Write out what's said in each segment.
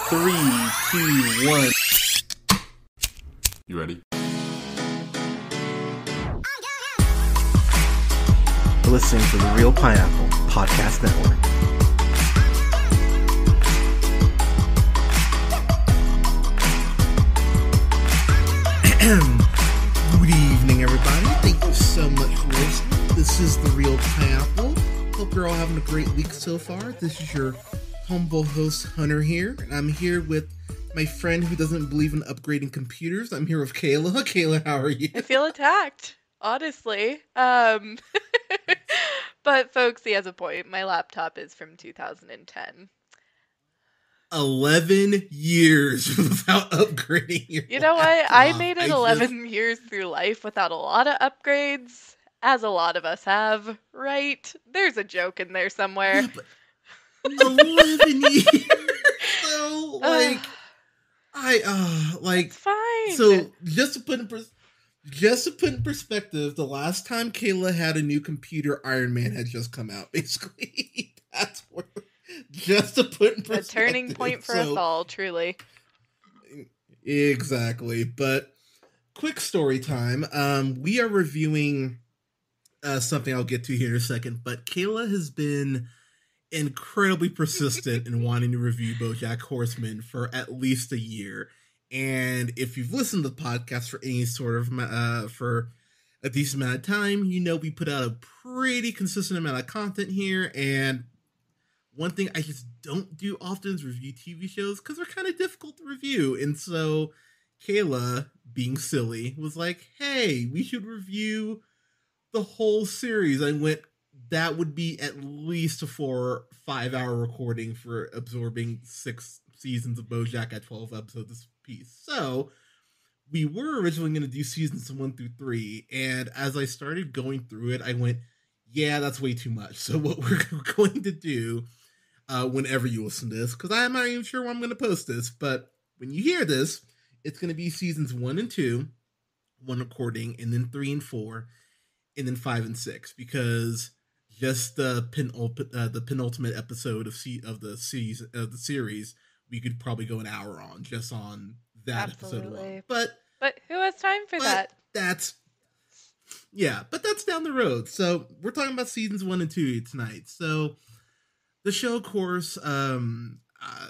3, 2, 1. You ready? You're listening to the Real Pineapple Podcast Network. Good evening, everybody. Thank you so much for listening. This is the Real Pineapple. Hope you're all having a great week so far. This is your humble host, Hunter, here, and I'm here with my friend who doesn't believe in upgrading computers. I'm here with Kayla. Kayla, how are you? I feel attacked, honestly. But folks, he has a point. My laptop is from 2010. 11 years without upgrading your You know what? laptop. I made it 11 years through life without a lot of upgrades, as a lot of us have, right? There's a joke in there somewhere. Yeah, but 11 years. So, It's fine. So, just to put in perspective, the last time Kayla had a new computer, Iron Man had just come out, basically. That's what, just to put in perspective. A turning point for us all, truly. Exactly. But quick story time. We are reviewing something I'll get to here in a second, but Kayla has been incredibly persistent in wanting to review BoJack Horseman for at least a year. And if you've listened to the podcast for any sort of for a decent amount of time, you know we put out a pretty consistent amount of content here. And one thing I just don't do often is review TV shows because they're kind of difficult to review. And so Kayla, being silly, was like, "Hey, we should review the whole series." I went, that would be at least a 4 or 5 hour recording for absorbing 6 seasons of BoJack at 12 episodes a piece. So we were originally going to do seasons 1 through 3, and as I started going through it, I went, yeah, that's way too much. So what we're going to do, whenever you listen to this, because I'm not even sure when I'm going to post this, but when you hear this, it's going to be seasons 1 and 2, one recording, and then 3 and 4, and then 5 and 6, because just the penultimate episode of the series, we could probably go an hour on just on that episode alone. But who has time for that? That's down the road. So we're talking about seasons 1 and 2 tonight. So the show, of course,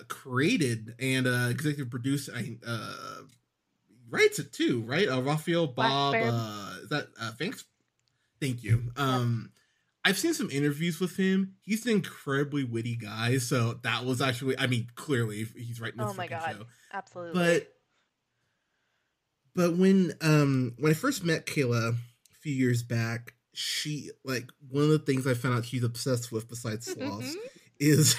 created and executive produced, writes it too, right? Raphael Bob. Is that thanks? Thank you. I've seen some interviews with him. He's an incredibly witty guy, so that was actually, clearly he's writing this fucking show. Absolutely. But when I first met Kayla a few years back, she, like, one of the things I found out she's obsessed with besides sloths is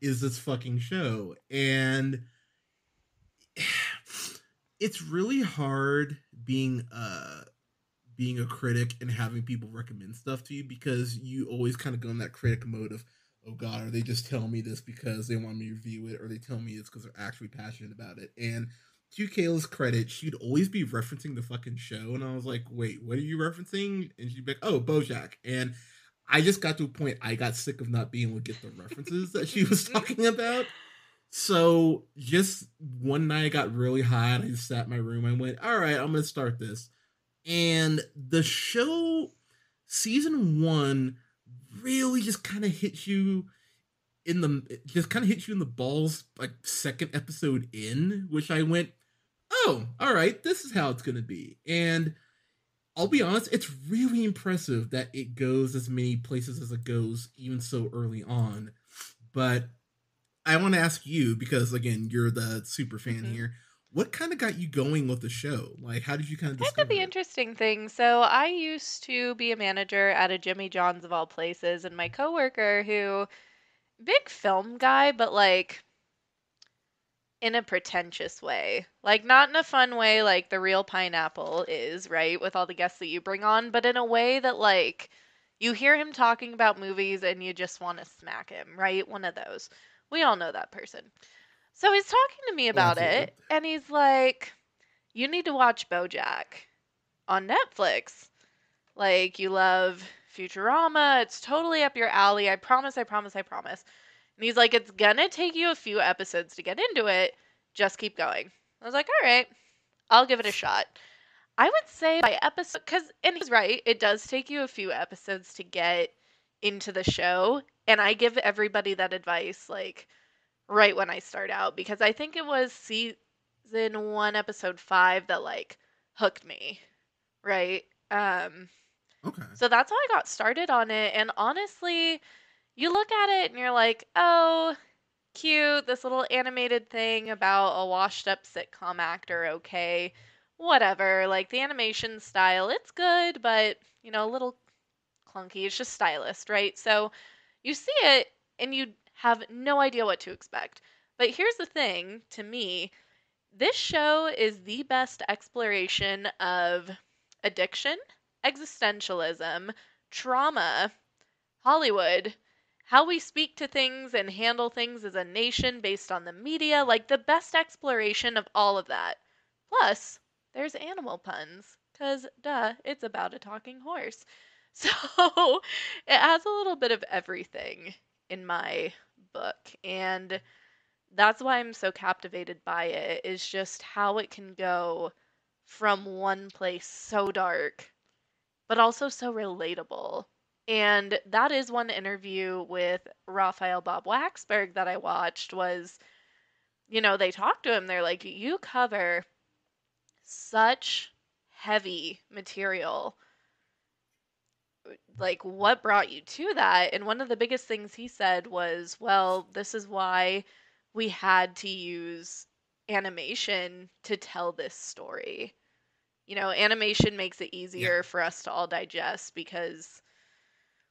this fucking show. And it's really hard being a critic and having people recommend stuff to you, because you always kind of go in that critic mode of, oh god, are they just telling me this because they want me to review it, or they tell me it's because they're actually passionate about it? And to Kayla's credit, she'd always be referencing the fucking show, and I was like, wait, what are you referencing? And she'd be like, oh, BoJack. And I just got to a point I got sick of not being able to get the references that she was talking about. So just one night I got really hot, I just sat in my room, I went, all right, I'm gonna start this. And the show, season 1, really just kind of hits you in the balls, like, second episode in, which I went, oh, all right, this is how it's going to be. And I'll be honest, it's really impressive that it goes as many places as it goes, even so early on. But I want to ask you, because, again, you're the super fan here, what kind of got you going with the show? Like, how did you kind of discover Kind of the interesting thing. So I used to be a manager at a Jimmy John's of all places, and my coworker, who, big film guy, but like in a pretentious way. Like, not in a fun way like the Real Pineapple is, right? With all the guests that you bring on, but in a way that, like, you hear him talking about movies and you just want to smack him, right? One of those. We all know that person. So he's talking to me about it, and he's like, you need to watch BoJack on Netflix. Like, you love Futurama. It's totally up your alley. I promise, I promise, I promise. And he's like, it's gonna take you a few episodes to get into it. Just keep going. I was like, all right, I'll give it a shot. I would say by episode, and he's right, it does take you a few episodes to get into the show. And I give everybody that advice, like, right when I start out, because I think it was season 1, episode 5 that, like, hooked me, right? Okay. So that's how I got started on it. And honestly, you look at it and you're like, oh, cute, this little animated thing about a washed up sitcom actor, okay. Whatever. Like the animation style, it's good, but a little clunky. It's just stylist, right? So you see it and you have no idea what to expect. But here's the thing, to me, this show is the best exploration of addiction, existentialism, trauma, Hollywood, how we speak to things and handle things as a nation based on the media, like the best exploration of all of that. Plus, there's animal puns, because duh, it's about a talking horse. So it has a little bit of everything in my book. And that's why I'm so captivated by it, is just how it can go from one place so dark but also so relatable. And that is one interview with Raphael Bob Waxberg that I watched was, they talked to him. They're like, you cover such heavy material. Like, what brought you to that? And one of the biggest things he said was, well, this is why we had to use animation to tell this story. Animation makes it Yeah. easier for us to all digest because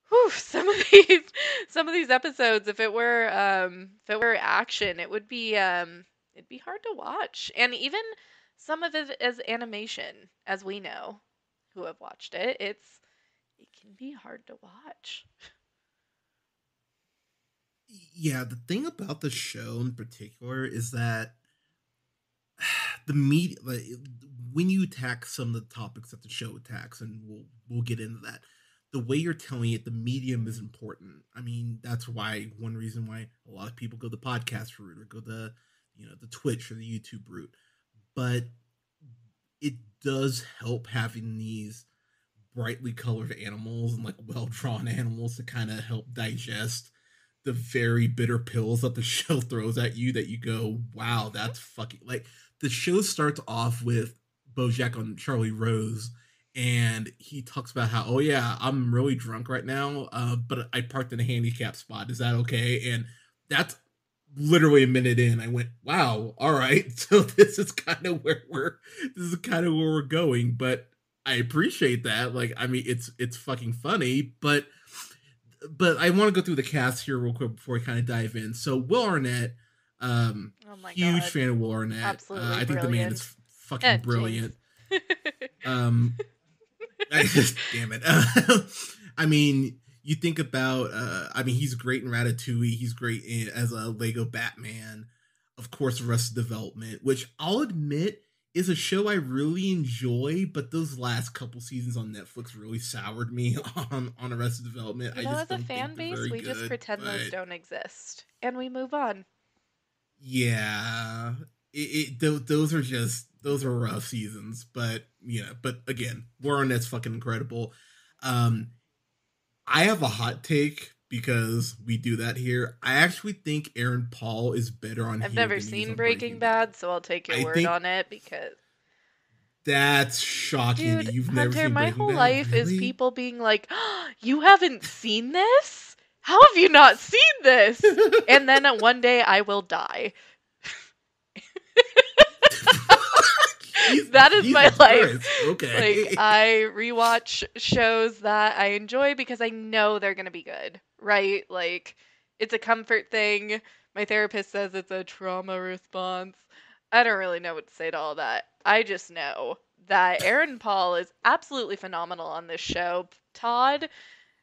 whew, some of these episodes, if it were action, it'd be hard to watch. And even some of it as animation, as we know who have watched it, it can be hard to watch. Yeah, the thing about the show in particular is that the media, like, when you attack some of the topics that the show attacks, and we'll get into that. The way you're telling it, the medium is important. I mean, that's why one reason why a lot of people go the podcast route or go the Twitch or the YouTube route. But it does help having these brightly colored animals and like well drawn animals to kind of help digest the very bitter pills that the show throws at you, that you go, wow, Hmm. that's fucking like the show starts off with BoJack on Charlie Rose, and he talks about how, oh yeah, I'm really drunk right now, but I parked in a handicap spot. Is that okay? And that's literally a minute in. I went, wow, all right. So this is kind of where we're going, but I appreciate that. Like, I mean, it's fucking funny, but I want to go through the cast here real quick before we kind of dive in. So Will Arnett, Oh my huge god. fan of Will Arnett. Absolutely I think the man brilliant. is fucking Jinx. brilliant. Um, damn it. I mean, you think about, I mean, he's great in Ratatouille. He's great as a Lego Batman. Of course, Arrested Development, which I'll admit is a show I really enjoy, but those last couple seasons on Netflix really soured me on Arrested Development. I just As a don't think fan they're base, very we just good. pretend those But don't exist and we move on. yeah, those are rough seasons. But but again, Warren, fucking incredible. Um, I have a hot take because we do that here. I actually think Aaron Paul is better on I've here never than he is seen on Breaking Breaking Bad. Bad, so I'll take your I word think on it because, that's shocking that dude, you've never Hunter, seen my Breaking whole Bad. life is Really? people being like, oh, you haven't seen this? How have you not seen this? And then one day I will die. That is my Jesus life. Christ. Like, Okay. I rewatch shows that I enjoy because I know they're going to be good, right? Like, it's a comfort thing. My therapist says it's a trauma response. I don't really know what to say to all that. I just know that Aaron Paul is absolutely phenomenal on this show. Todd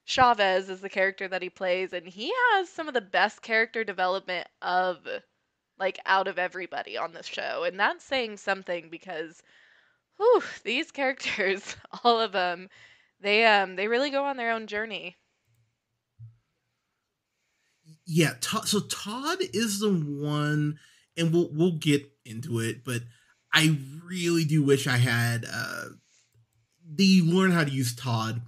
Chavez is the character that he plays, and he has some of the best character development of, like, out of everybody on this show. And that's saying something because whew, these characters, all of them, they really go on their own journey. Yeah, so Todd is the one, and we'll get into it, but I really do wish I had they learn how to use Todd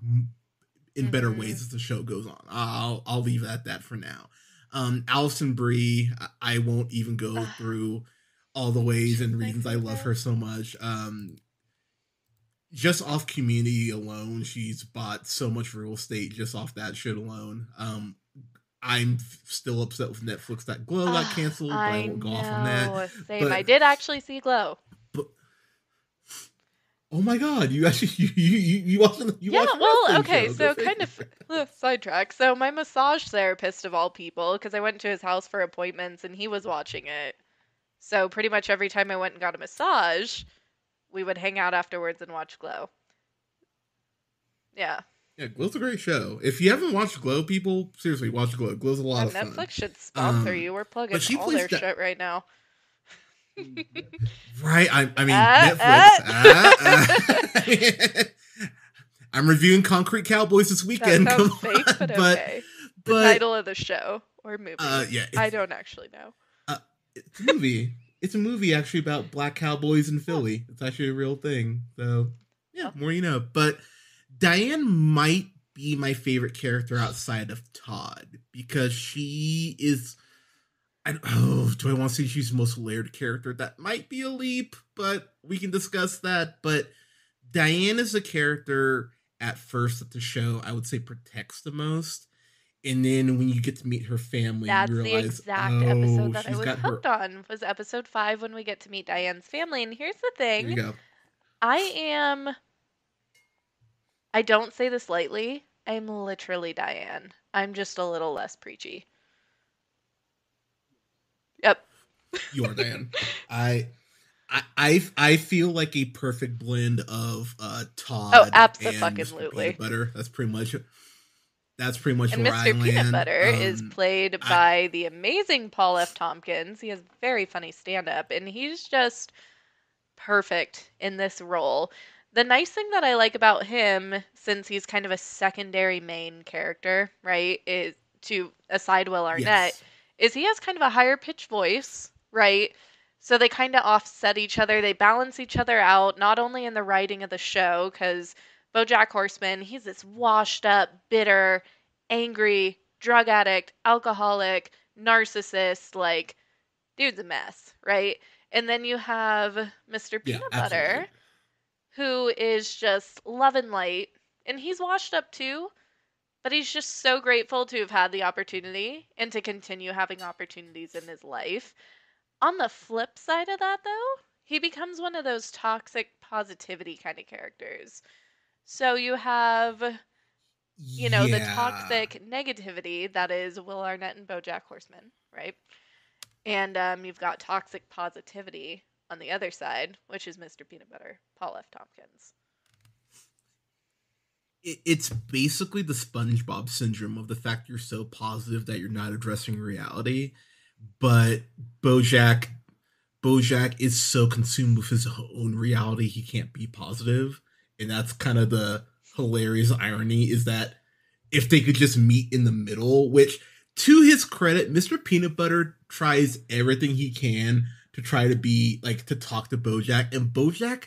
in better Mm-hmm. ways as the show goes on. I'll leave it at that for now. Allison Brie, I won't even go through all the ways She's and my reasons I love favorite. her so much. Just off Community alone, she's bought so much real estate just off that shit alone. I'm still upset with Netflix that Glow got canceled, but I I won't go off on that. know. Same. But I did actually see Glow. but oh my god, you actually you Yeah, watched a well, wrestling okay, show. Go so kind figure. of sidetrack. So my massage therapist of all people, because I went to his house for appointments and he was watching it. So pretty much every time I went and got a massage, we would hang out afterwards and watch Glow. Yeah. Yeah, Glow's a great show. If you haven't watched Glow, people seriously watch Glow. Glow's a lot of fun. Netflix should sponsor you. We're But plugging she all plays their that shit right now. right. I mean Uh, Netflix. uh. I'm reviewing Concrete Cowboys this That weekend. Come sounds fake, on, but okay. The but title of the show or movie. yeah, I don't actually know. uh, it's a movie. It's a movie actually about black cowboys in Oh, Philly. It's actually a real thing. So yeah, well. more you know. But Diane might be my favorite character outside of Todd because she is. Do I want to say she's the most layered character? That might be a leap, but we can discuss that. But Diane is a character at first that the show I would say protects the most, and then when you get to meet her family, you That's the realize, exact episode oh, that I she's was got her. hooked on. Was episode 5 when we get to meet Diane's family. And here's the There you thing. go. I am I don't say this lightly. I'm literally Diane. I'm just a little less preachy. Yep. You are Diane. I feel like a perfect blend of Oh, Todd and Mr. Peanut abso-fucking-lutely. Butter. That's pretty much And where I Mr. Peanut land. Butter is played I by the amazing Paul F. Tompkins. He has very funny stand-up, and he's just perfect in this role. The nice thing that I like about him, since he's kind of a secondary main character, right, is to aside Will Arnett, yes, is he has kind of a higher pitched voice, right? So they kind of offset each other. They balance each other out, not only in the writing of the show, because BoJack Horseman, he's this washed up, bitter, angry, drug addict, alcoholic, narcissist, like dude's a mess, right? And then you have Mr. yeah, Peanut absolutely. Butter, who is just love and light. And he's washed up too, but he's just so grateful to have had the opportunity and to continue having opportunities in his life. On the flip side of that, though, he becomes one of those toxic positivity kind of characters. So you have, the Yeah, toxic negativity that is Will Arnett and BoJack Horseman, right? And you've got toxic positivity on the other side, which is Mr. Peanut Butter, Paul F. Tompkins. it's basically the SpongeBob syndrome of the fact you're so positive that you're not addressing reality, but BoJack BoJack is so consumed with his own reality he can't be positive, and that's kind of the hilarious irony is that if they could just meet in the middle, which to his credit, Mr. Peanut Butter tries everything he can to try to be like to talk to BoJack, and BoJack,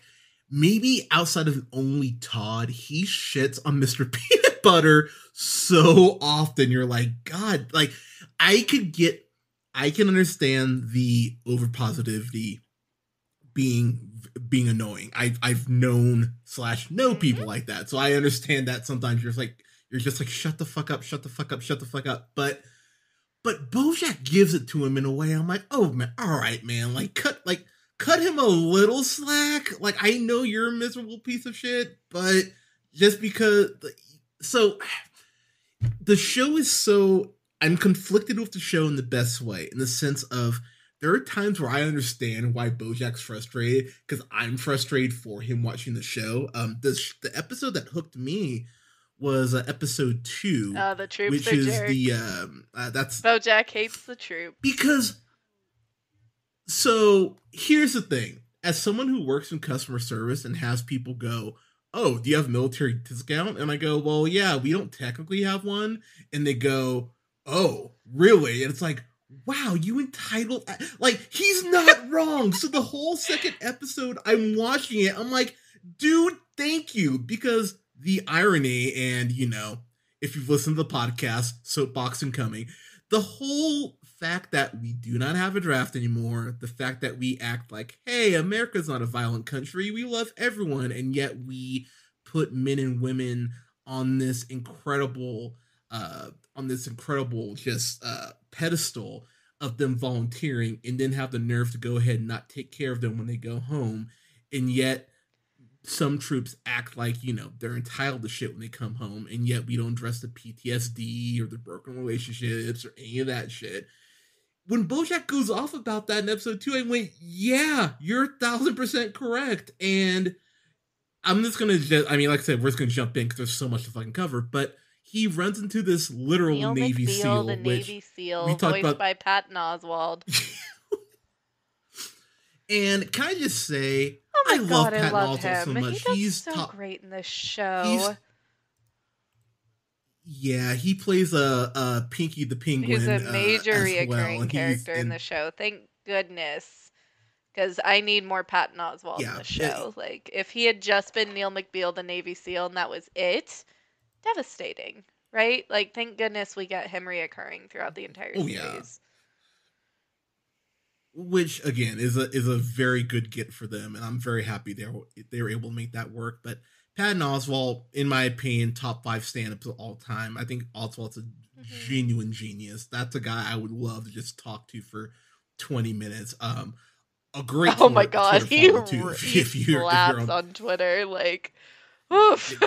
maybe outside of only Todd, he shits on Mr. Peanut Butter so often. You're like, God, like I could get, I can understand the over positivity being annoying. I've known slash know Mm-hmm. people like that, so I understand that sometimes you're just like shut the fuck up, shut the fuck up, shut the fuck up. But BoJack gives it to him in a way I'm like, oh man, all right, man, cut him a little slack. Like I know you're a miserable piece of shit, but just because so the show is so I'm conflicted with the show in the best way, in the sense of there are times where I understand why BoJack's frustrated because I'm frustrated for him watching the show. The episode that hooked me was episode 2, The troops which are is the jerks. that's BoJack hates the troops. because so here's the thing. As someone who works in customer service and has people go, "Oh, do you have military discount?" And I go, "Well, yeah, we don't technically have one." And they go, oh, really? And it's like, wow, you entitled. Like, he's not wrong. So the whole second episode, I'm watching it. I'm like, dude, thank you. Because the irony, and, if you've listened to the podcast, soapboxing coming, the whole fact that we do not have a draft anymore, the fact that we act like, hey, America's not a violent country, we love everyone, and yet we put men and women on this incredible just pedestal of them volunteering, and then have the nerve to go ahead and not take care of them when they go home, and yet some troops act like they're entitled to shit when they come home, and yet we don't address the PTSD or the broken relationships or any of that shit. When BoJack goes off about that in episode 2, I went, yeah, you're 1,000% correct. And I'm just gonna like I said, we're just gonna jump in because there's so much to fucking cover, but he runs into this literal Neil Navy McBeal, SEAL, the which Navy SEAL, we talked voiced about by Patton Oswalt. And can I just say, Oh my I god, love I Patton love Oswalt him. so much. He does He's so top. great in this show. Yeah, he plays a Pinky the Penguin. He's a major as reoccurring well, and character in the show. Thank goodness. Because I need more Patton Oswalt in the show. Like, if he had just been Neil McBeal, the Navy SEAL, and that was it, devastating, right? Like, thank goodness we get him reoccurring throughout the entire series. Yeah. Which again is a very good get for them, and I'm very happy they were able to make that work. But Patton Oswalt, in my opinion, top 5 stand-ups of all time. I think Oswalt's a genuine genius. That's a guy I would love to just talk to for 20 minutes. A great my god, he slaps on Twitter, like, oof.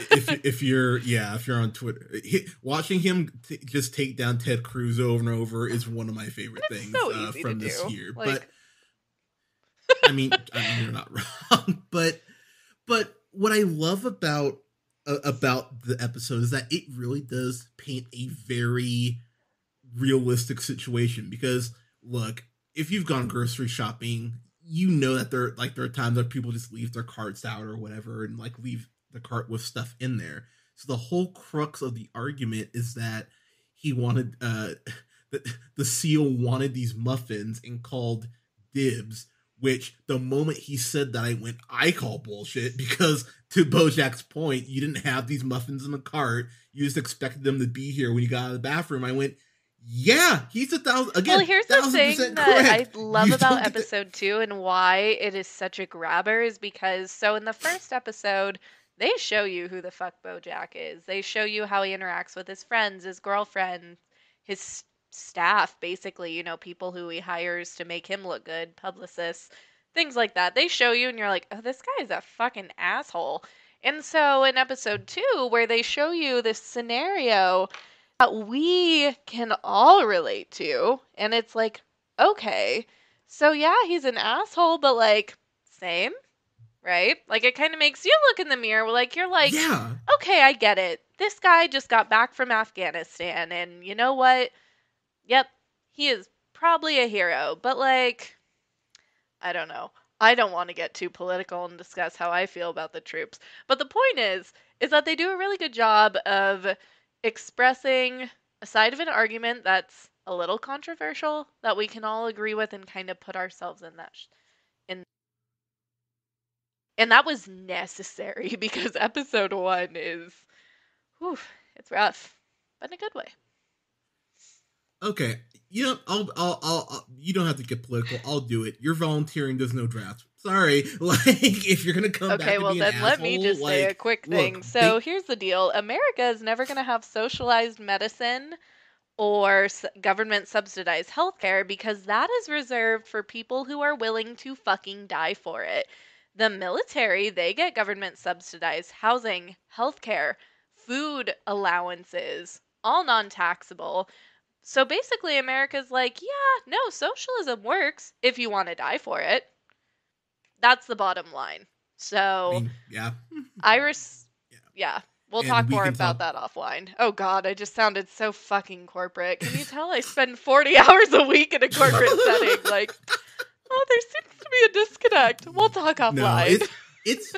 if you're on Twitter, watching him just take down Ted Cruz over and over is one of my favorite things from this year. Like... But I mean, you're not wrong. But what I love about the episode is that it really does paint a very realistic situation. Because look, if you've gone grocery shopping, you know that there are times that people just leave their carts out or whatever, and like leave the cart with stuff in there. So the whole crux of the argument is that he wanted the SEAL wanted these muffins and called dibs, which the moment he said that, I call bullshit, because to BoJack's point, you didn't have these muffins in the cart. You just expected them to be here when you got out of the bathroom. I went, yeah, he's 1,000 again. Well, here's the thing that I love about episode 2 and why it is such a grabber is because, so in the first episode, they show you who the fuck BoJack is. They show you how he interacts with his friends, his girlfriend, his staff, basically, people who he hires to make him look good, publicists, things like that. They show you and you're like, oh, this guy is a fucking asshole. And so in episode 2, where they show you this scenario that we can all relate to, and it's like, okay, so yeah, he's an asshole, but like, same, right? Like, it kind of makes you look in the mirror, like, you're like, yeah, okay, I get it. This guy just got back from Afghanistan, and you know what? Yep, he is probably a hero, but like, I don't know. I don't want to get too political and discuss how I feel about the troops. But the point is that they do a really good job of expressing a side of an argument that's a little controversial that we can all agree with and kind of put ourselves in that. And that was necessary because episode 1 is, whew, it's rough, but in a good way. Okay, I'll you don't have to get political. I'll do it. You're volunteering. There's no draft. Sorry, like if you're gonna come back. Okay, well then let me just say a quick thing. So here's the deal: America is never gonna have socialized medicine or government subsidized healthcare because that is reserved for people who are willing to fucking die for it. The military, they get government subsidized housing, healthcare, food allowances, all non-taxable. So basically, America's like, yeah, no, socialism works if you want to die for it. That's the bottom line. So, yeah. Yeah. We'll talk more about that offline. Oh, God, I just sounded so fucking corporate. Can you tell I spend 40 hours a week in a corporate setting? Like, oh, there seems to be a disconnect. We'll talk offline. No, it's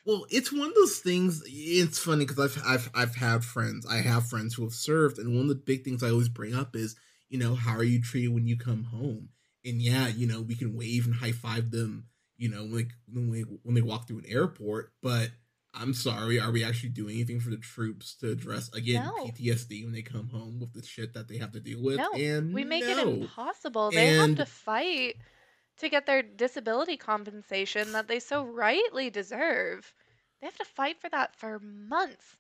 Well, it's one of those things. It's funny because I've had friends. I have friends who have served, and one of the big things I always bring up is, how are you treated when you come home? And yeah, we can wave and high five them, when they walk through an airport. But I'm sorry, are we actually doing anything for the troops to address again No. PTSD when they come home with the shit that they have to deal with? No. We And make it no, impossible. They have to and fight to get their disability compensation that they so rightly deserve. They have to fight for that for months,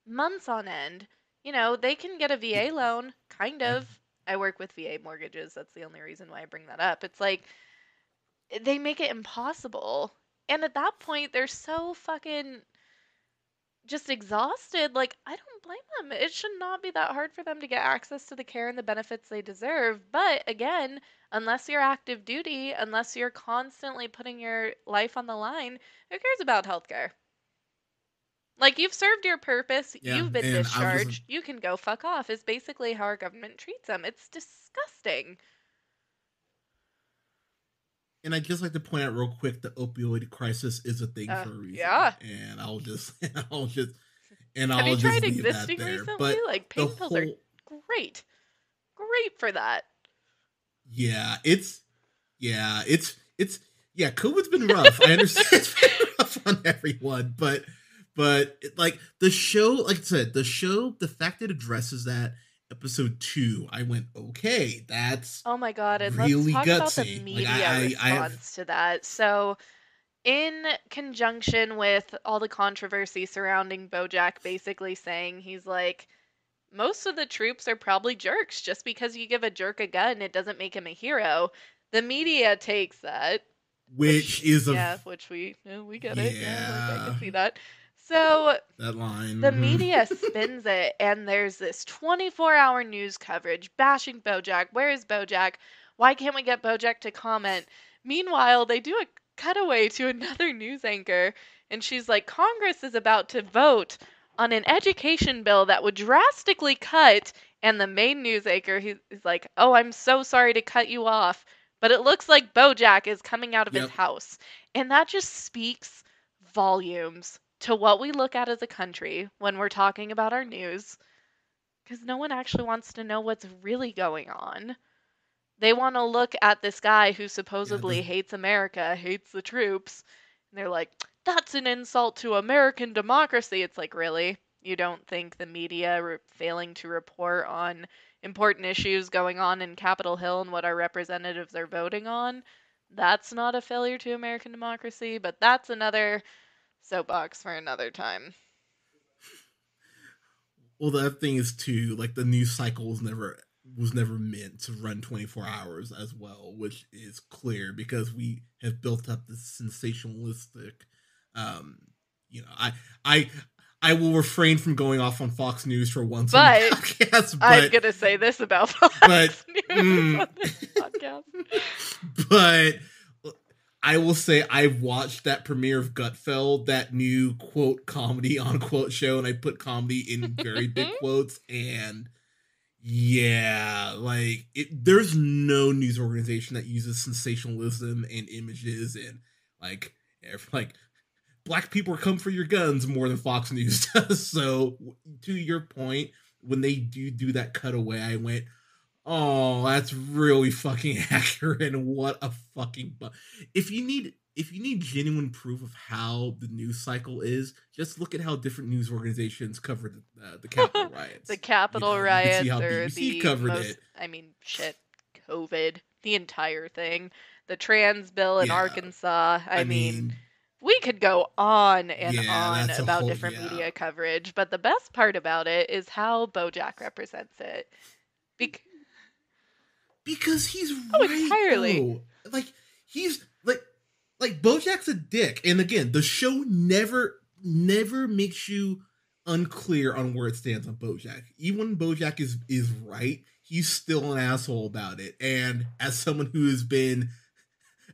months on end. They can get a VA loan, kind yeah, of. I work with VA mortgages. That's the only reason why I bring that up. It's like they make it impossible. And at that point, they're so fucking just exhausted. Like, I don't blame them. It should not be that hard for them to get access to the care and the benefits they deserve. But again, unless you're active duty, unless you're constantly putting your life on the line, who cares about healthcare? Like, you've served your purpose, yeah, you've been and I was just discharged, you can go fuck off, is basically how our government treats them. It's disgusting. And I'd just like to point out real quick, the opioid crisis is a thing for a reason. Yeah. And I'll just, Have you tried leave that existing there. recently? But Like, the pain pills are whole, great. Great for that. yeah, COVID's been rough. I understand it's been rough on everyone, but like the show, like I said, the fact that it addresses that episode 2, I went, okay, that's Oh my god, and let's really talk about the gutsy. Like media I have, response to that. So, in conjunction with all the controversy surrounding BoJack basically saying he's like, most of the troops are probably jerks. Just because you give a jerk a gun, it doesn't make him a hero. The media takes that, which is a, which we get it. Yeah, like I yeah, can see that. So that line. the media spins it, and there's this 24-hour news coverage bashing BoJack. Where is BoJack? Why can't we get BoJack to comment? Meanwhile, they do a cutaway to another news anchor, and she's like, Congress is about to vote on an education bill that would drastically cut. And the main news anchor, he's like, oh, I'm so sorry to cut you off, but it looks like BoJack is coming out of his Yep. house. And that just speaks volumes to what we look at as a country when we're talking about our news, because no one actually wants to know what's really going on. They want to look at this guy who Yeah, supposedly hates America, hates the troops, and they're like, that's an insult to American democracy. It's like, really? You don't think the media failing to report on important issues going on in Capitol Hill and what our representatives are voting on? That's not a failure to American democracy, but that's another soapbox for another time. well, the other thing is too, like the news cycle was never meant to run 24 hours as well, which is clear because we have built up this sensationalistic, um, I I will refrain from going off on Fox News for once on the podcast, I'm gonna say this about Fox News on this podcast. But I will say I've watched that premiere of Gutfeld, that new quote comedy unquote show, and I put comedy in very big quotes, and yeah, like there's no news organization that uses sensationalism and images and like black people come for your guns more than Fox News does. So to your point, when they do that cutaway, I went, oh, that's really fucking accurate. And what a fucking if you need genuine proof of how the news cycle is, just look at how different news organizations covered the Capitol riots. The Capitol riots, you can see how or BBC covered it. I mean, shit, COVID, the entire thing, the trans bill in Arkansas. I mean, we could go on and on about different media coverage, but the best part about it is how BoJack represents it. Because he's right, entirely. Though. Like he's like BoJack's a dick, and again, the show never makes you unclear on where it stands on BoJack. Even when BoJack is right, he's still an asshole about it. And as someone who has been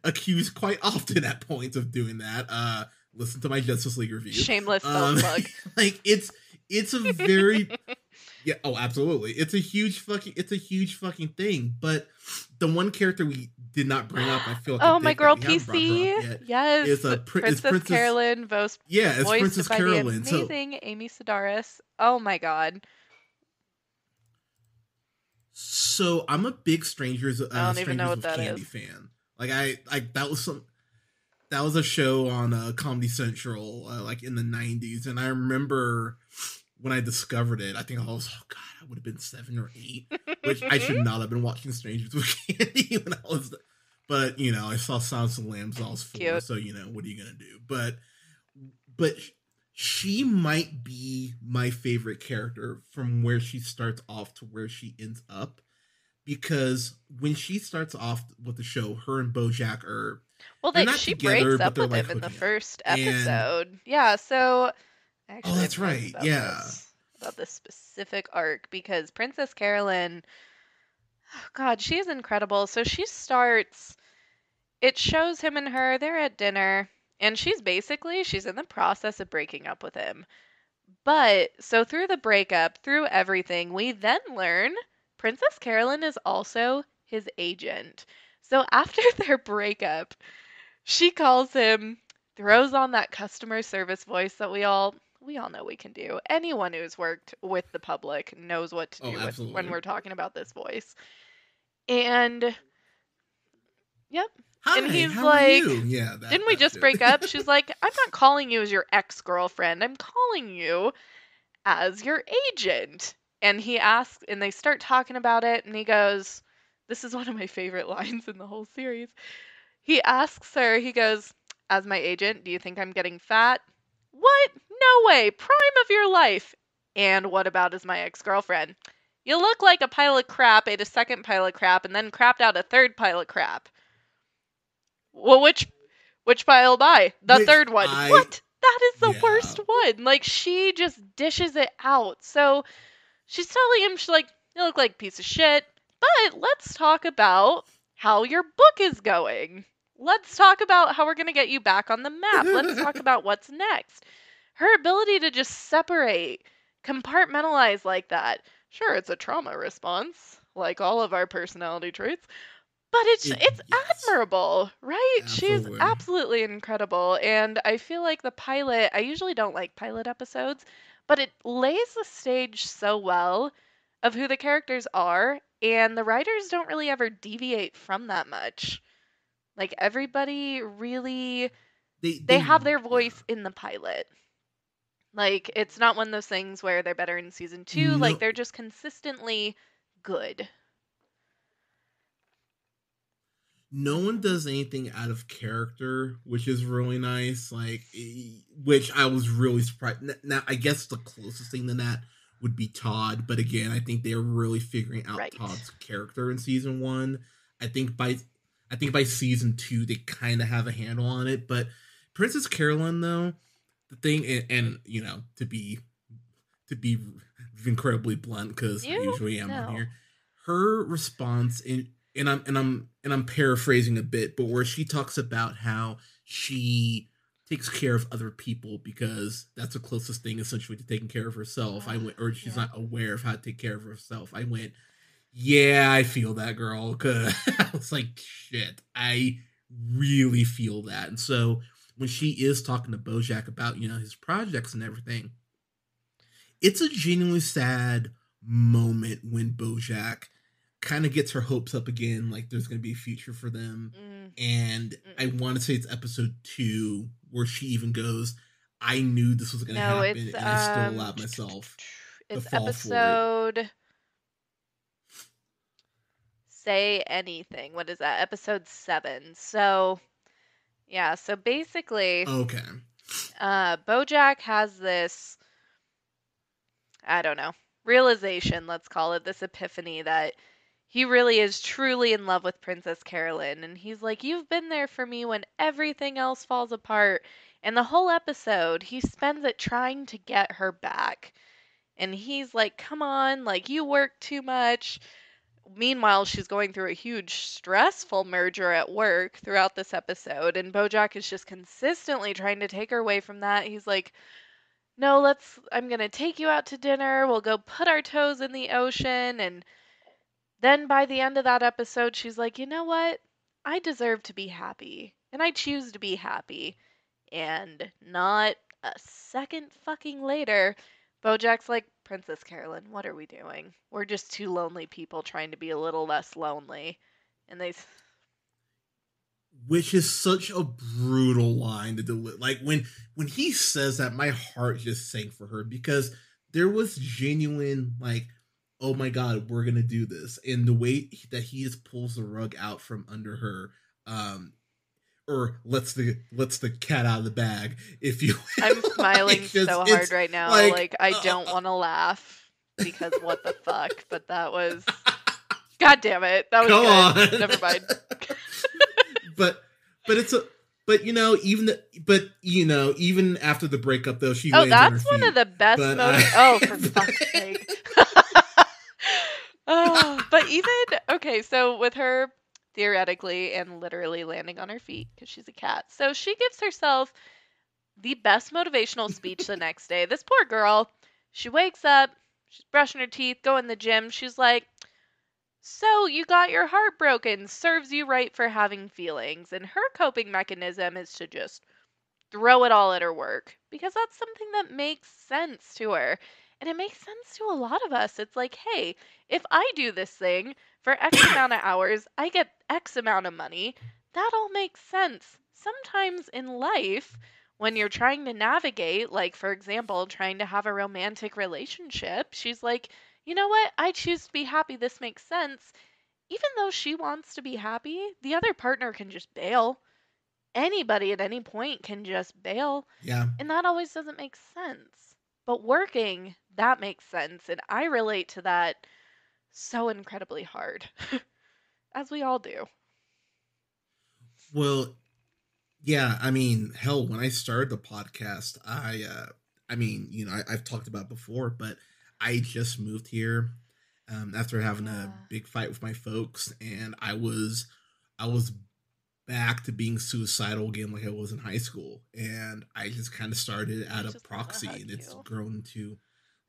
accused quite often at points of doing that, listen to my Justice League review. Shameless self-plug. Like it's a very yeah, oh absolutely. It's a huge fucking thing. But the one character we did not bring up, I feel like a Oh, my dick that girl we haven't brought her PC. up yet, is Yes, is Princess Princess. Carolyn, Yeah, it's voiced Princess by the Carolyn. So amazing Amy Sedaris. Oh my god. I'm a big I don't even know Strangers what with that Candy is. fan. Like I like that was a show on Comedy Central like in the 90s, and I remember when I discovered it, I think I was, oh god, I would have been 7 or 8, which I should not have been watching Strangers with Candy when I was, but I saw Silence of the Lambs when I was 4, Cute. so what are you gonna do? But she might be my favorite character from where she starts off to where she ends up, because when she starts off with the show, her and BoJack are, Well, they're they not she together, breaks but up they're with like him in the hooking up. first And episode. Yeah, so I oh, actually have that's notes right, about yeah. this specific arc because Princess Carolyn, oh God, she's incredible. So she starts, it shows him and her, they're at dinner, and she's in the process of breaking up with him. But so through the breakup, through everything, we then learn Princess Carolyn is also his agent. So after their breakup, she calls him, throws on that customer service voice that we all know we can do. Anyone who's worked with the public knows what to Oh, do when absolutely. we're talking about this voice. And yep. And Hi, he's how are like, you? Yeah, "Didn't we that just shit. break up?" She's like, "I'm not calling you as your ex-girlfriend. I'm calling you as your agent." And he asks, and they start talking about it, and he goes, this is one of my favorite lines in the whole series. He asks her, he goes, "As my agent, do you think I'm getting fat?" "What? No way. Prime of your life." "And what about as my ex girlfriend?" "You look like a pile of crap ate a second pile of crap and then crapped out a third pile of crap." "Well, which pile am I?" "The Which third one." I, "What? That is the yeah. worst one." Like, she just dishes it out. So she's telling him, she's like, "You look like a piece of shit, but let's talk about how your book is going. Let's talk about how we're going to get you back on the map. Let's talk about what's next." Her ability to just separate, compartmentalize like that. Sure, it's a trauma response, like all of our personality traits, but it's Yes, admirable, right? She's absolutely. absolutely incredible. And I feel like the pilot, I usually don't like pilot episodes, but it lays the stage so well of who the characters are, and the writers don't really ever deviate from that much. Like everybody really, they They have their yeah. voice in the pilot. Like it's not one of those things where they're better in season 2, like No, they're just consistently good. no one Mhm. does anything out of character, which is really nice. Which I was really surprised. Now, I guess the closest thing to that would be Todd, but again, I think they're really figuring out Right. Todd's character in season 1. I think by, I think by season 2 they kind of have a handle on it. But Princess Carolyn, though, the thing, and to be incredibly blunt, because I You? usually am on No. here, her response in, and I'm paraphrasing a bit, but where she talks about how she takes care of other people because that's the closest thing essentially to taking care of herself. I went, or she's Yep. not aware of how to take care of herself. I went, yeah, I feel that, girl. Cause I was like, shit, I really feel that. And so when she is talking to BoJack about his projects and everything, it's a genuinely sad moment when BoJack kind of gets her hopes up again, like there's going to be a future for them. Mm, And I mm-mm. want to say it's episode 2 where she even goes, "I knew this was going to No, happen, it's and I still allowed myself to it's fall for it." episode Say Anything. What is that? Episode 7. So, yeah, so basically, Okay. BoJack has this, I don't know, realization, let's call it, this epiphany that he really is truly in love with Princess Carolyn. And he's like, "You've been there for me when everything else falls apart." And the whole episode, he spends it trying to get her back. And he's like, "Come on, like, you work too much." Meanwhile, she's going through a huge stressful merger at work throughout this episode, and BoJack is just consistently trying to take her away from that. He's like, "No, I'm gonna take you out to dinner. We'll go put our toes in the ocean." And Then by the end of that episode, she's like, you know what? I deserve to be happy. And I choose to be happy. And not a second fucking later, BoJack's like, Princess Carolyn, what are we doing? We're just two lonely people trying to be a little less lonely. And they, Which is such a brutal line to deliver. Like when he says that, my heart just sank for her because there was genuine like, oh my god, we're gonna do this, and the way that he just pulls the rug out from under her, um, or lets the cat out of the bag, if you I'm will. smiling Like, just, so hard it's right now. like, Like, I don't want to laugh because what the fuck? But that was. God damn it. That was come good. Never on. mind. but but it's a but even after the breakup though, she Oh, lands on her that's one of feet. the best But Oh, for fuck's sake. Oh, but even okay, so with her theoretically and literally landing on her feet because she's a cat. So she gives herself the best motivational speech the next day. This poor girl, she wakes up, she's brushing her teeth, going to the gym. She's like, so you got your heart broken, serves you right for having feelings. And her coping mechanism is to just throw it all at her work because that's something that makes sense to her. And it makes sense to a lot of us. It's like, hey, if I do this thing for X amount of hours, I get X amount of money. That all makes sense. Sometimes in life, when you're trying to navigate, like for example, trying to have a romantic relationship, she's like, you know what? I choose to be happy. This makes sense. Even though she wants to be happy, the other partner can just bail. Anybody at any point can just bail, yeah. and that always doesn't make sense. But working, that makes sense, and I relate to that so incredibly hard, as we all do. Well, yeah, I mean, hell, when I started the podcast, I mean, I've talked about it before, but I just moved here after having a Yeah, big fight with my folks, and I was back to being suicidal again like I was in high school. And I just kind of started I out of just want to proxy, hug and it's you. grown into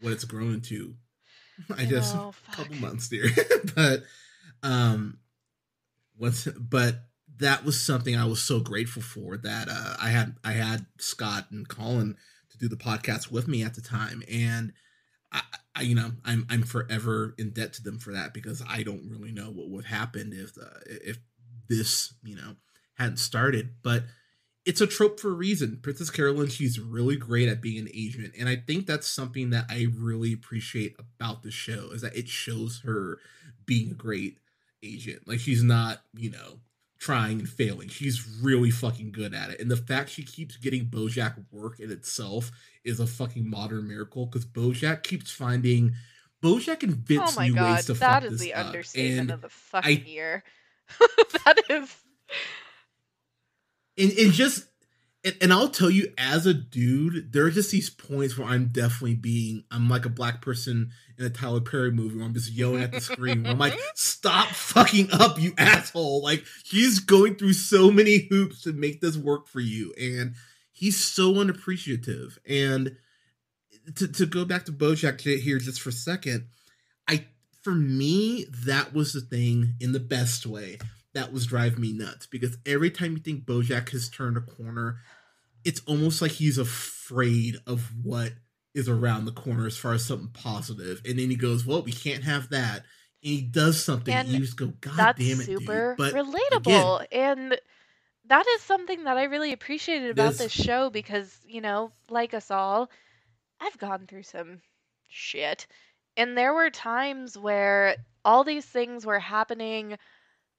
what it's grown into. I I just know, couple fuck. months there. But um but that was something I was so grateful for, that I had Scott and Colin to do the podcast with me at the time. And I, I'm forever in debt to them for that, because I don't really know what would happen if this hadn't started. But it's a trope for a reason. Princess Carolyn, she's really great at being an agent, and I think that's something that I really appreciate about the show, is that it shows her being a great agent. Like, she's not, trying and failing. She's really fucking good at it. And the fact she keeps getting BoJack work in itself is a fucking modern miracle, because BoJack Oh invents my new ways god, to that fuck is this the up. understatement And of the fucking I year. That is. and just and I'll tell you, as a dude, there are just these points where I'm like a black person in a Tyler Perry movie where I'm just yelling at the screen, where I'm like, stop fucking up, you asshole. Like, he's going through so many hoops to make this work for you, and he's so unappreciative. And to go back to BoJack here just for a second, I for me, that was the thing, in the best way, that was driving me nuts, because every time you think BoJack has turned a corner, it's almost like he's afraid of what is around the corner as far as something positive. And then he goes, well, we can't have that. And he does something, and And you just go, God that's damn it, dude. super But again, relatable. And that is something that I really appreciated it about is. this show because, like us all, I've gone through some shit. And there were times where all these things were happening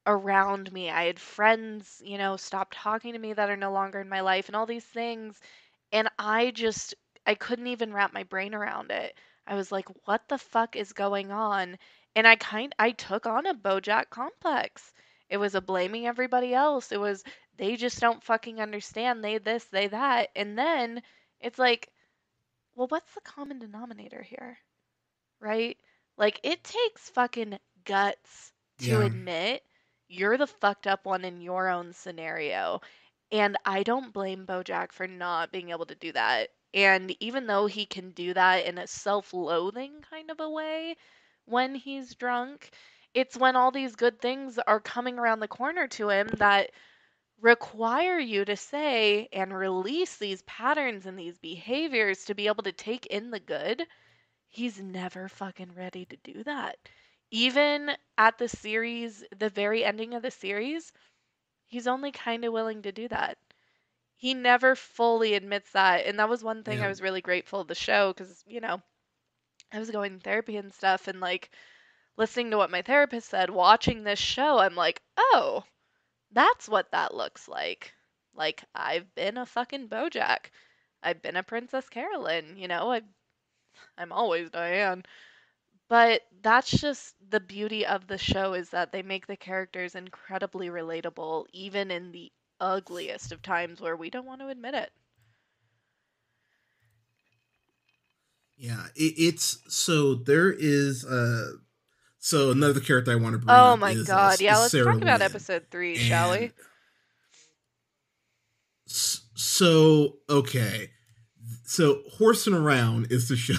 around me. I had friends, stop talking to me that are no longer in my life and all these things. And I couldn't even wrap my brain around it. I was like, what the fuck is going on? And I took on a BoJack complex. It was a blaming everybody else. It was they just don't fucking understand. They this, they that. And then it's like, well, what's the common denominator here? Right? Like, it takes fucking guts to Yeah. admit you're the fucked up one in your own scenario. And I don't blame Bojack for not being able to do that. And even though he can do that in a self loathing kind of a way when he's drunk, it's when all these good things are coming around the corner to him that require you to say and release these patterns and these behaviors to be able to take in the good. He's never fucking ready to do that. Even at the series, the very ending of the series, he's only kind of willing to do that. He never fully admits that. And that was one thing I Yeah. was really grateful of the show because, I was going to therapy and stuff and like listening to what my therapist said, watching this show, I'm like, oh, that's what that looks like. Like, I've been a fucking BoJack. I've been a Princess Carolyn, I'm always Diane. But that's just the beauty of the show is that they make the characters incredibly relatable, even in the ugliest of times where we don't want to admit it. Yeah, it's so there is so another character I want to bring Oh up my god. Yeah, is let's Sarah talk about Lynn, episode 3, shall we? and so okay, so Horsing Around is the show.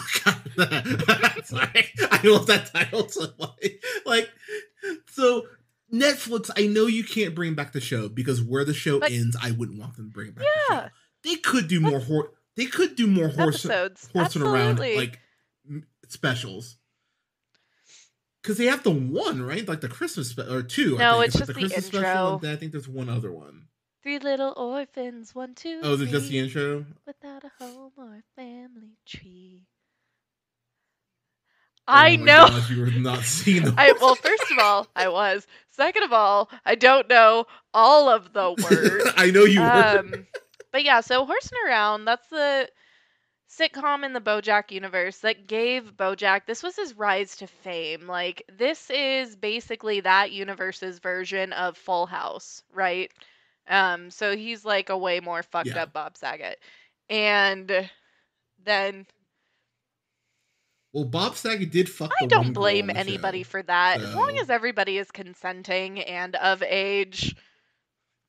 Sorry, I love that title so much. Like, so Netflix, I know you can't bring back the show because where the show But ends, I wouldn't want them to bring back the show. yeah, They could do more. They could do more episodes. horsing around Absolutely. like specials. Because they have the one, right? Like the Christmas or two, I No, think. it's It's like just the the Christmas special, and intro. then I think there's one other one. 3 little orphans, 1, 2, Oh, is it just the 3, intro? without a home or a family tree. I Oh my know. gosh, you were not seeing the Well, first of all, I was. Second of all, I don't know all of the words. I know you were. But yeah, so Horsing Around, that's the sitcom in the BoJack universe that gave BoJack, this was his rise to fame. Like, this is basically that universe's version of Full House, right? So he's like a way more fucked Yeah. up Bob Saget. And then Well, Bob Saget did fuck I the don't one girl blame on the anybody show. for that. As long So as everybody is consenting and of age,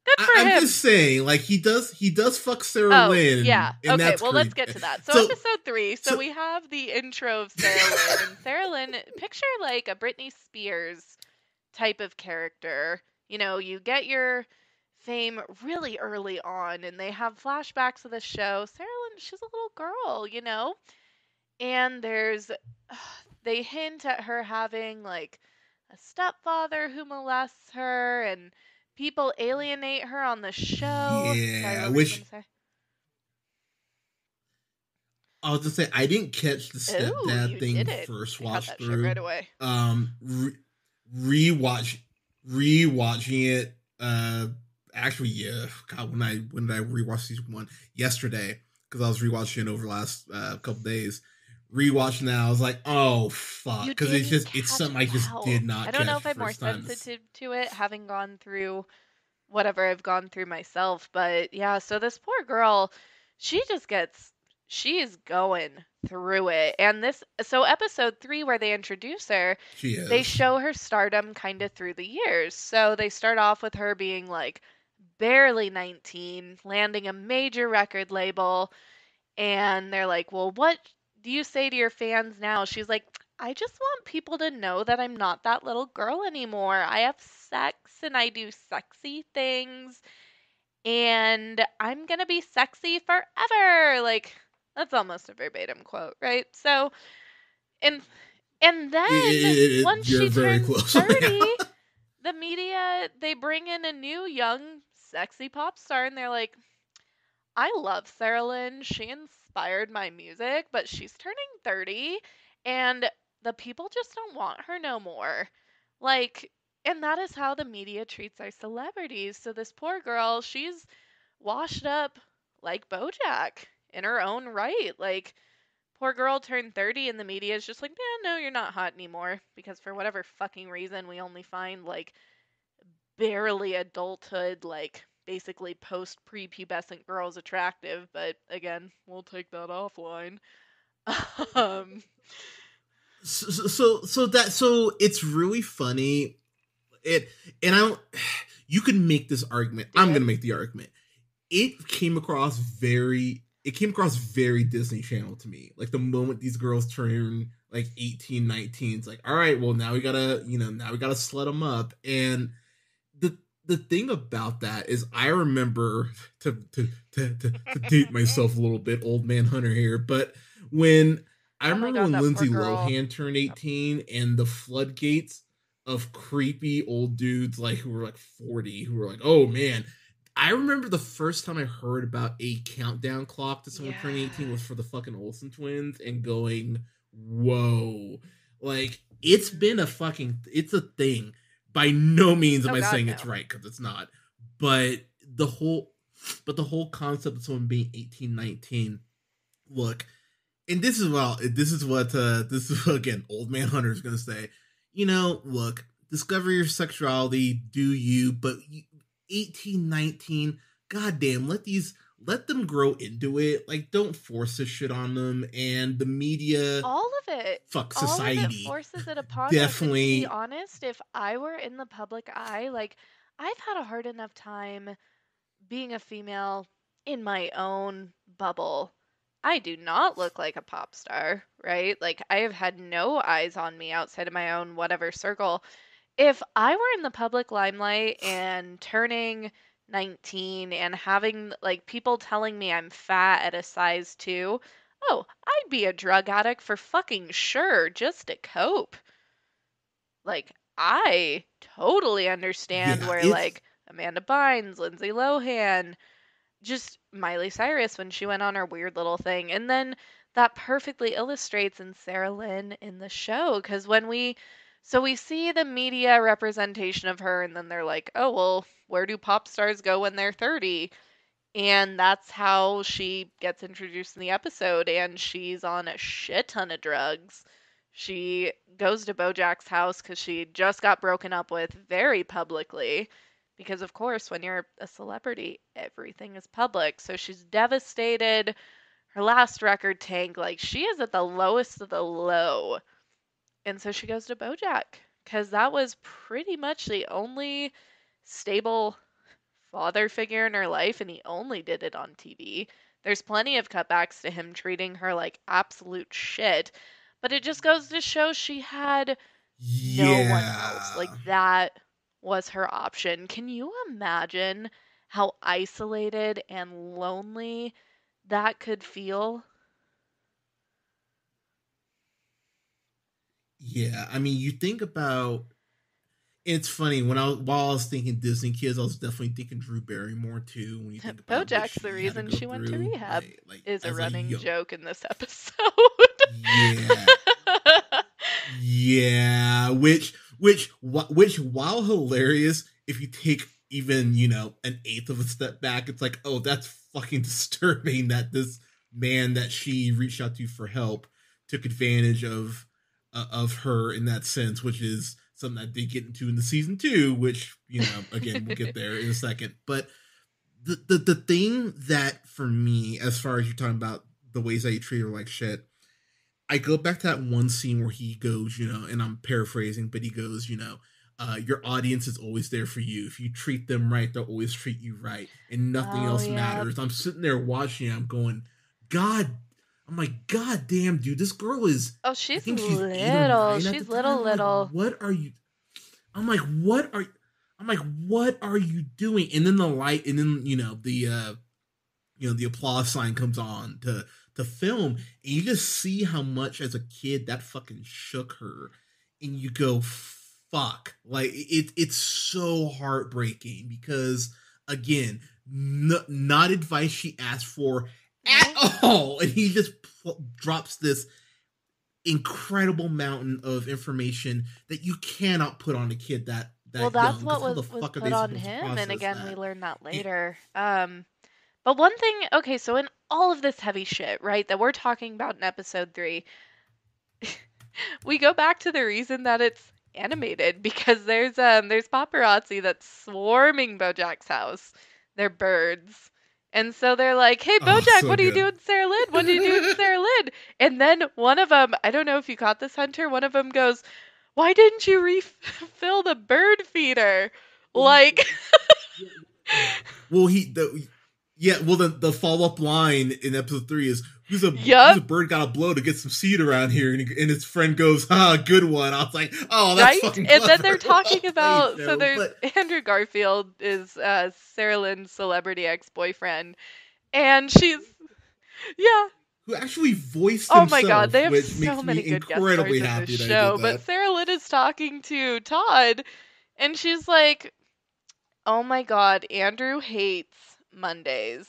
good for I'm him. just saying, like he does fuck Sarah Oh, Lynn, yeah. and Okay, that's well, let's creepy. get to that. So, So episode 3. So, we have the intro of Sarah Lynn. And Sarah Lynn, picture like a Britney Spears type of character. You get your fame really early on, and they have flashbacks of the show. Sarah Lynn, she's a little girl. And they hint at her having like a stepfather who molests her, and people alienate her on the show. Sorry, yeah, what were you going to say? I was just say I didn't catch the Oh, stepdad you thing did it. first I caught watch that shit through. right away. Rewatching it. Actually, yeah. God, when did I rewatch season 1? Yesterday, because I was rewatching it over the last couple days. Rewatching now, I was like, oh fuck, because it's something I just did not. I don't know catch if I'm more first time. sensitive to it, having gone through whatever I've gone through myself. But yeah, so this poor girl, she is going through it. And so episode 3, where they introduce her, She is. they show her stardom kind of through the years. So they start off with her being like barely 19, landing a major record label. And they're like, well, what do you say to your fans now? She's like, I just want people to know that I'm not that little girl anymore. I have sex and I do sexy things and I'm going to be sexy forever. Like, that's almost a verbatim quote, right? So, and then once You're she very turns close 30, the media, they bring in a new young sexy pop star and they're like, I love Sarah Lynn. She inspired my music, but she's turning 30 and the people just don't want her no more. Like, and that is how the media treats our celebrities. So this poor girl, she's washed up like BoJack in her own right. Like, poor girl turned 30 and the media is just like, yeah, no, you're not hot anymore. Because for whatever fucking reason, we only find like barely adulthood, like basically post prepubescent girls attractive, but again, we'll take that offline. um, so it's really funny. And I don't. You can make this argument. I'm going to make the argument. It came across very Disney Channel to me. Like the moment these girls turn like 18, 19. It's like, all right, well now we gotta, now we gotta slut them up. And the the thing about that is I remember to date myself a little bit, old man Hunter here, but when I Oh my remember God, when that poor Lindsay girl. Lohan turned 18 and the floodgates of creepy old dudes like who were like 40 who were like, oh man. I remember the first time I heard about a countdown clock to someone turning 18 was Yeah. for the fucking Olsen twins and going, whoa. Like, it's been a fucking, it's a thing. By no means am Oh I God, saying it's no. right because it's not. But the whole the whole concept of someone being 18, 19. Look, and this is what, again, old man Hunter is gonna say. Look, discover your sexuality, do you, but 18, 19, goddamn, let them grow into it. Like, don't force this shit on them. And the media, All of it. fuck All of it society, forces it upon us. And to be definitely. honest, if I were in the public eye, like, I've had a hard enough time being a female in my own bubble. I do not look like a pop star, right? Like, I have had no eyes on me outside of my own whatever circle. If I were in the public limelight and turning 19 and having like people telling me I'm fat at a size 2, oh, I'd be a drug addict for fucking sure just to cope. Like, I totally understand Yeah, where it's like Amanda Bynes, Lindsay Lohan, just Miley Cyrus when she went on her weird little thing. And then that perfectly illustrates in Sarah Lynn in the show because we see the media representation of her and then they're like, "Oh, well, where do pop stars go when they're 30?" And that's how she gets introduced in the episode and she's on a shit ton of drugs. She goes to BoJack's house cuz she just got broken up with very publicly because of course when you're a celebrity everything is public. So she's devastated. Her last record tanked, like she is at the lowest of the low. And so she goes to BoJack cuz that was pretty much the only stable father figure in her life, and he only did it on TV. There's plenty of cutbacks to him treating her like absolute shit, but it just goes to show she had no one else. yeah. Like, that was her option. Can you imagine how isolated and lonely that could feel? Yeah, I mean, you think about, it's funny while I was thinking Disney kids, I was definitely thinking Drew Barrymore too. When you think about what BoJack's the she had to reason go she went to through, rehab like is a as a running young, joke in this episode. yeah, yeah, which while hilarious, if you take even an eighth of a step back, it's like, oh, that's fucking disturbing that this man that she reached out to for help took advantage of her in that sense, which is something that they get into in the season 2, which again we'll get there in a second. But the thing that for me, as far as you're talking about the ways that you treat her like shit, I go back to that one scene where he goes, and I'm paraphrasing, but he goes, your audience is always there for you. If you treat them right, they'll always treat you right, and nothing Oh, else yeah. matters. I'm sitting there watching it, I'm going, God, I'm like, God damn, dude, this girl is, Oh, I she's think she's 8 or little. 9 at the She's little, time. I'm like, little. what are you? I'm like, what are? I'm like, what are you doing? And then the light, and then the applause sign comes on to film, and you just see how much as a kid that fucking shook her, and you go, fuck, like it's so heartbreaking because again, not advice she asked for at No. all, and he just drops this incredible mountain of information that you cannot put on a kid Well, that that's young, what because how was the was fuck are put they on supposed to him, and process again, we that? learn that Yeah. later. But one thing, okay, so in all of this heavy shit, right, that we're talking about in episode 3, we go back to the reason that it's animated because there's paparazzi that's swarming BoJack's house. They're birds. And so they're like, "Hey Oh, BoJack, so what are you good. doing, Sarah Lynn? What are you doing, Sarah Lynn?" And then one of them, I don't know if you caught this, Hunter, one of them goes, "Why didn't you refill the bird feeder?" Like, Well, he the yeah. Well, the follow up line in episode 3 is, who's a Yup. bird got a blow to get some seed around here, and his friend goes, good one. I was like, oh, that's Right? fucking And then clever. they're talking Well played, about, so show. there's But Andrew Garfield is Sarah Lynn's celebrity ex-boyfriend, and she's, yeah. who actually voiced Oh my God, they himself, have which so makes many me good guest stars incredibly in this happy that he did show. But that. Sarah Lynn is talking to Todd, and she's like, "Oh my God, Andrew hates Mondays.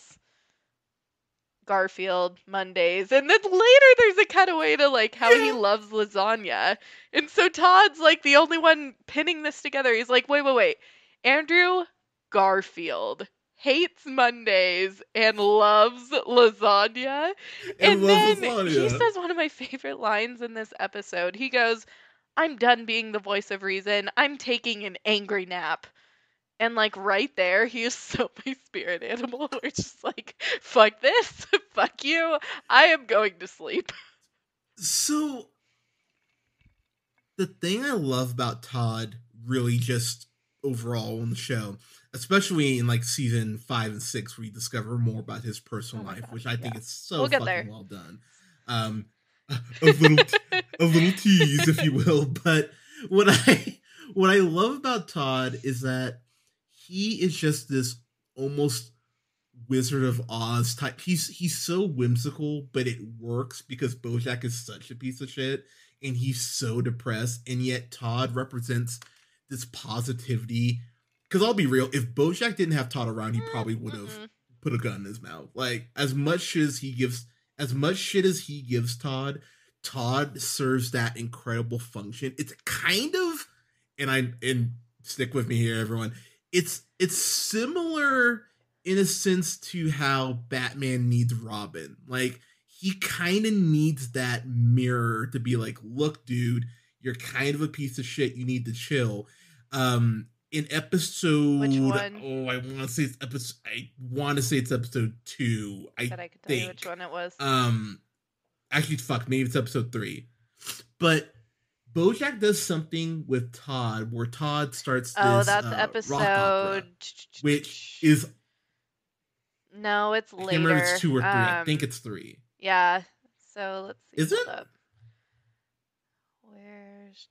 Garfield Mondays." And then later there's a cutaway to like how he Yeah. loves lasagna. And so Todd's like the only one pinning this together. He's like, "Wait, wait, wait. Andrew Garfield hates Mondays and loves lasagna." And And loves then he lasagna. says one of my favorite lines in this episode. He goes, "I'm done being the voice of reason. I'm taking an angry nap." And like right there, he is so my spirit animal. Where it's just like, fuck this, fuck you. I am going to sleep. So the thing I love about Todd, really just overall on the show, especially in like season 5 and 6, where you discover more about his Oh personal my life, god, which I think yeah. is so We'll get fucking there. well done. Um, a little a little tease, if you will. But what I love about Todd is that he is just this almost Wizard of Oz type. He's so whimsical, but it works because BoJack is such a piece of shit, and he's so depressed, and yet Todd represents this positivity. Because I'll be real, if BoJack didn't have Todd around, he probably would have Mm-mm. put a gun in his mouth. Like as much shit as he gives Todd, Todd serves that incredible function. It's kind of, and stick with me here, everyone. It's similar in a sense to how Batman needs Robin. Like he kind of needs that mirror to be like, look, dude, you're kind of a piece of shit. You need to chill. In Which episode, one? oh, I want to say it's episode 2. I Bet I could tell you which think. one it was. Actually, fuck, maybe it's episode 3. But BoJack does something with Todd where Todd starts Oh, this that's rock opera, episode. which is, No, it's I can't remember if it's later. 2 or 3. I think it's 3. Yeah. So let's see. Is it? Hold up. Where's?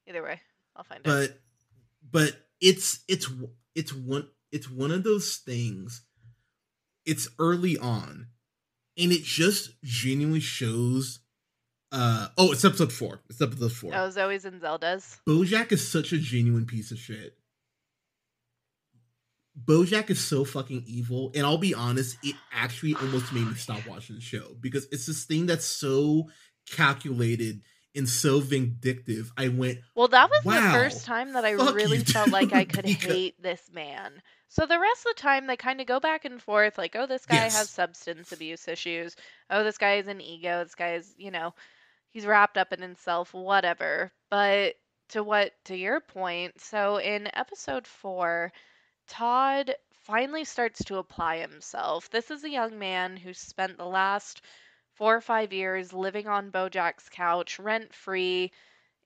Either way, I'll find it. But it's one of those things. It's early on, and it just genuinely shows. It's episode 4. It's episode 4. Oh, Zoe's and Zelda's. BoJack is such a genuine piece of shit. BoJack is so fucking evil, and I'll be honest, it actually almost made me stop watching the show because it's this thing that's so calculated and so vindictive. I went, Well, that was wow, the first time that I fuck really you, felt like I dude, could because hate this man. So the rest of the time, they kind of go back and forth, like, oh, this guy has yes, substance abuse issues. Oh, this guy is an ego. This guy is, he's wrapped up in himself, whatever. But to your point, so in episode 4, Todd finally starts to apply himself. This is a young man who spent the last 4 or 5 years living on BoJack's couch, rent free,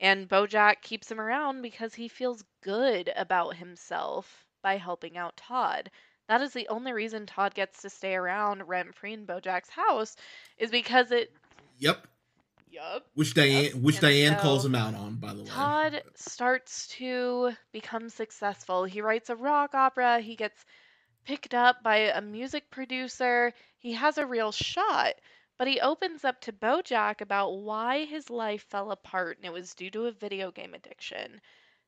and BoJack keeps him around because he feels good about himself by helping out Todd. That is the only reason Todd gets to stay around rent free in BoJack's house is because it. yep. Yup. Which Yep. And Diane calls so him out on, by the way. Todd starts to become successful. He writes a rock opera. He gets picked up by a music producer. He has a real shot, but he opens up to BoJack about why his life fell apart, and it was due to a video game addiction.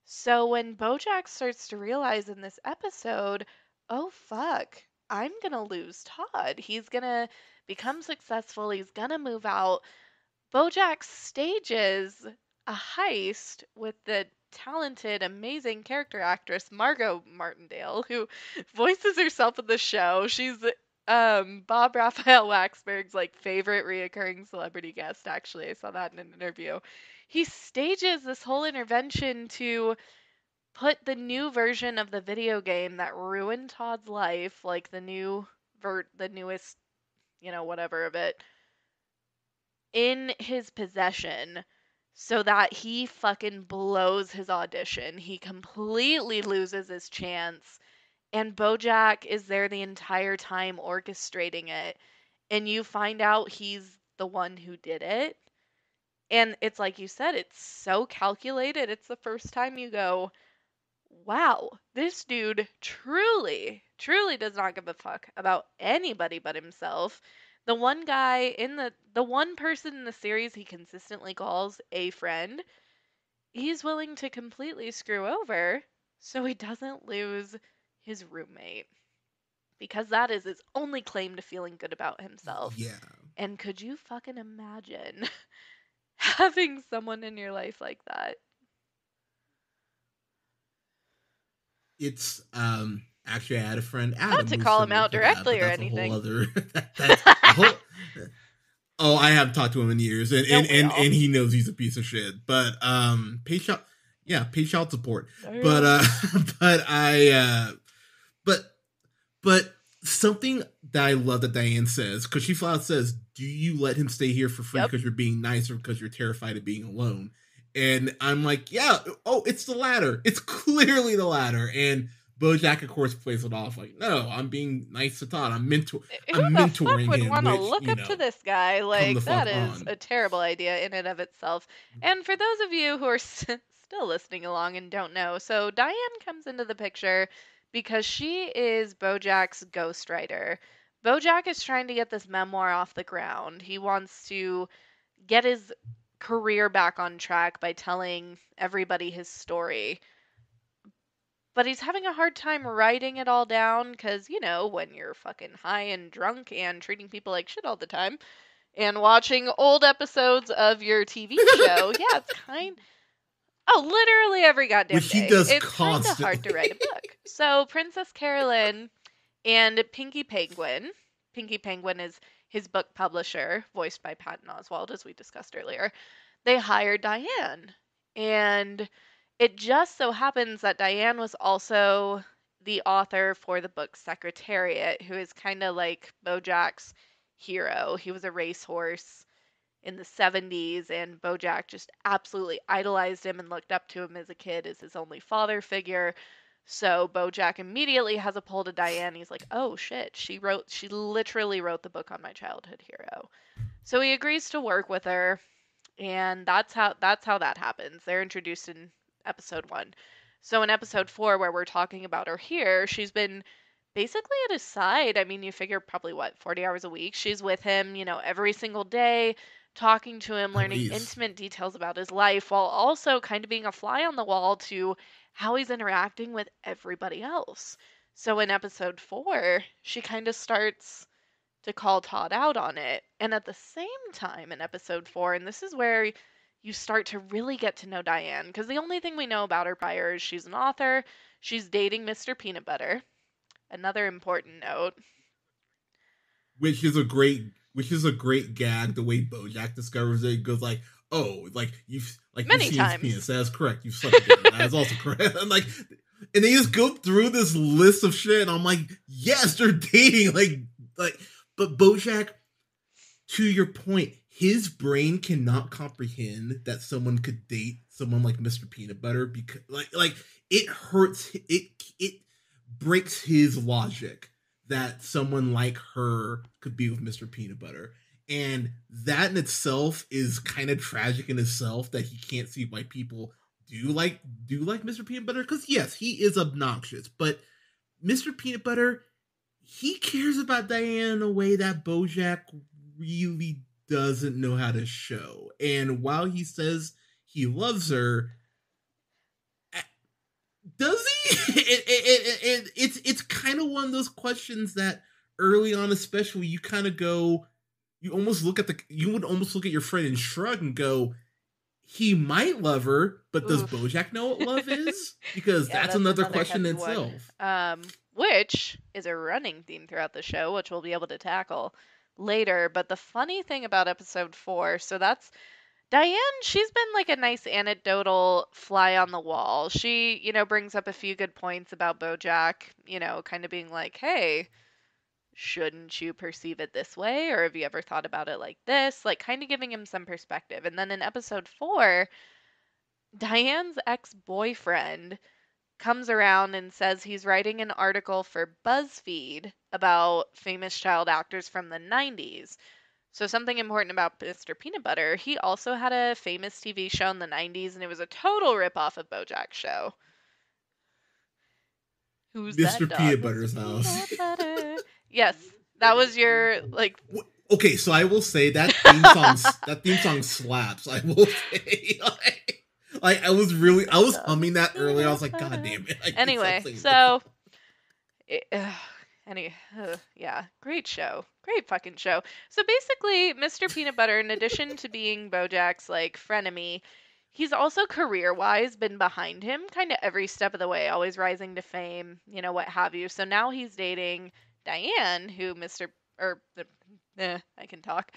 So when BoJack starts to realize in this episode, oh fuck, I'm gonna lose Todd. He's gonna become successful. He's gonna move out. BoJack stages a heist with the talented, amazing character actress Margot Martindale, who voices herself in the show. She's Bob Raphael Waxberg's like favorite reoccurring celebrity guest. Actually, I saw that in an interview. He stages this whole intervention to put the new version of the video game that ruined Todd's life, like the newest, whatever of it, in his possession so that he fucking blows his audition. He completely loses his chance, and BoJack is there the entire time orchestrating it. and you find out he's the one who did it. And it's like you said, it's so calculated. It's the first time you go, wow, this dude truly, truly does not give a fuck about anybody but himself. The one guy in the one person in the series he consistently calls a friend, he's willing to completely screw over so he doesn't lose his roommate. Because that is his only claim to feeling good about himself. Yeah. And could you fucking imagine having someone in your life like that? It's actually I had a friend Not Adam to who's call him similar out to that, directly but or that's a whole anything. other that's a whole. Oh, I haven't talked to him in years, and Don't we all? and he knows he's a piece of shit. But pay child, yeah, pay child support. But Damn. but but but something that I love that Diane says, because she flat out says, "Do you let him stay here for free Yep. because you're being nice or because you're terrified of being alone?" And I'm like, yeah, oh, it's the latter. It's clearly the latter. And BoJack, of course, plays it off like, no, I'm being nice to Todd. Who I'm the fuck mentoring would him, want to which, look up to this guy? come the Like, that fuck is on. a terrible idea in and of itself. And for those of you who are still listening along and don't know, so Diane comes into the picture because she is BoJack's ghostwriter. BoJack is trying to get this memoir off the ground. He wants to get his career back on track by telling everybody his story. But he's having a hard time writing it all down because, you know, when you're fucking high and drunk and treating people like shit all the time and watching old episodes of your TV show, yeah, it's literally every goddamn Which he day. does It's kind of hard to constantly. write a book. So, Princess Carolyn and Pinky Penguin is his book publisher, voiced by Patton Oswalt, as we discussed earlier. They hired Diane. And it just so happens that Diane was also the author for the book Secretariat, who is kind of like BoJack's hero. He was a racehorse in the 70s, and BoJack just absolutely idolized him and looked up to him as a kid as his only father figure. So BoJack immediately has a pull to Diane. He's like, "Oh shit, she literally wrote the book on my childhood hero." So he agrees to work with her, and that's how that happens. They're introduced in episode 1. So in episode 4, where we're talking about her here, she's been basically at his side. I mean, you figure probably what, 40 hours a week. She's with him, every single day, talking to him, At learning least. intimate details about his life, while also kind of being a fly on the wall to how he's interacting with everybody else. So in episode 4, she kind of starts to call Todd out on it. And at the same time in episode 4, and this is where you start to really get to know Diane, because the only thing we know about her prior is she's an author, she's dating Mr. Peanut Butter. Another important note. Which is a great gag, the way BoJack discovers it. It goes like, oh, you've Many seen his times. penis. That's correct. You've slept with him. That's also correct. And they just go through this list of shit, and I'm like, yes, they're dating. But BoJack, to your point, his brain cannot comprehend that someone could date someone like Mr. Peanut Butter, because it hurts. It breaks his logic that someone like her could be with Mr. Peanut Butter. And that in itself is kind of tragic in itself, that he can't see why people do like Mr. Peanut Butter. Because yes, he is obnoxious, but Mr. Peanut Butter, he cares about Diane in a way that BoJack really doesn't know how to show. And while he says he loves her, does he? It's kind of one of those questions that early on, especially, you kind of go, you would almost look at your friend and shrug and go, he might love her, but does Oof. BoJack know what love is? Because Yeah, that's that's another another question heavy in one. itself. Which is a running theme throughout the show, which we'll be able to tackle later. But the funny thing about episode 4, so that's Diane, she's been like a nice anecdotal fly on the wall. She, brings up a few good points about BoJack, kind of being like, hey, shouldn't you perceive it this way? Or have you ever thought about it like this? Like, kind of giving him some perspective. And then in episode 4, Diane's ex boyfriend comes around and says he's writing an article for BuzzFeed about famous child actors from the 90s. So something important about Mr. Peanut Butter, he also had a famous TV show in the 90s, and it was a total ripoff of BoJack's show. Who's Mr. that dog? Peanut Mr. Butter's house. Peanut Butter. Yes, that was your like. Okay, so I will say that theme song slaps. I will say, like I was humming that earlier. I was like, God damn it! Anyway, so yeah, great show. Great fucking show. So basically, Mr. Peanut Butter, in addition to being BoJack's like frenemy, he's also career-wise been behind him kind of every step of the way, always rising to fame, what have you. So now he's dating Diane, who I can talk.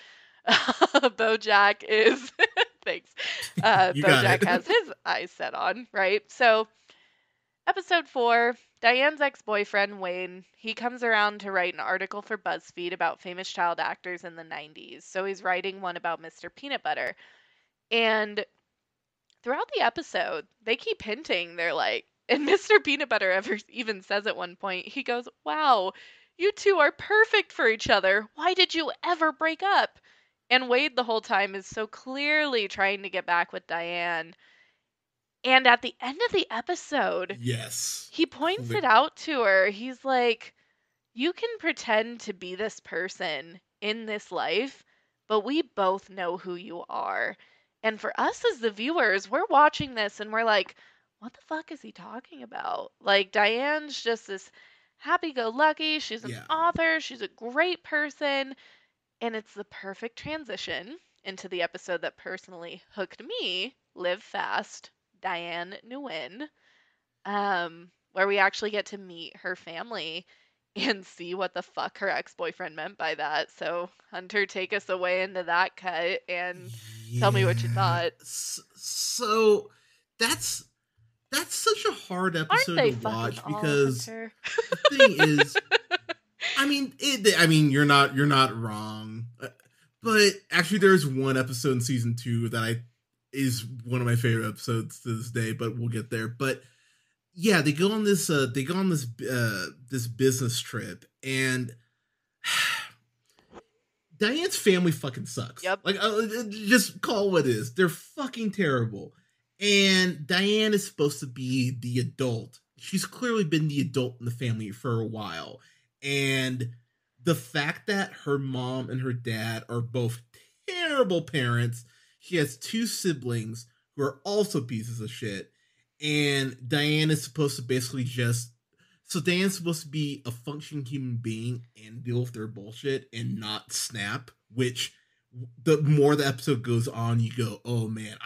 BoJack is thanks. You got BoJack it. has his eyes set on, right? So Episode 4, Diane's ex-boyfriend, Wayne, he comes around to write an article for BuzzFeed about famous child actors in the 90s. So he's writing one about Mr. Peanut Butter. And throughout the episode, they keep hinting, they're like, and Mr. Peanut Butter even says at one point, he goes, "Wow, you two are perfect for each other. Why did you ever break up?" And Wade the whole time is so clearly trying to get back with Diane. And at the end of the episode, Yes. he points it out to her. He's like, "You can pretend to be this person in this life, but we both know who you are." And for us as the viewers, we're watching this and we're like, what the fuck is he talking about? Like, Diane's just this happy-go-lucky. She's an author. She's a great person. And it's the perfect transition into the episode that personally hooked me, Live Fast, Diane Nguyen, where we actually get to meet her family and see what the fuck her ex-boyfriend meant by that. So, Hunter, take us away into that cut and tell me what you thought. So that's such a hard episode to watch because Hunter? the thing is, I mean, you're not wrong, but actually, there's one episode in season 2 that is one of my favorite episodes to this day. But we'll get there. But yeah, they go on this this business trip, and Diane's family fucking sucks. Yep. Like, just call it what it is. They're fucking terrible. And Diane is supposed to be the adult. She's clearly been the adult in the family for a while. And the fact that her mom and her dad are both terrible parents, she has 2 siblings who are also pieces of shit. And Diane is supposed to basically Diane's supposed to be a functioning human being and deal with their bullshit and not snap, which the more the episode goes on, you go, oh man,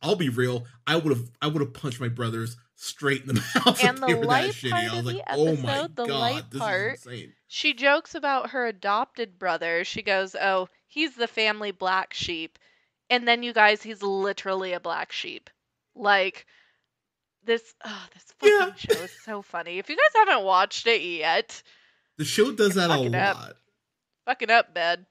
I'll be real, I would have punched my brothers straight in the mouth. And the light shitty. part I was of like, the episode, oh my the god, light this part, is insane. She jokes about her adopted brother. She goes, "Oh, he's the family black sheep." And then you guys, he's literally a black sheep. Like, this fucking show is so funny. If you guys haven't watched it yet, the show does that a lot. Fucking up, bed.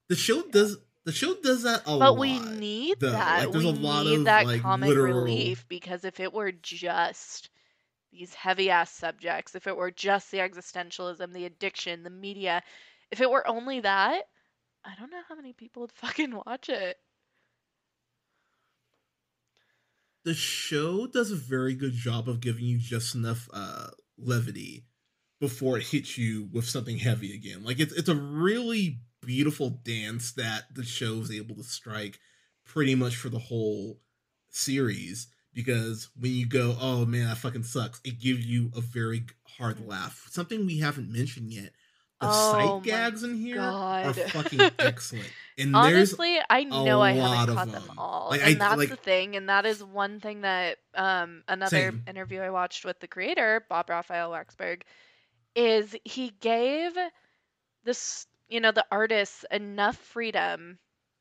The show does that a lot. But we need that. Like, there's we a lot need of that like comic literal relief, because if it were just these heavy ass subjects, if it were just the existentialism, the addiction, the media, if it were only that, I don't know how many people would fucking watch it. The show does a very good job of giving you just enough levity before it hits you with something heavy again. Like, it's a really beautiful dance that the show is able to strike pretty much for the whole series, because when you go, oh man, that fucking sucks, it gives you a very hard laugh. Something we haven't mentioned yet. The sight gags in here are fucking excellent. And honestly, I know I haven't caught them all. Like, and that's the thing. And that is one thing that another interview I watched with the creator, Bob Raphael Waxberg, is he gave this, the artists enough freedom,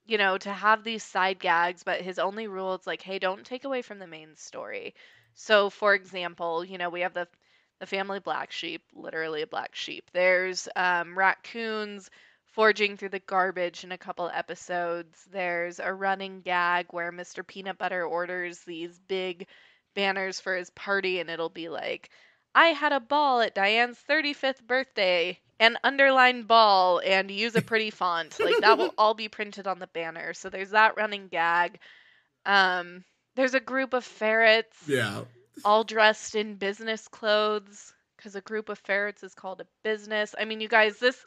to have these side gags, but his only rule is like, hey, don't take away from the main story. So, for example, we have the family black sheep, literally a black sheep. There's raccoons foraging through the garbage in a couple episodes. There's a running gag where Mr. Peanut Butter orders these big banners for his party, and it'll be like, I had a ball at Diane's 35th birthday, and underline ball, and use a pretty font. Like, that will all be printed on the banner. So there's that running gag. Um, there's a group of ferrets Yeah. all dressed in business clothes because a group of ferrets is called a business. I mean, you guys, this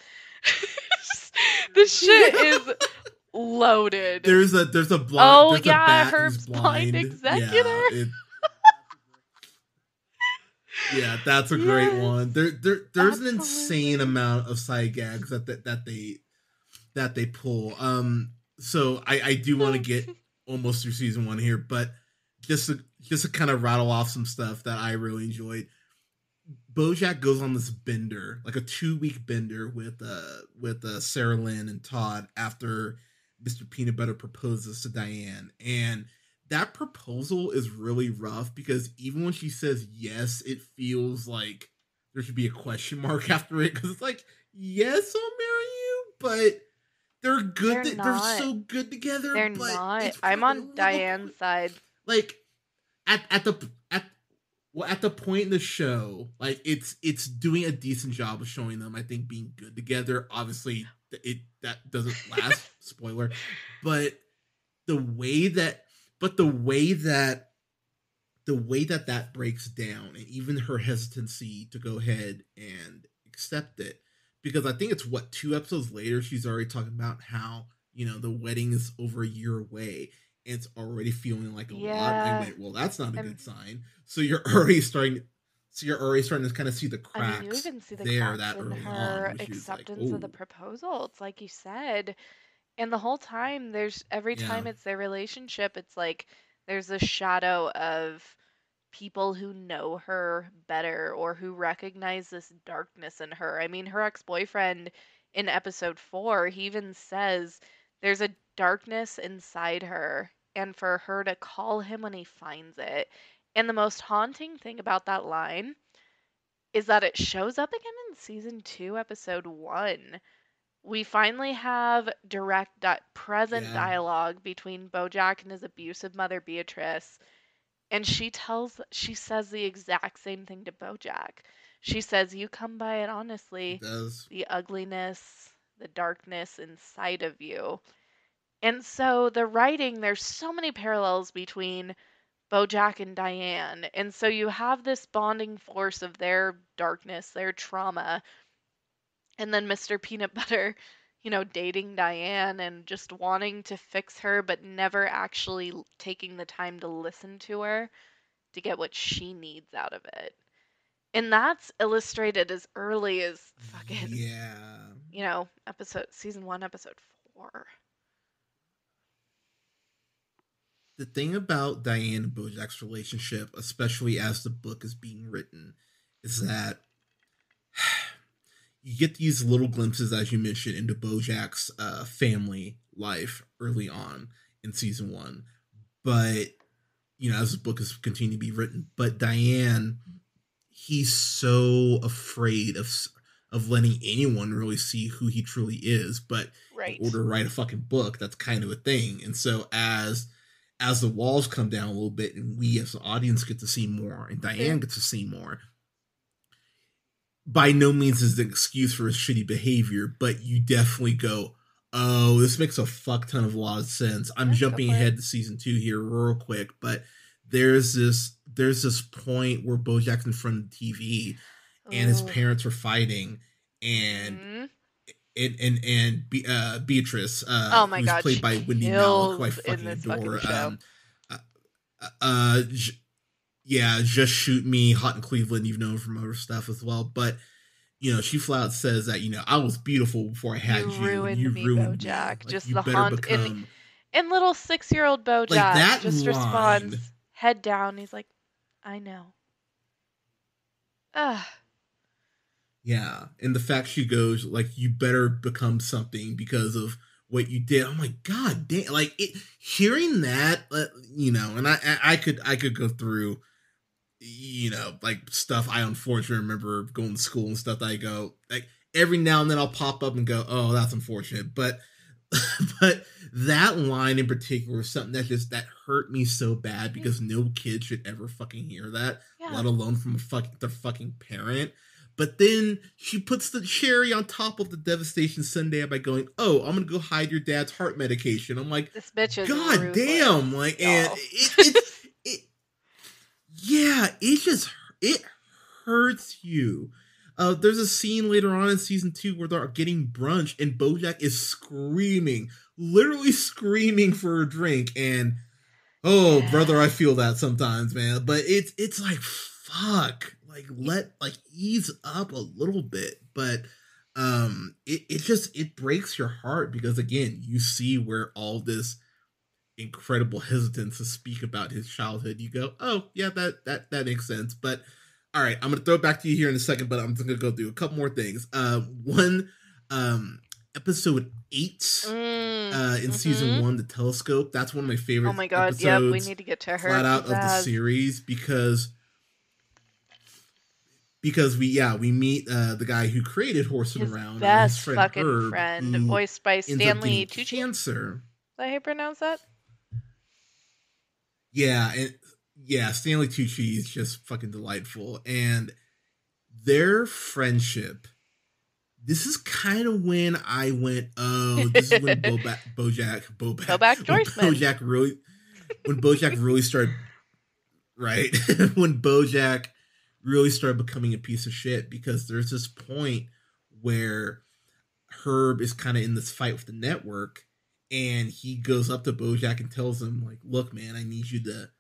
shit is loaded. There's a blind. Oh There's a yeah, bat who's Herb's blind executor. Yeah, that's a great Yes, one. There's an absolutely. insane amount of side gags that they pull. So I do want to get almost through season 1 here, but just to kind of rattle off some stuff that I really enjoyed. BoJack goes on this bender, like a 2-week bender with Sarah Lynn and Todd after Mr. Peanut Butter proposes to Diane, and that proposal is really rough because even when she says yes, it feels like there should be a question mark after it because it's like, yes, I'll marry you, but they're good. They're so good together. They're but not. I'm on Diane's side. Like at the point in the show, like it's doing a decent job of showing them, I think, being good together. Obviously, that doesn't last. Spoiler, but the way that that breaks down, and even her hesitancy to go ahead and accept it, because I think it's 2 episodes later she's already talking about how the wedding is over a year away. And it's already feeling like a lot. I went, well, that's not a good sign. So you're already starting to kind of see the cracks. You even see the there cracks that in early her on, acceptance of the proposal. It's like you said. And the whole time, every time it's their relationship, it's like there's a shadow of people who know her better or who recognize this darkness in her. I mean, her ex-boyfriend in episode 4, he even says there's a darkness inside her, and for her to call him when he finds it. And the most haunting thing about that line is that it shows up again in season 2, episode 1. We finally have direct present dialogue between BoJack and his abusive mother Beatrice, and she says the exact same thing to BoJack. She says, "You come by it honestly, the ugliness, the darkness inside of you." And so the writing, there's so many parallels between BoJack and Diane, and so you have this bonding force of their darkness, their trauma, and then Mr. Peanut Butter, dating Diane and just wanting to fix her, but never actually taking the time to listen to her to get what she needs out of it. And that's illustrated as early as fucking, season 1, episode 4. The thing about Diane and BoJack's relationship, especially as the book is being written, is that you get these little glimpses, as you mentioned, into BoJack's family life early on in season 1. But, as the book is continuing to be written, but Diane, he's so afraid of letting anyone really see who he truly is. But in order to write a fucking book, that's kind of a thing. And so as the walls come down a little bit and we as the audience get to see more and Diane gets to see more, by no means is an excuse for his shitty behavior, but you definitely go, oh, this makes a fuck ton of a lot of sense. I'm jumping ahead to season 2 here real quick, but there's this point where BoJack's in front of the TV and his parents are fighting, and Beatrice, who's played by Wendy Malick, who I fucking adore. Just Shoot Me, Hot in Cleveland, you've known from other stuff as well. But, she flat out says that, I was beautiful before I had you. You ruined me. BoJack. Like, just you the better become... And little 6-year-old BoJack that just line, responds, head down. He's like, I know. Ugh. Yeah. And the fact she goes, like, you better become something because of what you did. I'm like, God damn. Like, hearing that, and I could go through, like stuff I unfortunately remember going to school and stuff that I go, like, every now and then I'll pop up and go, oh, that's unfortunate. But but that line in particular was something that hurt me so bad Mm, because no kid should ever fucking hear that, yeah. let alone from their fucking parent. But then she puts the cherry on top of the devastation Sunday by going, "Oh, I'm gonna go hide your dad's heart medication." I'm like, This bitch is God damn! ruthless, Like, and y'all. it yeah, it hurts you. There's a scene later on in season 2 where they're getting brunch and BoJack is screaming, literally screaming for a drink. And oh, brother, Yeah. I feel that sometimes, man. But it's like fuck, like ease up a little bit. But it breaks your heart because again, you see where all this incredible hesitance to speak about his childhood, you go, oh yeah, that makes sense. But all right, I'm gonna throw it back to you here in a second, but I'm just gonna go through a couple more things. One, episode 8, in season Mm-hmm. 1, the telescope. That's one of my Oh favorite my god, yep, we episodes, need to get to flat Herb out of the Pizzazz. series because we meet the guy who created Horsing His Around, his best friend fucking Herb, friend, who voiced by ends up Stanley getting Tucci? Is cancer. that how you pronounce that? Yeah, and yeah, Stanley Tucci is just fucking delightful, and their friendship. This is kind of when I went, oh, this is when BoJack Horseman. When BoJack really started, right, when BoJack really started becoming a piece of shit because there's this point where Herb is kind of in this fight with the network, and he goes up to BoJack and tells him like, "Look, man, I need you to,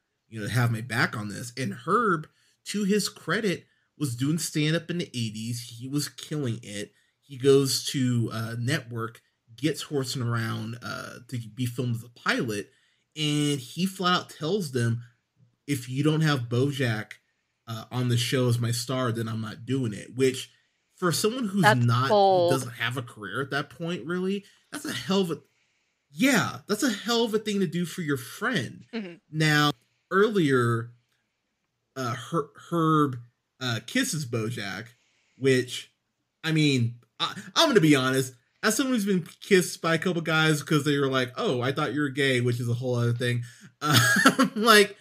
have my back on this." And Herb, to his credit, was doing stand up in the '80s. He was killing it. He goes to network, gets Horsing Around to be filmed as a pilot, and he flat out tells them, "If you don't have BoJack on the show as my star, then I'm not doing it." Which, for someone That's who bold. doesn't have a career at that point, really, that's a hell of a yeah, that's a hell of a thing to do for your friend. Mhm. Now, earlier, Herb kisses BoJack, which, I mean, I'm gonna be honest. As someone who's been kissed by a couple guys because they were like, "Oh, I thought you were gay," which is a whole other thing. Like,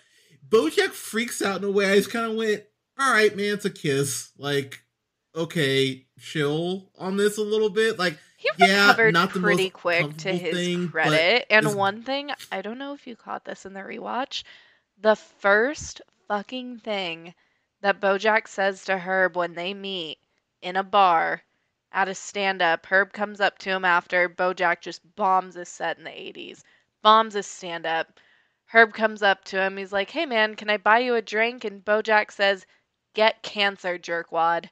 BoJack freaks out in a way. I just kind of went, "All right, man, it's a kiss." Like, okay, chill on this a little bit. Like, He yeah, recovered not the most pretty quick to comfortable his thing, but credit. And it's one thing, I don't know if you caught this in the rewatch, the first fucking thing that BoJack says to Herb when they meet in a bar at a stand up, Herb comes up to him after BoJack just bombs his set in the 80s, bombs his stand up. Herb comes up to him, he's like, "Hey man, can I buy you a drink?" And BoJack says, "Get cancer, jerkwad."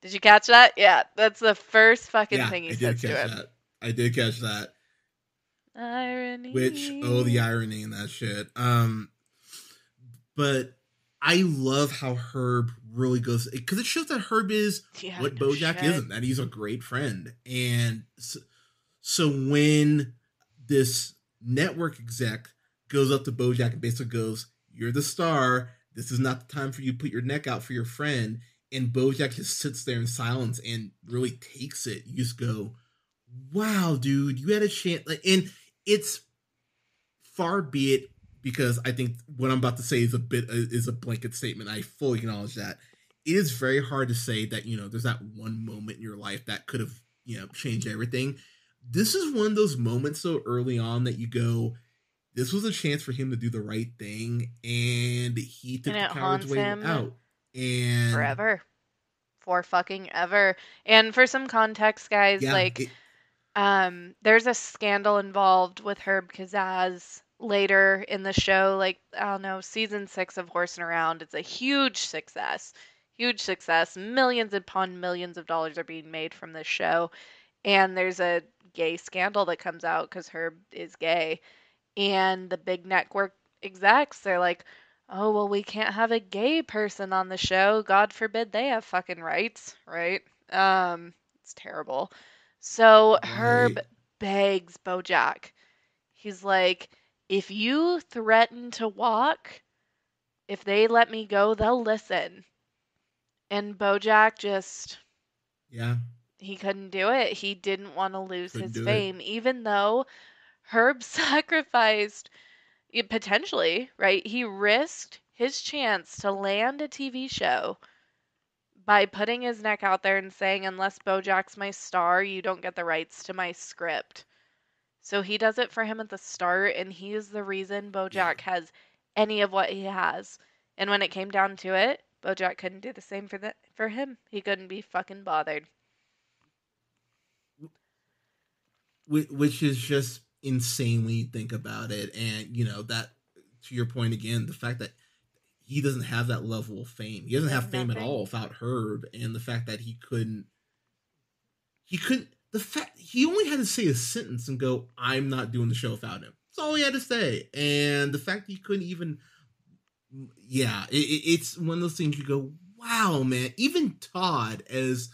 Did you catch that? Yeah, that's the first fucking yeah, thing he I did says to catch him. that. I did catch that. Which, oh, the Irony. irony in that shit. But I love how Herb really goes because it shows that Herb is Yeah, what no BoJack shit. isn't. That he's a great friend, and so when this network exec goes up to BoJack and basically goes, "You're the star. This is not the time for you to put your neck out for your friend." And BoJack just sits there in silence and really takes it. You just go, "Wow, dude, you had a chance." And it's far be it because I think what I'm about to say is a blanket statement. I fully acknowledge that. It is very hard to say that there's that one moment in your life that could have changed everything. This is one of those moments so early on that you go, this was a chance for him to do the right thing, and he And took the it coward's haunts way him out. And forever. For fucking ever. And for some context, guys, yeah, like, there's a scandal involved with Herb Kazaz later in the show. Like, I don't know, season 6 of Horsing Around. It's a huge success. Huge success. Millions upon millions of dollars are being made from this show. And there's a gay scandal that comes out because Herb is gay. And the big network execs, they're like, "Oh, well, we can't have a gay person on the show. God forbid they have fucking rights, right?" It's terrible. So Herb right, begs BoJack. He's like, "If you threaten to walk, if they let me go, they'll listen." And BoJack just yeah, He couldn't do it. He didn't want to lose Couldn't his do it. fame, even though Herb sacrificed it potentially, right? He risked his chance to land a TV show by putting his neck out there and saying, unless BoJack's my star, you don't get the rights to my script. So he does it for him at the start, and he is the reason Yeah. BoJack has any of what he has. And when it came down to it, BoJack couldn't do the same for him. He couldn't be fucking bothered. Which is just insane when you think about it. And, that, to your point again, the fact that he doesn't have that level of fame. He doesn't Yeah, have fame at nothing. all without Herb, and the fact that he couldn't, the fact he only had to say a sentence and go, "I'm not doing the show without him." That's all he had to say, and the fact that he couldn't even, yeah, it's one of those things you go, "Wow, man!" Even Todd, as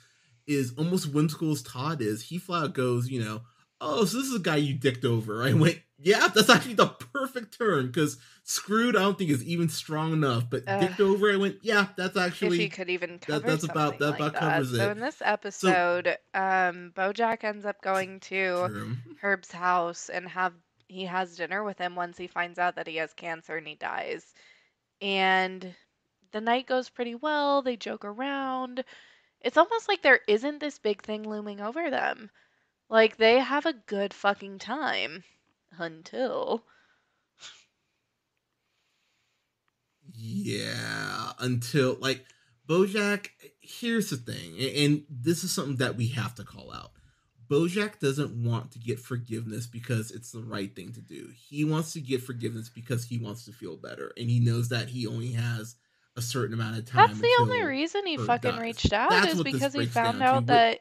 is almost whimsical as Todd is, he flat out goes, "Oh, so this is a guy you dicked over." I went, "Yeah, that's actually the perfect term, because screwed, I don't think is even strong enough, but Ugh, dicked over." I went, "Yeah, that's if he actually could even that cover that's about something that like about that. covers So it." in this So episode, BoJack ends up going to true. Herb's house and he has dinner with him once he finds out that he has cancer and he dies. And the night goes pretty well. They joke around. It's almost like there isn't this big thing looming over them. Like they have a good fucking time until Yeah, until like BoJack. Here's the thing, and this is something that we have to call out. BoJack doesn't want to get forgiveness because it's the right thing to do. He wants to get forgiveness because he wants to feel better, and he knows that he only has a certain amount of that's time the only until reason he Herb fucking dies. reached out That's is what this because he breaks found down to. out that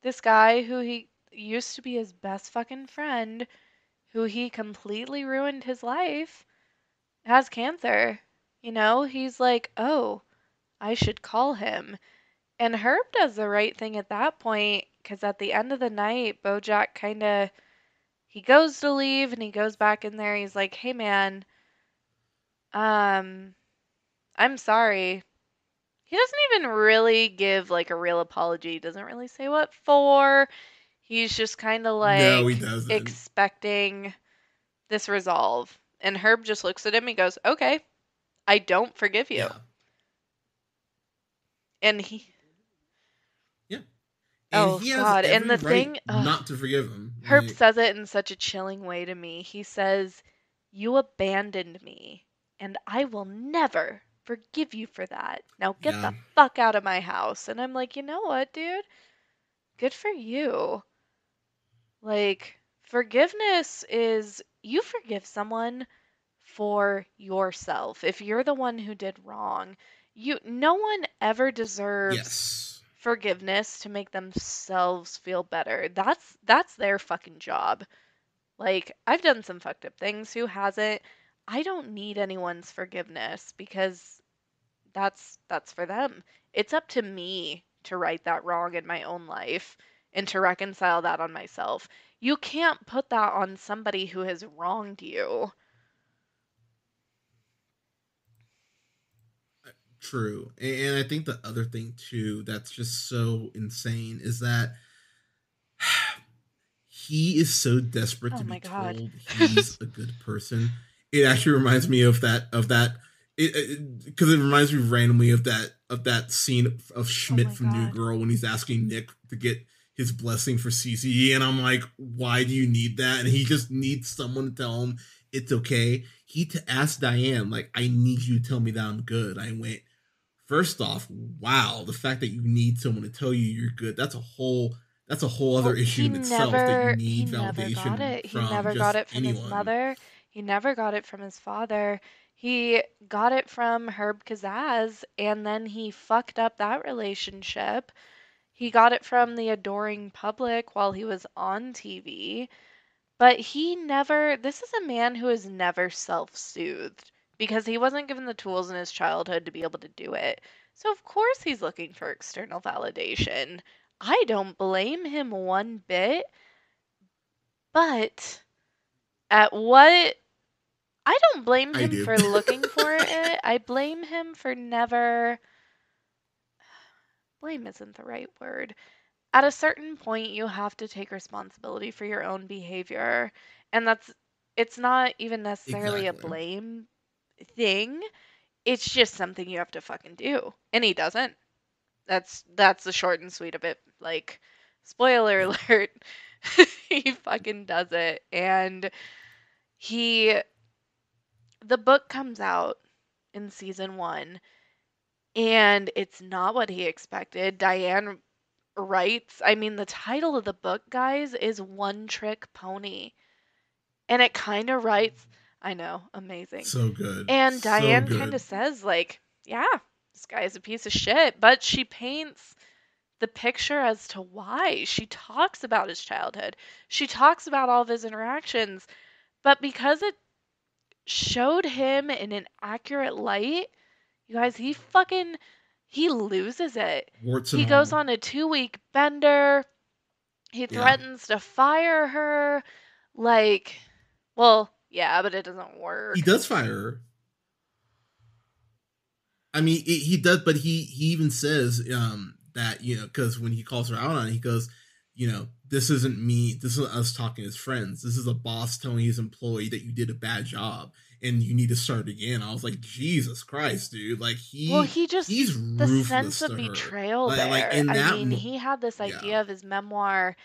this guy who he used to be his best fucking friend, who he completely ruined his life, has cancer. He's like, oh, I should call him. And Herb does the right thing at that point, because at the end of the night, Bojack kind of he goes to leave and he goes back in there. He's like, hey man, um, I'm sorry. He doesn't even really give like a real apology. He doesn't really say what for. He's just kind of No, he like doesn't. expecting this resolve. And Herb just looks at him. He goes, okay, I don't forgive you. Yeah, And he, yeah, and oh he has God. And every the right thing, not to forgive him. Herb Like, says it in such a chilling way to me. He says, you abandoned me, and I will never forgive you for that. Now get yeah, the fuck out of my house. And I'm like, you know what, dude? Good for you. Like, forgiveness is you forgive someone for yourself. If you're the one who did wrong, no one ever deserves yes. forgiveness to make themselves feel better. That's their fucking job. Like, I've done some fucked up things. Who hasn't? I don't need anyone's forgiveness because that's for them. It's up to me to right that wrong in my own life and to reconcile that on myself. You can't put that on somebody who has wronged you. True. And I think the other thing too that's just so insane is that he is so desperate Oh to be my god. told he's a good person. It actually reminds me of that because it reminds me randomly of that scene of Oh Schmidt my from New god. Girl when he's asking Nick to get his blessing for CCE, and I'm like, why do you need that? And he just needs someone to tell him it's okay. He to ask Diane, like, I need you to tell me that I'm good. I went, first off, wow, the fact that you need someone to tell you you're good, that's a whole other Well, issue he in itself, that you never he need never got validation it. He from never got just it from his anyone. mother. He never got it from his father. He got it from Herb Kazaz, and then he fucked up that relationship. He got it from the adoring public while he was on TV. But he never, this is a man who has never self soothed because he wasn't given the tools in his childhood to be able to do it. So, of course, he's looking for external validation. I don't blame him one bit, but at what, I don't blame I him do. for looking for it. I blame him for never, blame isn't the right word. at a certain point you have to take responsibility for your own behavior. And it's not even necessarily a Exactly. blame thing. It's just something you have to fucking do. And he doesn't. That's the short and sweet of it. Like, spoiler Yeah. alert, he fucking does it. And he the book comes out in season 1 and it's not what he expected. Diane writes, I mean, the title of the book, guys, is One Trick Pony. And it kind of writes, I know, amazing. So good. And So Diane kind good. of says, like, yeah, this guy's a piece of shit. But she paints the picture as to why. She talks about his childhood, she talks about all of his interactions. But because it showed him in an accurate light, you guys, he loses it. Warts and He goes all. on a 2-week bender. He Yeah. threatens to fire her. Like, well, yeah, but it doesn't He work. does fire her. I mean, he does, but he even says that, because when he calls her out on it, he goes, this isn't me. This is us talking as friends. This is a boss telling his employee that you did a bad job and you need to start again. I was like, Jesus Christ, dude! Like Well, he's the sense ruthless of to her. betrayal Like there. in I that, mean, he had this yeah, idea of his memoir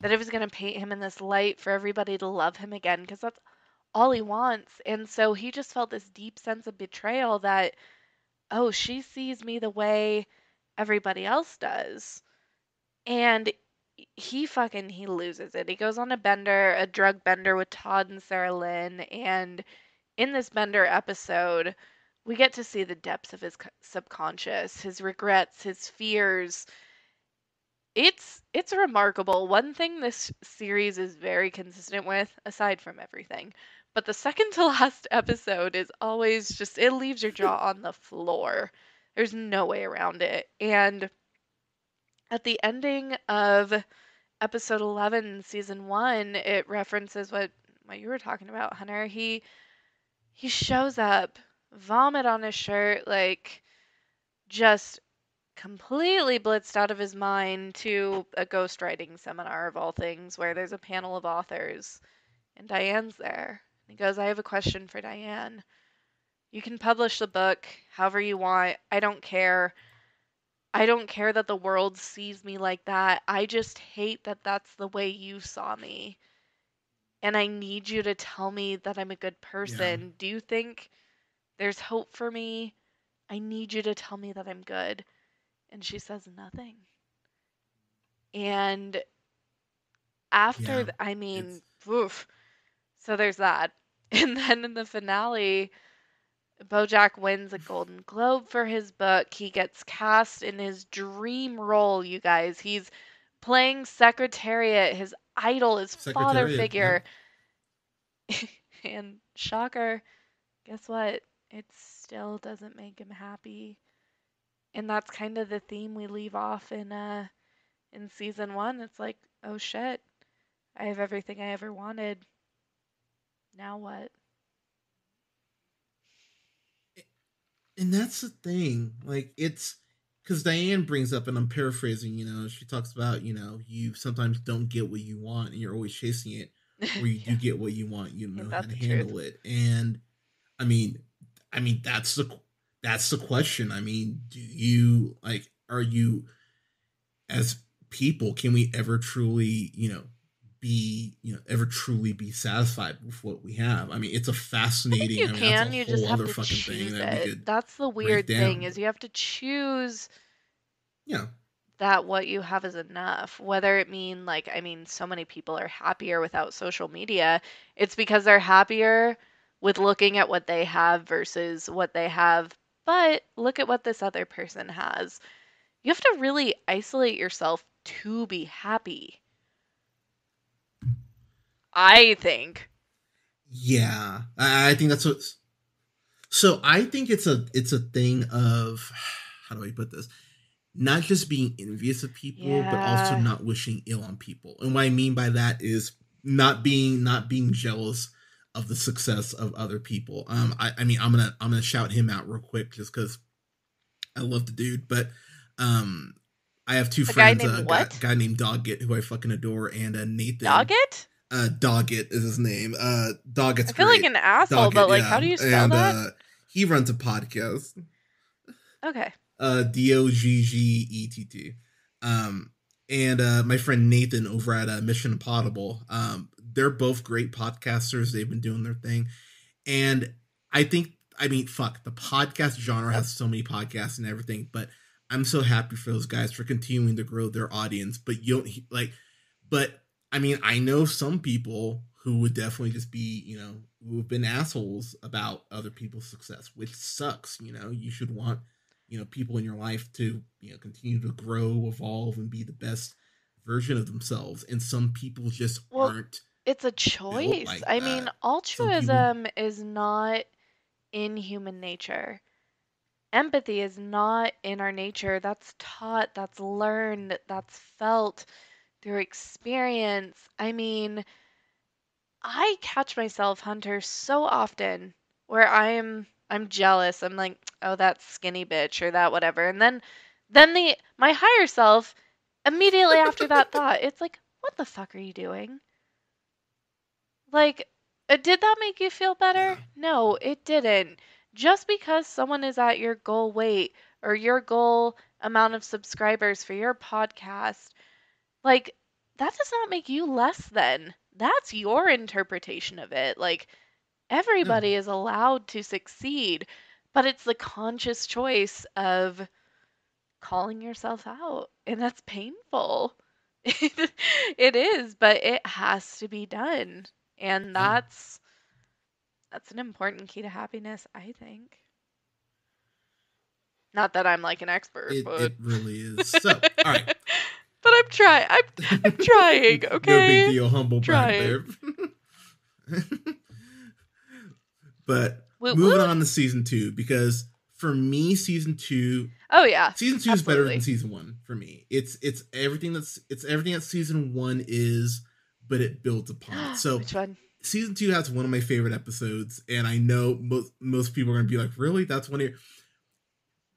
that it was going to paint him in this light for everybody to love him again because that's all he wants. And so he just felt this deep sense of betrayal that, oh, she sees me the way everybody else does. And he loses it. He goes on a bender, a drug bender with Todd and Sarah Lynn, and in this Bender episode, we get to see the depths of his subconscious, his regrets, his fears. It's remarkable. One thing this series is very consistent with, aside from everything, but the second to last episode is always just it leaves your jaw on the floor. There's no way around it. And at the ending of episode 11 in season 1, it references what you were talking about, Hunter. He shows up, vomit on his shirt, like just completely blitzed out of his mind to a ghostwriting seminar of all things where there's a panel of authors and Diane's there. He goes, I have a question for Diane. You can publish the book however you want. I don't care. I don't care that the world sees me like that. I just hate that that's the way you saw me. And I need you to tell me that I'm a good yeah, person. Do you think there's hope for me? I need you to tell me that I'm good. And she says nothing. And yeah. I mean, It's oof. So there's that. And then in the finale, BoJack wins a Golden Globe for his book. He gets cast in his dream role, you guys. He's playing Secretariat, his idol, his father Secretariat. Yep. figure. And shocker, guess what? It still doesn't make him happy. And that's kind of the theme we leave off in season 1. It's like, oh shit, I have everything I ever wanted. Now what? And that's the thing. Like it's because Diane brings up, and I'm paraphrasing. She talks about you sometimes don't get what you want, and you're always chasing it, or you do Yeah, get what you want. You ain't know how that to the truth? handle it, and I mean, that's the question. I mean, do you like? Are you as people? Can we ever truly ever truly be satisfied with what we have? I mean, it's a I think fascinating. you I mean, that's a can, you just whole have other to fucking thing choose that we it. could That's the break weird thing down. is But you have to choose yeah, that what you have is enough. Whether it mean like I mean so many people are happier without social media. It's because they're happier with looking at what they have versus what they have. But look at what this other person has. You have to really isolate yourself to be happy. I think. yeah, I think that's what. So I think it's a thing of how do I put this? Not just being envious of people, but also Yeah. not wishing ill on people. And what I mean by that is not being jealous of the success of other people. I mean I'm gonna shout him out real quick just because I love the dude, but um I have two A guy friends, named a what? guy named Doggett who I fucking adore, and Nathan. Doggett? Doggett is his name. I Doggett's feel like great. an asshole, Doggett, but like, how yeah, do you spell and that? he runs a podcast. Okay. Doggett. Um, and my friend Nathan over at Mission Potable. They're both great podcasters. They've been doing their thing, and I think, I mean, fuck, the podcast genre Yep. has so many podcasts and everything, but I'm so happy for those guys for continuing to grow their audience. But you don't like, but I mean, I know some people who would definitely just be, who have been assholes about other people's success, which sucks. You should want, people in your life to, continue to grow, evolve, and be the best version of themselves. And some people just Well, aren't it's a built choice. like I mean, that. Some people, altruism is not in human nature. Empathy is not in our nature. That's taught, that's learned, that's felt through experience. I mean, I catch myself, Hunter, so often where I'm jealous. I'm like, "Oh, that skinny bitch," or that whatever. And then the my higher self immediately after that thought, it's like, "What the fuck are you doing?" Like, did that make you feel better? yeah, No, it didn't. Just because someone is at your goal weight or your goal amount of subscribers for your podcast, like, that does not make you less than. That's your interpretation of it. Like, yeah, everybody is allowed to succeed, but it's the conscious choice of calling yourself out, and that's painful. It is, but it has to be done. And yeah. that's an important key to happiness, I think. Not that I'm like an expert, It but really is. So, all right. but I'm trying. I'm trying, No big okay? deal, humble brag Trying. there. But Woot moving on woot. to season two, because for me, Oh yeah, season two is better than absolutely. season one for me. It's everything that season one is, but it builds upon it. So Which one? season two has one of my favorite episodes, and I know most people are gonna be like, really? That's one of your.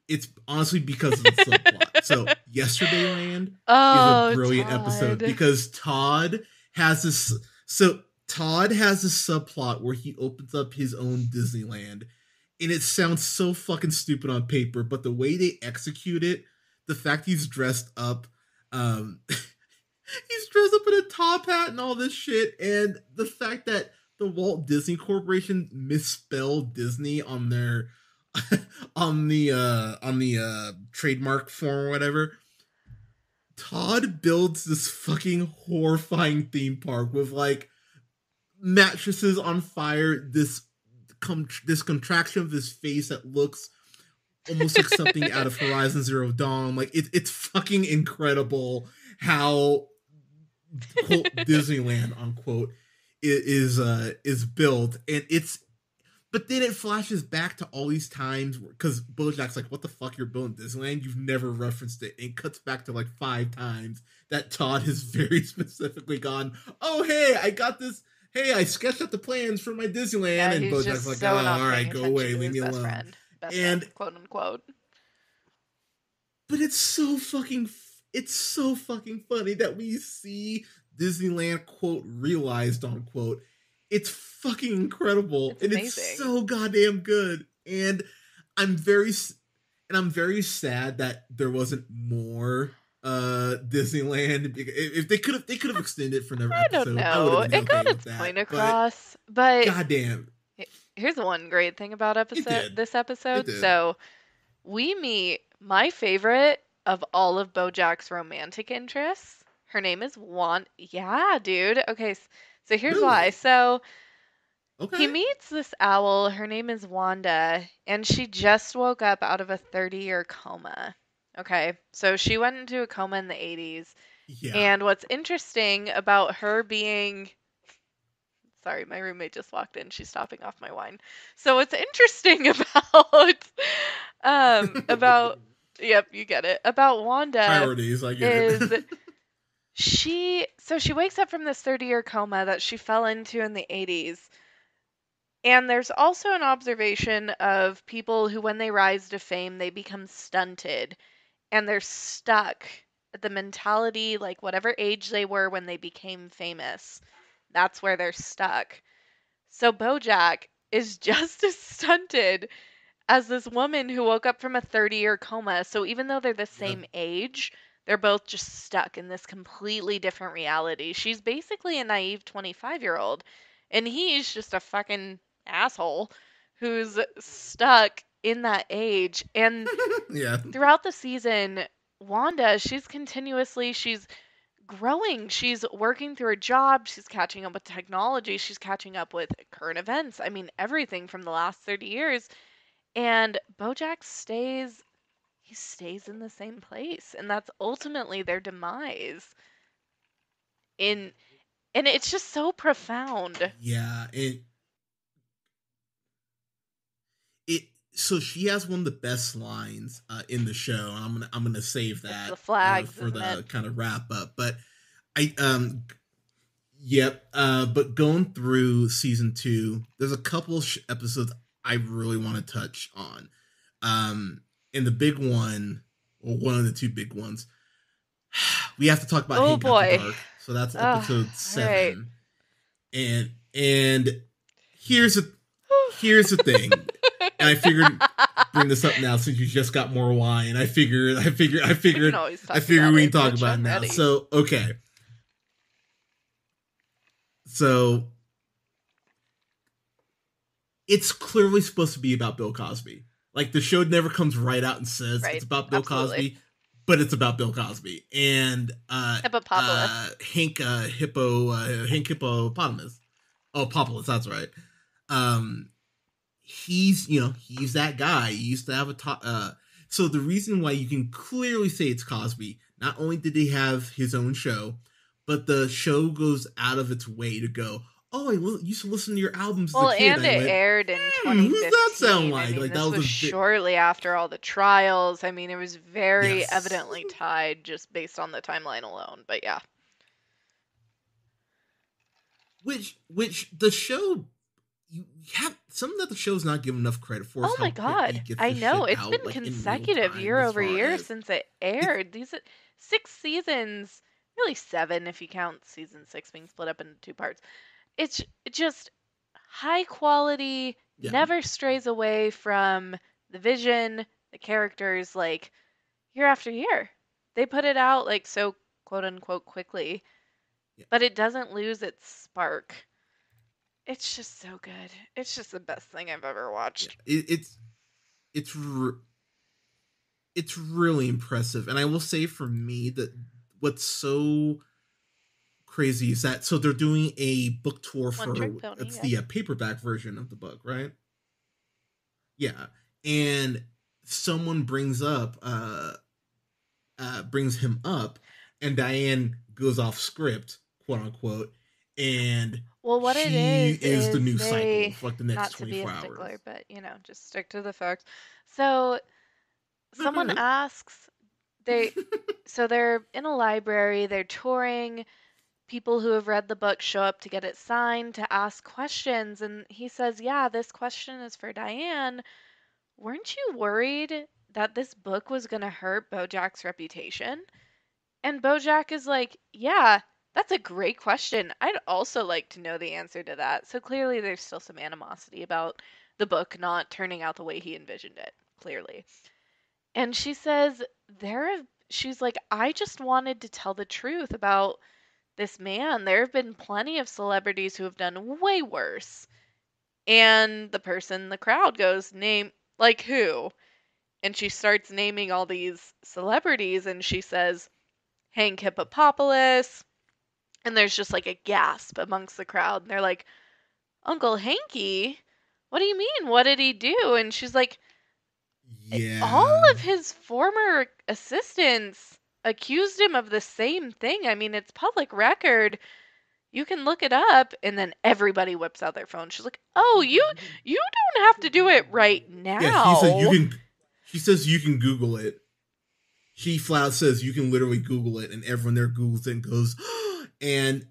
It's honestly because of the subplot. So Yesterdayland is a Oh, brilliant episode Todd. because has this. So Todd has a subplot where he opens up his own Disneyland, and it sounds so fucking stupid on paper, but the way they execute it, the fact he's dressed up, he's dressed up in a top hat and all this shit, and the fact that the Walt Disney Corporation misspelled Disney on their on the trademark form or whatever. Todd builds this fucking horrifying theme park with like mattresses on fire, this contraction of his face that looks almost like something out of Horizon Zero Dawn. Like it's fucking incredible how quote Disneyland unquote is built, and it's but then it flashes back to all these times because BoJack's like, "What the fuck? You're building Disneyland? You've never referenced it." And it cuts back to like 5 times that Todd has very specifically gone, "Oh hey, I got this. Hey, I sketched out the plans for my Disneyland." Yeah, And he's BoJack's just like, "Oh, so not all paying right, go attention away, to leave his me best alone." friend. Best And friend, quote unquote. but it's so fucking funny that we see Disneyland quote realized unquote. It's fucking incredible It's and it's amazing. so goddamn good. And I'm very I'm very sad that there wasn't more Disneyland. If they could have extended it for another I don't episode, I would have know. been It okay got with its that. point But across, but goddamn, here's one great thing about it episode did. this It episode. did. So we meet my favorite of all of BoJack's romantic interests. Her name is Wan. Yeah, dude. Okay, so here's why. Really? So he Okay. meets this owl. Her name is Wanda, and she just woke up out of a 30-year coma. Okay, so she went into a coma in the 80s. Yeah. And what's interesting about her being. Sorry, my roommate just walked in. She's topping off my wine. So what's interesting about yep, you get it. About Wanda Priorities, I get it. is she wakes up from this 30-year coma that she fell into in the 80s. And there's also an observation of people who when they rise to fame, they become stunted and they're stuck the mentality, like whatever age they were when they became famous, that's where they're stuck. So BoJack is just as stunted as this woman who woke up from a 30-year coma. So even though they're the Yep. same age, they're both just stuck in this completely different reality. She's basically a naive 25-year-old, and he's just a fucking asshole who's stuck in that age. And Yeah. throughout the season, Wanda, she's growing. She's working through her job. She's catching up with technology. She's catching up with current events. I mean, everything from the last 30 years. And BoJack stays in the same place, and that's ultimately their demise. In and it's just so profound. Yeah. It so she has one of the best lines in the show, and I'm gonna save It's the that flags, for isn't it? the kind of wrap up. But I yep. But going through season 2, there's a couple episodes I really want to touch on. And the big one, or one of the two big ones, we have to talk about Oh Hank After boy. Dark. So that's Ugh, episode all right. 7. And here's the thing. And I figured bring this up now since you just got more wine. I figured We can always talk about we it, can talk bitch. about it I'm now. ready. So okay. So it's clearly supposed to be about Bill Cosby. Like, the show never comes right out and says Right. it's about Bill Absolutely. Cosby, but it's about Bill Cosby and Hippopotamus. Hank Hippopotamus. Oh, Populus, that's right. Um, he's that guy. He used to have so the reason why you can clearly say it's Cosby, not only did he have his own show, but the show goes out of its way to go, oh, I used to listen to your albums as a Well, kid. and I it went, aired in who's that sound 2015. I like? mean, Like, that this was was a bit. shortly after all the trials. I mean, it was very Yes. evidently tied just based on the timeline alone. But yeah. Which the show, you have something that the show's not given enough credit for is Oh how my quickly he God. gets I this know. shit It's out, been like, in real consecutive time, year as over far year as since it it's. aired. These 6 seasons, really 7 if you count season 6 being split up into 2 parts. It's just high quality, Yeah. never strays away from the vision, the characters, like year after year. They put it out like so quote unquote quickly, Yeah. but it doesn't lose its spark. It's just so good. It's just the best thing I've ever Yeah. watched. It's it's really impressive, and I will say, for me, that what's so crazy is that, so they're doing a book tour One for, Trick Pony, it's yes. the paperback version of the book, right? Yeah. And someone brings him up, and Diane goes off script, quote unquote, and Well, what it she is the is news cycle they, for like the next not to be a 24 hours. stickler, but just stick to the facts. So someone asks, they, so they're in a library, they're touring. People who have read the book show up to get it signed to ask questions, and he says, "Yeah, this question is for Diane. Weren't you worried that this book was going to hurt BoJack's reputation?" And BoJack is like, "Yeah, that's a great question. I'd also like to know the answer to that." So clearly there's still some animosity about the book not turning out the way he envisioned it, clearly. And she says, she's like, "I just wanted to tell the truth about this man. There have been plenty of celebrities who have done way worse." And the crowd goes, "Name, like who?" And she starts naming all these celebrities, and she says, "Hank Hippopopoulos." And there's just like a gasp amongst the crowd. And they're like, "Uncle Hanky? What do you mean? What did he do?" And she's like, "All Yeah. of his former assistants accused him of the same thing. I mean, it's public record. You can look it up." And then everybody whips out their phone. She's like, "Oh, you don't have to do it right Yeah, he said you now." can. She says you can Google it. She flat out says you can literally Google it, and everyone there Googles it and goes. And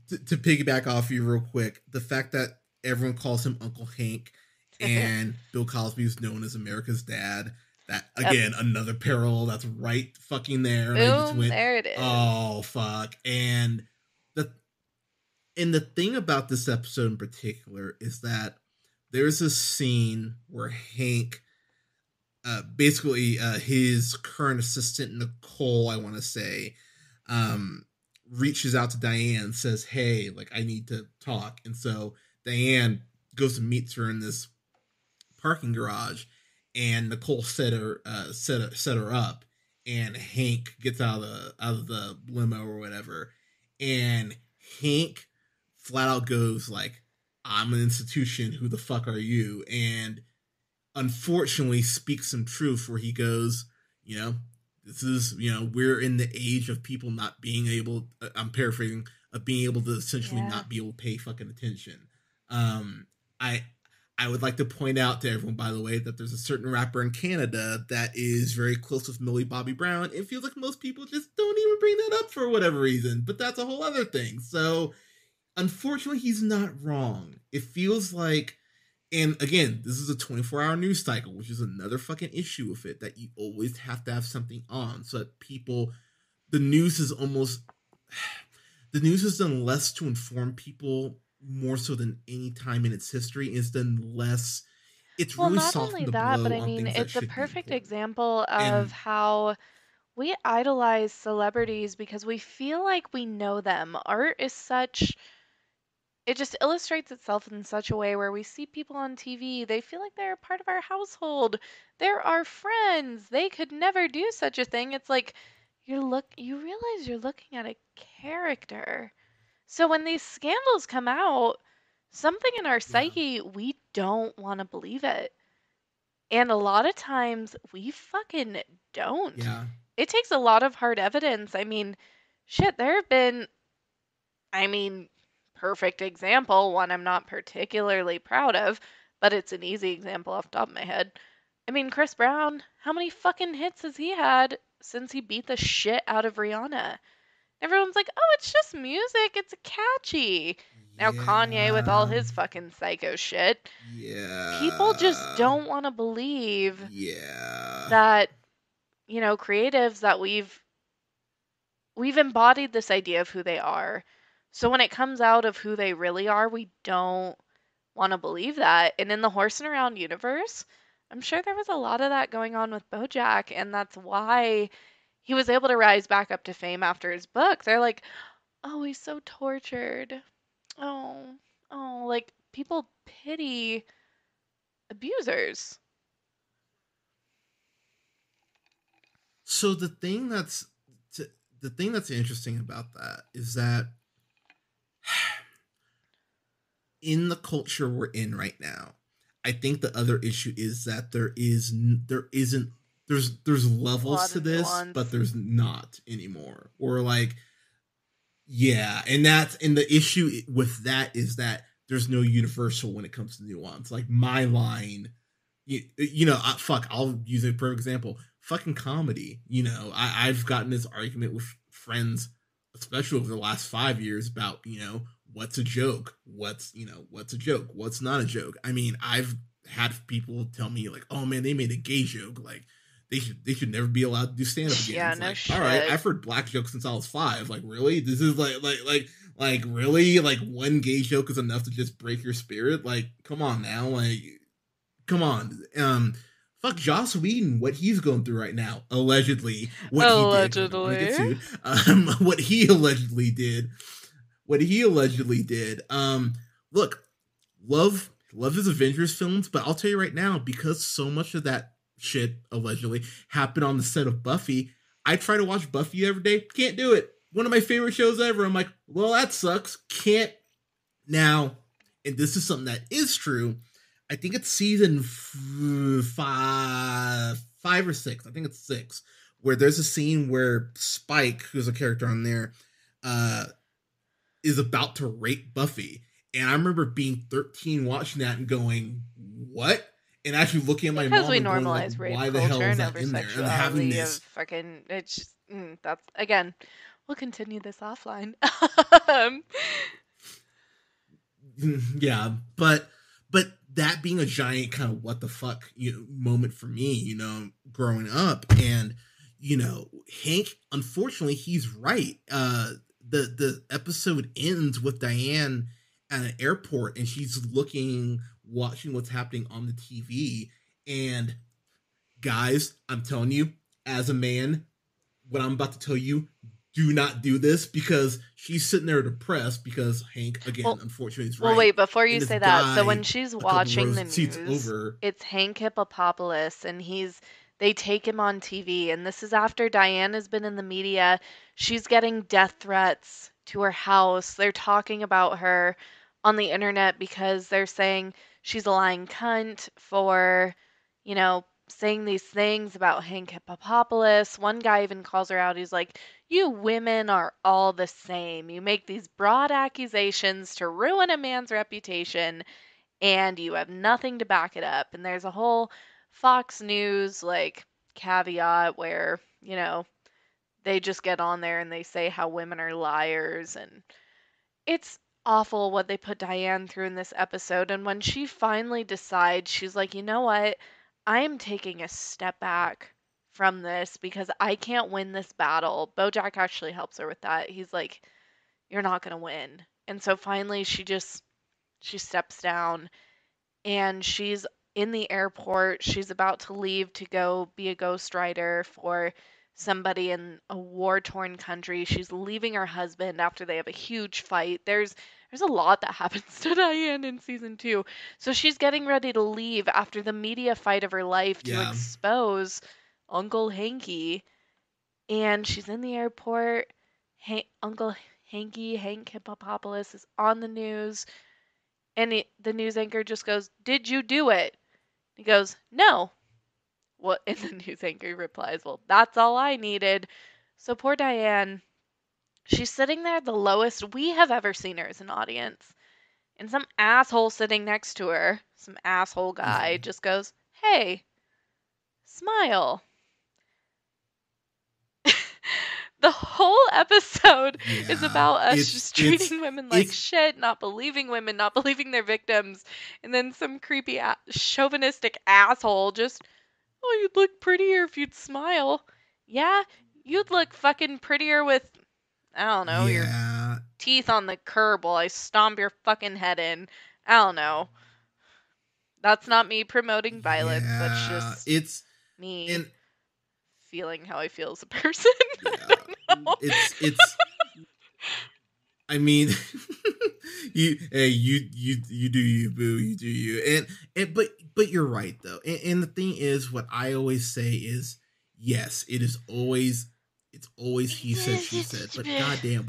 to piggyback off you real quick, the fact that everyone calls him Uncle Hank, and Bill Cosby is known as America's dad, That Yep. again, another parallel that's right fucking there, and I just Boom, went, there it is. oh fuck. The and the thing about this episode in particular is that there's a scene where Hank, basically his current assistant Nicole, I want to say, um, reaches out to Diane, says, "Hey, like I need to talk," and so Diane goes and meets her in this parking garage, and Nicole set her up, and Hank gets out of the limo or whatever, and Hank flat out goes like, "I'm an institution. Who the fuck are you?" And unfortunately speaks some truth where he goes, you know, this is, we're in the age of people not being able, I'm paraphrasing, of being able to essentially Yeah. not be able to pay fucking attention. Um, I, I would like to point out to everyone, by the way, that there's a certain rapper in Canada that is very close with Millie Bobby Brown. It feels like most people just don't even bring that up for whatever reason, but that's a whole other thing. So, unfortunately, he's not wrong. It feels like, and again, this is a 24-hour news cycle, which is another fucking issue with it, that you always have to have something on so that people, the news is almost, the news has done less to inform people more so than any time in its history. It's done less, it's Well, really not only softened the that, but blow I on mean, things that it's a should be perfect important. example of And how we idolize celebrities because we feel like we know them. Art is such, it just illustrates itself in such a way where we see people on TV, they feel like they're a part of our household. They're our friends. They could never do such a thing. It's like you realize you're looking at a character. So when these scandals come out, something in our yeah, psyche, we don't want to believe it. And a lot of times we fucking don't. yeah, It takes a lot of hard evidence. I mean, shit, there have been, I mean, perfect example, one I'm not particularly proud of, but it's an easy example off the top of my head. I mean, Chris Brown, how many fucking hits has he had since he beat the shit out of Rihanna? Everyone's like, oh, it's just music, it's catchy. Now, Kanye, with all yeah, his fucking psycho shit, people just yeah, don't want to believe yeah. that, creatives that we've embodied this idea of who they are. So when it comes out of who they really are, we don't want to believe that. And in the Horse and Around universe, I'm sure there was a lot of that going on with BoJack, and that's why he was able to rise back up to fame after his book. They're like, "Oh, he's so tortured. Oh, oh, like people pity abusers." So the thing that's interesting about that is that in the culture we're in right now, I think the other issue is that there isn't there's A levels lot to of this, but nuance. there's not anymore. Or like, yeah, and the issue with that is that there's no universal when it comes to nuance. Like my line, fuck, I'll use a perfect example. Fucking comedy. I've gotten this argument with friends, especially over the last 5 years, about what's a joke, what's a joke, what's not a joke. I mean, I've had people tell me like, oh man, they made a gay joke, like they should never be allowed to do stand up again. Yeah, It's no like, all right, shit. I've heard black jokes since I was 5. Like, really? This is like really, like one gay joke is enough to just break your spirit? Like, come on now, like come on. Fuck Joss Whedon, what he's going through right now. Allegedly, what he did, because I don't want to get Allegedly. sued. What he allegedly did. What he allegedly did. Look, love his Avengers films, but I'll tell you right now, because so much of that shit allegedly happened on the set of Buffy, I try to watch Buffy every day. Can't do it. One of my favorite shows ever. I'm like, well, that sucks. Can't now. And this is something that is true. I think it's season five or six. I think it's six, where there's a scene where Spike, who's a character on there, uh, is about to rape Buffy. And I remember being 13 watching that and going, what? And actually looking at my Because mom we and going like, normalize rape why the hell culture is and that over in there? And having sexuality of this, fucking it's just, that's again, we'll continue this offline. um, yeah, but but that being a giant kind of what the fuck moment for me, growing up. And Hank, unfortunately, he's right. The episode ends with Diane at an airport, and she's watching what's happening on the TV. And guys, I'm telling you, as a man, what I'm about to tell you, do not do this, because she's sitting there depressed because Hank, again, Well, unfortunately, is well, right. wait, before you And this say that, so guy, when she's a couple watching rows the seats news, over, it's Hank Hippopopoulos, and they take him on TV, and this is after Diane has been in the media. She's getting death threats to her house. They're talking about her on the internet because they're saying she's a lying cunt for, saying these things about Hank Hippopopoulos. One guy even calls her out. He's like, "You women are all the same. You make these broad accusations to ruin a man's reputation, and you have nothing to back it up." And there's a whole Fox News like caveat where, they just get on there and they say how women are liars, and it's awful what they put Diane through in this episode. And when she finally decides, she's like, "You know what? I am taking a step back from this because I can't win this battle." BoJack actually helps her with that. He's like, "You're not going to win." And so finally she steps down, and she's in the airport. She's about to leave to go be a ghostwriter for somebody in a war-torn country. She's leaving her husband after they have a huge fight. There's a lot that happens to Diane in season 2. So she's getting ready to leave after the media fight of her life to yeah, expose Uncle Hanky. And she's in the airport. Uncle Hanky, Hank Hippopopoulos, is on the news. And the news anchor just goes, "Did you do it?" He goes, "No." Well, and the news anchor replies, "Well, that's all I needed." So poor Diane, she's sitting there the lowest we have ever seen her as an audience. And some asshole sitting next to her, some asshole guy, mm-hmm. just goes, "Hey, smile." The whole episode is Yeah, about us just treating women like it's shit, not believing women, not believing their victims, and then some creepy chauvinistic asshole just, "Oh, you'd look prettier if you'd smile." Yeah, you'd look fucking prettier with, I don't know, your yeah, teeth on the curb while I stomp your fucking head in. I don't know. That's not me promoting violence. That's yeah. just It's me and feeling how I feel as a person. I yeah, don't know. it's. I mean, you do you, boo, you do you. And but you're right though. And the thing is, what I always say is, yes, it's always he said, she said. But goddamn,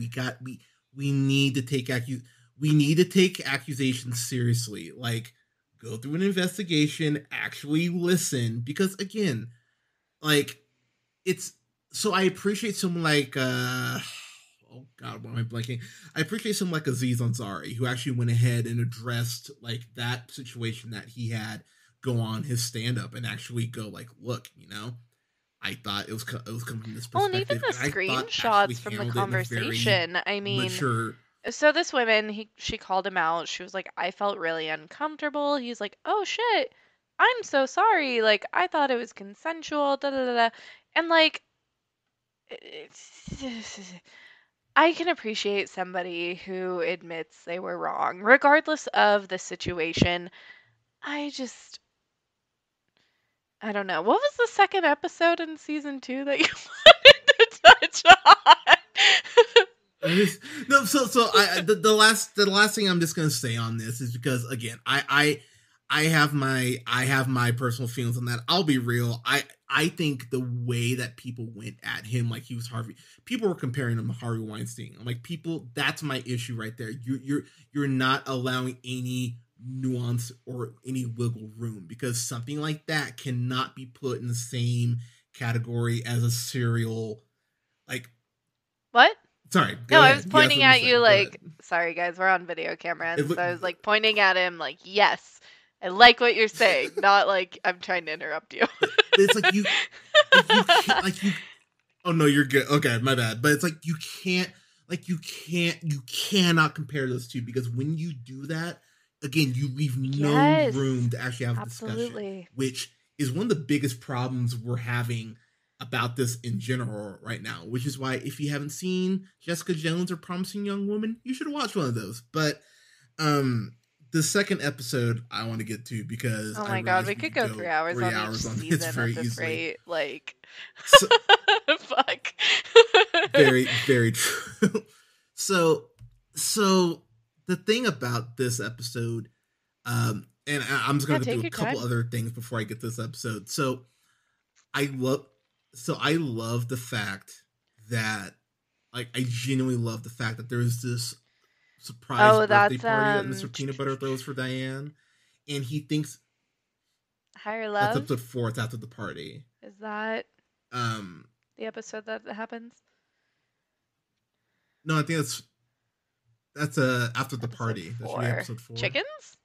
we need to we need to take accusations seriously. Like, go through an investigation, actually listen, because again, like, it's so I appreciate someone like oh god, why am I blanking? I appreciate someone like Aziz Ansari, who actually went ahead and addressed like that situation that he had go on his stand up and actually go like, look, I thought it was coming from this Well, and even perspective, the and I thought actually screenshots from the handled it in a very conversation. I mean, mature. so this woman, she called him out. She was like, "I felt really uncomfortable." He's like, "Oh shit, I'm so sorry. Like, I thought it was consensual." Da da da da. And like, I can appreciate somebody who admits they were wrong, regardless of the situation. I just, I don't know. What was the second episode in season 2 that you wanted to touch on? No, so the last thing I'm just gonna say on this is because again, I have my personal feelings on that. I'll be real. I think the way that people went at him, like he was Harvey, people were comparing him to Harvey Weinstein. I'm like, people, that's my issue right there. You're not allowing any nuance or any wiggle room, because something like that cannot be put in the same category as a serial, like, What? sorry, No, go I was ahead. You have pointing something to at say. you Go ahead. like, sorry guys, we're on video camera, It and look, so I was like pointing at him like, yes, I like what you're saying, not like I'm trying to interrupt you. but it's like you can't, like you. Oh no, you're good. Okay, my bad. But it's like you cannot compare those two, because when you do that, again, you leave no Yes. room to actually have a discussion, Absolutely. which is one of the biggest problems we're having about this in general right now, which is why if you haven't seen Jessica Jones or Promising Young Woman, you should watch one of those. But um the second episode I want to get to because Oh I my god, realize we we could could go go 3 hours three on each hours on this season at very this easily. rate. Like, So, fuck. very, very true. so so the thing about this episode, and I'm just Yeah, gonna do take a your couple time. other things before I get this episode. I love I love the fact that like I genuinely love the fact that there's this surprise Oh, birthday that's party that Mr. Peanut Butter throws for Diane, and he thinks Higher that's Love. episode 4. It's after the party. Is that Um, the episode that happens? no, I think that's after the Episode party. That should be 4. episode 4. Chickens?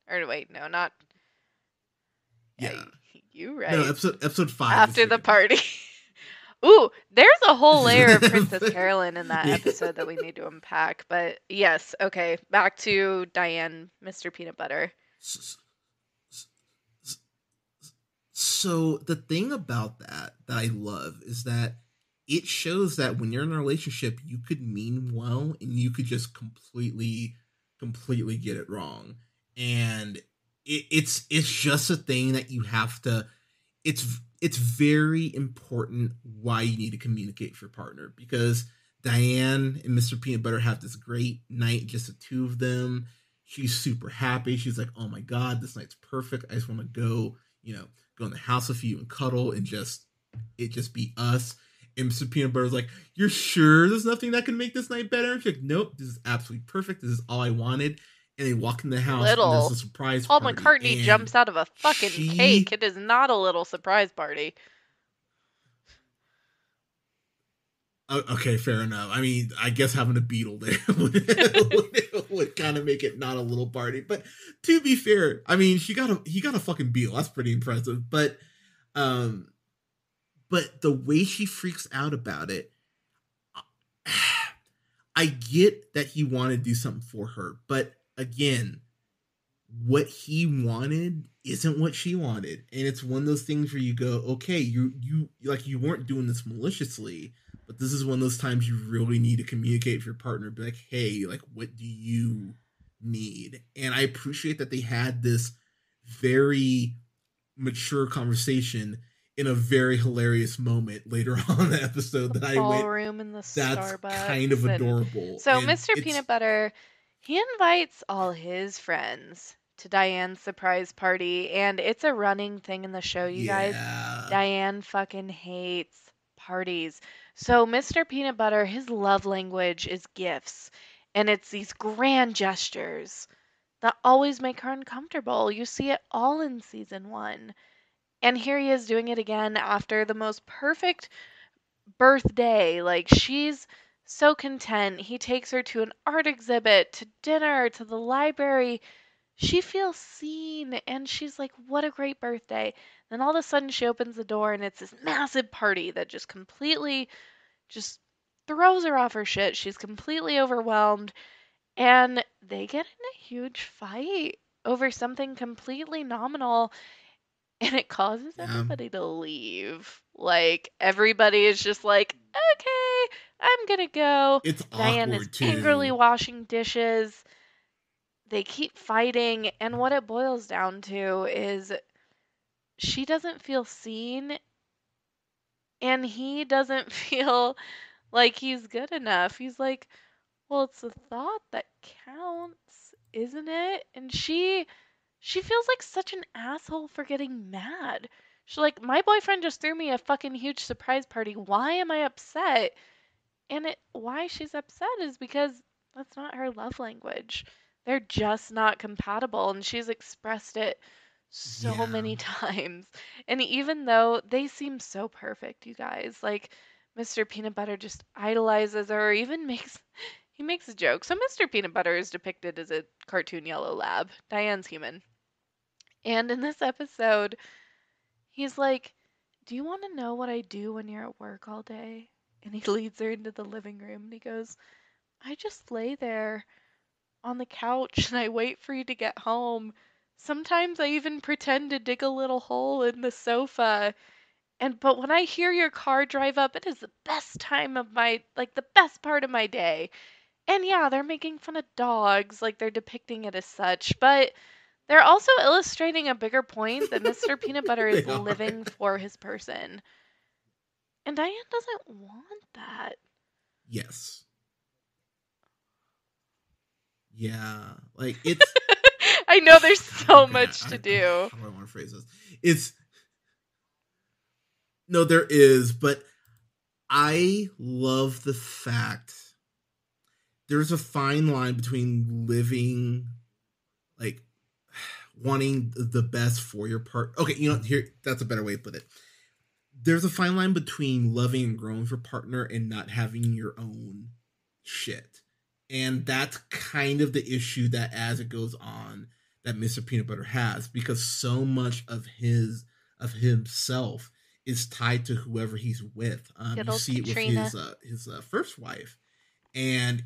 Or wait, no, not. Yeah, Yeah, you no, right. episode 5 is After the chickens. party. Ooh, there's a whole layer of Princess Carolyn in that Yeah. episode that we need to unpack. But yes, okay, back to Diane, Mr. Peanut Butter. So the thing about that I love is that it shows that when you're in a relationship, you could mean well and you could just completely get it wrong. And it's just a thing that you have to. It's very important why you need to communicate with your partner, because Diane and Mr. Peanut Butter have this great night, just the two of them. She's super happy. She's like, "Oh my god, this night's perfect. I just want to go, go in the house with you and cuddle and just be us." And Mr. Peanut Butter's like, "You're sure there's nothing that can make this night better?" And she's like, "Nope, this is absolutely perfect. This is all I wanted." And they walk in the house and there's a Little. surprise Paul party. McCartney And jumps out of a fucking cake. she It is not a little surprise party. okay, fair enough. I mean, I guess having a beetle there would kind of make it not a little party. But to be fair, I mean, he got a fucking beetle. That's pretty impressive. Um, but the way she freaks out about it, I get that he wanted to do something for her, but again, what he wanted isn't what she wanted, and it's one of those things where you go, okay, you like you weren't doing this maliciously, but this is one of those times you really need to communicate with your partner, be like, hey, like, what do you need? And I appreciate that they had this very mature conversation in a very hilarious moment later on in the episode The that I went, ballroom in the that's kind of Starbucks. And adorable. so And Mr. it's, Peanut Butter, he invites all his friends to Diane's surprise party. And it's a running thing in the show, you guys. yeah, Diane fucking hates parties. So Mr. Peanut Butter, his love language is gifts. And it's these grand gestures that always make her uncomfortable. You see it all in season 1. And here he is doing it again after the most perfect birthday. Like, she's so content. He takes her to an art exhibit, to dinner, to the library. She feels seen and she's like, what a great birthday. Then all of a sudden she opens the door and it's this massive party that just completely just throws her off her shit. She's completely overwhelmed and they get in a huge fight over something completely nominal and it causes yeah. everybody to leave. Like, everybody is just like, okay, I'm gonna go. It's Diane is awkward angrily too. washing dishes. They keep fighting, and what it boils down to is she doesn't feel seen, and he doesn't feel like he's good enough. He's like, well, it's the thought that counts, isn't it? And she feels like such an asshole for getting mad. She's like, my boyfriend just threw me a fucking huge surprise party. Why am I upset? And why she's upset is because that's not her love language. They're just not compatible, and she's expressed it so Yeah, many times. And even though they seem so perfect, you guys, like Mr. Peanut Butter just idolizes her, or even makes a joke. So Mr. Peanut Butter is depicted as a cartoon yellow lab. Diane's human. And in this episode, he's like, do you want to know what I do when you're at work all day? And he leads her into the living room and he goes, I just lay there on the couch and I wait for you to get home. Sometimes I even pretend to dig a little hole in the sofa. But when I hear your car drive up, it is the best time of my, like, the best part of my day. And yeah, they're making fun of dogs, like they're depicting it as such, but they're also illustrating a bigger point that Mr. Peanut Butter They is are. living for his person. And Diane doesn't want that. Yes. Yeah. Like it's I know there's so okay. much to do. How do I want to phrase this? It's no, there is, but I love the fact there's a fine line between living like wanting the best for your part. Okay, you know, here that's a better way to put it. There's a fine line between loving and growing with your partner and not having your own shit. And that's kind of the issue that as it goes on that Mr. Peanut Butter has because so much of himself is tied to whoever he's with. Good You old see it with Katrina. his first wife, and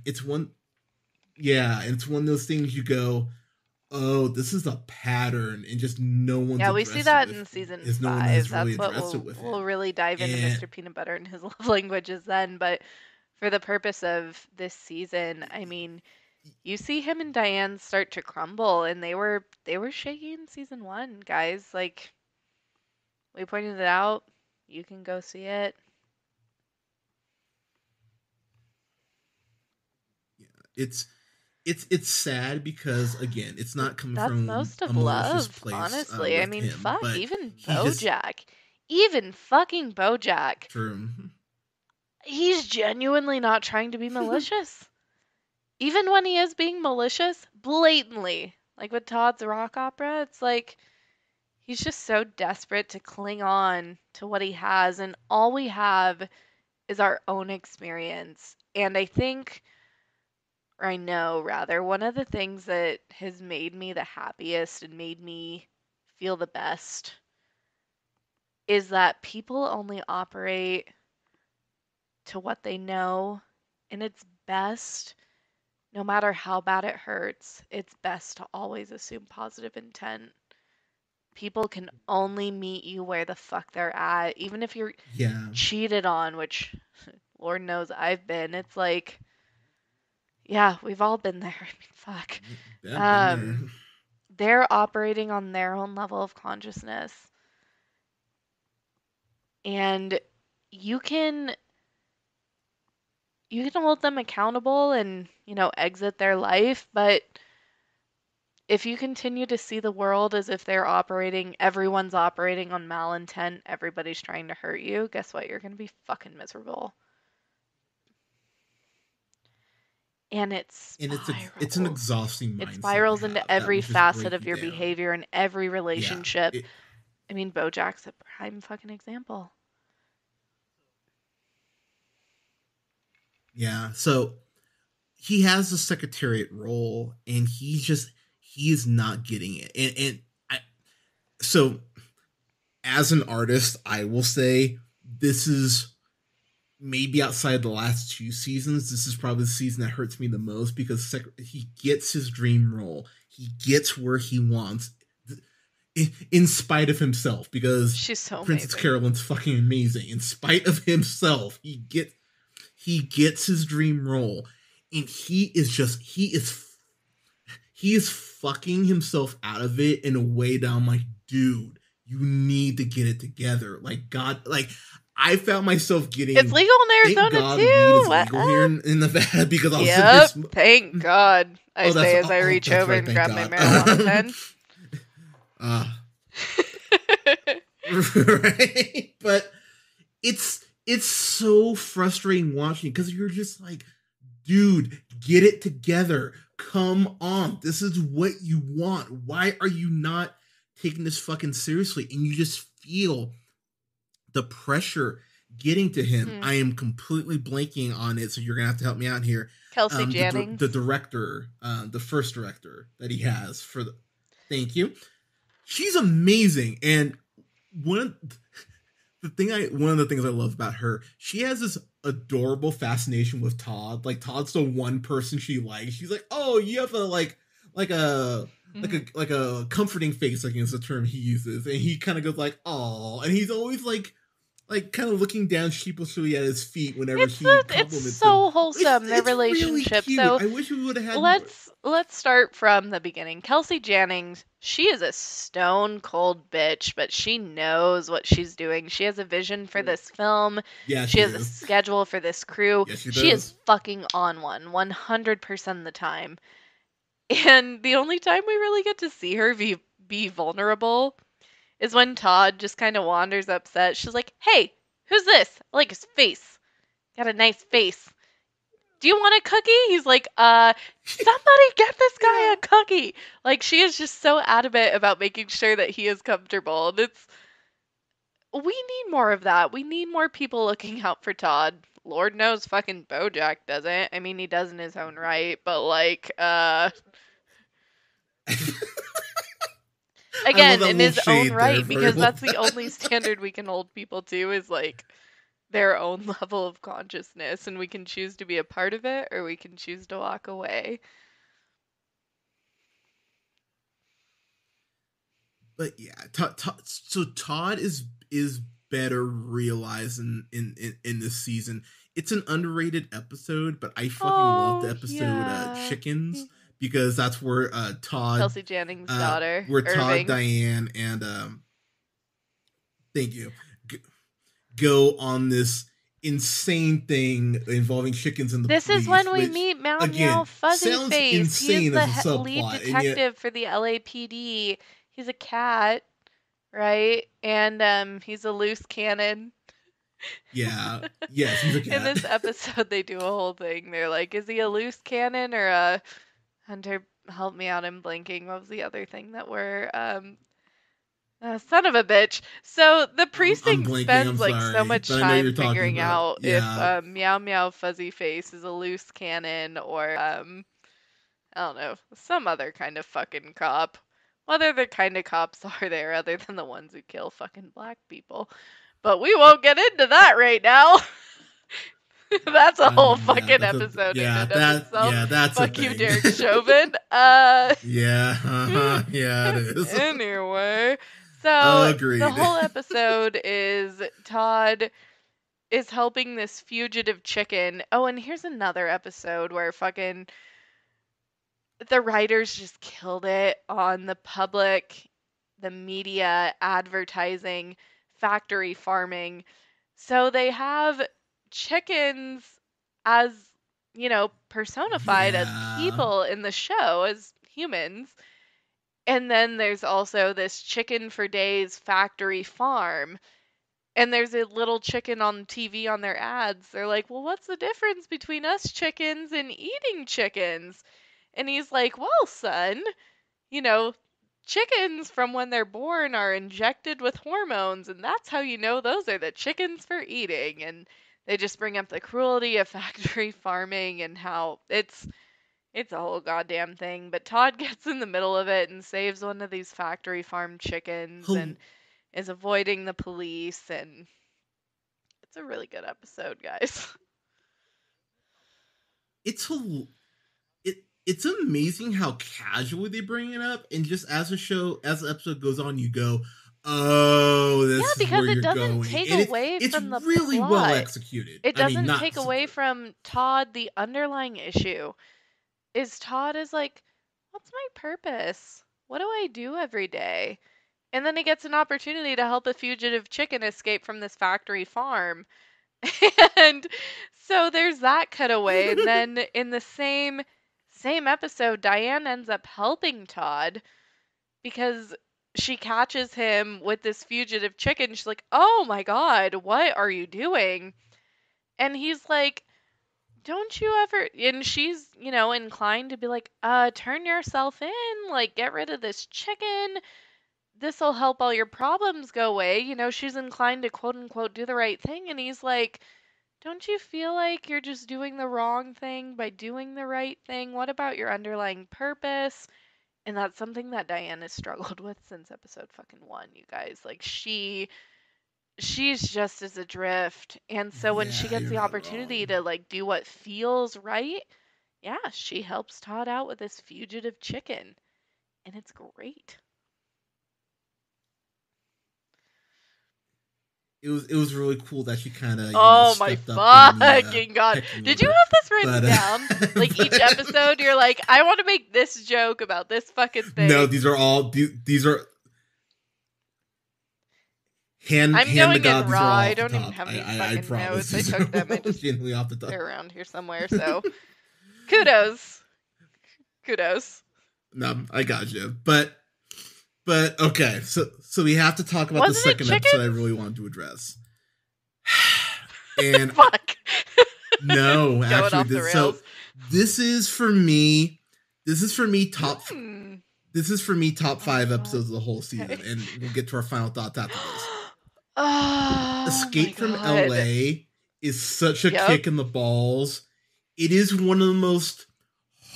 yeah, it's one of those things you go, oh, this is a pattern, and just no one's Yeah, we see addressed it that with, in season is no one 5. has really That's what addressed it we'll with we'll him, really dive into and Mr. Peanut Butter and his love languages then, but for the purpose of this season, I mean, you see him and Diane start to crumble and they were shaky in season 1, guys. Like we pointed it out. You can go see it. yeah, it's sad because again, it's But not coming that's from most a of malicious love, place honestly. I with mean, him, fuck, but even he just BoJack. Even fucking BoJack. true. He's genuinely not trying to be malicious. Even when he is being malicious, blatantly. Like with Todd's rock opera, it's like he's just so desperate to cling on to what he has, and all we have is our own experience. And I think, or I know rather, one of the things that has made me the happiest and made me feel the best is that people only operate to what they know, and it's best, no matter how bad it hurts, it's best to always assume positive intent. People can only meet you where the fuck they're at, even if you're Yeah, cheated on, which Lord knows I've been. It's like, yeah, we've all been there. I mean, fuck. I've been there. Um, they're operating on their own level of consciousness, and you can you can hold them accountable and, exit their life, but if you continue to see the world as if everyone's operating on malintent, everybody's trying to hurt you, guess what? You're going to be fucking miserable. And it And it's an spirals. exhausting It mindset to spirals into have that every will just facet break of you your down. behavior and every Yeah, relationship. I mean, BoJack's a prime fucking example. yeah. So he has the secretariat role, and he is not getting it. And I, so as an artist, I will say this is maybe outside the last 2 seasons, this is probably the season that hurts me the most because he gets his dream role. He gets where he wants in spite of himself because She's so Princess amazing. Carolyn's fucking amazing. In spite of himself, he gets his dream role, and he is fucking himself out of it in a way that I'm like, dude, you need to get it together. Like God, like I found myself It's getting. legal in Thank Arizona God weed too. is What legal here up? in Nevada because I was sitting here. Yep. Thank God. I Oh, say as I reach that's over right. and Thank grab my God. marijuana pen. uh, right, but it's so frustrating watching because you're just like, dude, get it together. Come on. This is what you want. Why are you not taking this fucking seriously? And you just feel the pressure getting to him. Hmm. I am completely blanking on it, so you're gonna have to help me out here. Kelsey The Jennings. director, the first director that he has for the. Thank you. She's amazing, and one of the things I love about her, she has this adorable fascination with Todd. Like Todd's the one person she likes. She's like, oh, you have a like a like a comforting face, I think is the term he uses, and he kind of goes like, oh, and he's always like kind of looking down sheepishly at his feet whenever she It's compliments him. so wholesome, their It's really relationship. cute. So I wish we would have had more. let's start from the beginning. Kelsey Jennings, she is a stone cold bitch, but she knows what she's doing. She has a vision for this film. Yeah, She she has a is. schedule for this crew. Yes, she She is does. fucking on one 100% of the time. And the only time we really get to see her be vulnerable is when Todd just kind of wanders upset. She's like, "Hey, who's this? I like his face. Got a nice face. Do you want a cookie?" He's like, somebody get this guy Yeah. a cookie. Like, she is just so adamant about making sure that he is comfortable. And we need more of that. We need more people looking out for Todd. Lord knows fucking BoJack doesn't. I mean, he does in his own right, but like, I love again, that in little his own shade there right, for because love that's the that. only standard we can hold people to is like their own level of consciousness, and we can choose to be a part of it or we can choose to walk away. But yeah, so Todd is better realized in this season. It's an underrated episode, but I fucking love the Oh, episode yeah. Chickens, because that's where Kelsey Jennings' daughter, where Todd, Irving. Diane, and thank you, go on this insane thing involving chickens and the This is police, when we which meet Meow Meow again Fuzzy sounds Face. He is insane the as a lead subplot, and yet detective for the LAPD. He's a cat, right? And he's a loose cannon. yeah, yes, he's a In cat. this episode, they do a whole thing. They're like, is he a loose cannon or a Hunter? Help me out, I'm blanking. What was the other thing that we're son of a bitch. So the I'm precinct blanking. I'm spends like so sorry, much but I know you're time talking figuring about. out if Yeah, Meow Meow Fuzzy Face is a loose cannon or I don't know, some other kind of fucking cop. What other kind of cops are there other than the ones who kill fucking black people? But we won't get into that right now. That's a I whole mean, yeah, fucking episode in and of itself. that's a Fuck you, thing. Derek Chauvin. Yeah, yeah, it is. Anyway, so the Agreed. whole episode is Todd is helping this fugitive chicken. Oh, and here's another episode where fucking the writers just killed it on the public, the media, advertising, factory farming. So they have chickens as, personified as Yeah, people in the show, as humans. And then there's also this chicken for days factory farm. And there's a little chicken on TV on their ads. They're like, well, what's the difference between us chickens and eating chickens? And he's like, well, son, you know, chickens from when they're born are injected with hormones, and that's how you know those are the chickens for eating. And they just bring up the cruelty of factory farming and how it's a whole goddamn thing. But Todd gets in the middle of it and saves one of these factory farm chickens and is avoiding the police, and it's a really good episode, guys. it's it's amazing how casually they bring it up, and just as the episode goes on, you go, "Oh, Yeah, this is where because it you're doesn't going," take and away it's from the really well plot. executed. It I mean, doesn't not take away super. from Todd. The underlying issue is Todd is like, what's my purpose? What do I do every day? And then he gets an opportunity to help a fugitive chicken escape from this factory farm. And so there's that cutaway. And then in the same episode, Diane ends up helping Todd because she catches him with this fugitive chicken. She's like, "Oh my god, what are you doing?" And he's like, "Don't you ever," and she's, inclined to be like, turn yourself in, like get rid of this chicken. This'll help all your problems go away. She's inclined to quote unquote do the right thing, and he's like, "Don't you feel like you're just doing the wrong thing by doing the right thing? What about your underlying purpose?" And that's something that Diane has struggled with since episode fucking 1, you guys. Like, she she's just as adrift. And so when she Yeah, gets you're the not opportunity wrong. to like do what feels right, yeah, she helps Todd out with this fugitive chicken. And it's great. It was really cool that she kind of Oh my stepped up in the fucking god. pecking Did you order, have this written but down? Like each but episode you're like, I want to make this joke about this fucking no, thing. these are I'm hand to going in God. These are raw. all I off the don't even top. have any I fucking promise notes. I these are took them. I all just genuinely off the top. they're around here somewhere. So kudos. Kudos. No, I got you. But okay, so we have to talk about the Wasn't it second episode I really chickens? wanted to address. And Fuck. no, Going actually, off the this so rails. this is for me. This is for me top. Hmm. This is for me top Oh my 5 episodes god. of the whole season, Okay. and we'll get to our final thoughts after this. Oh my Escape from god. LA is such a Yep. kick in the balls. It is one of the most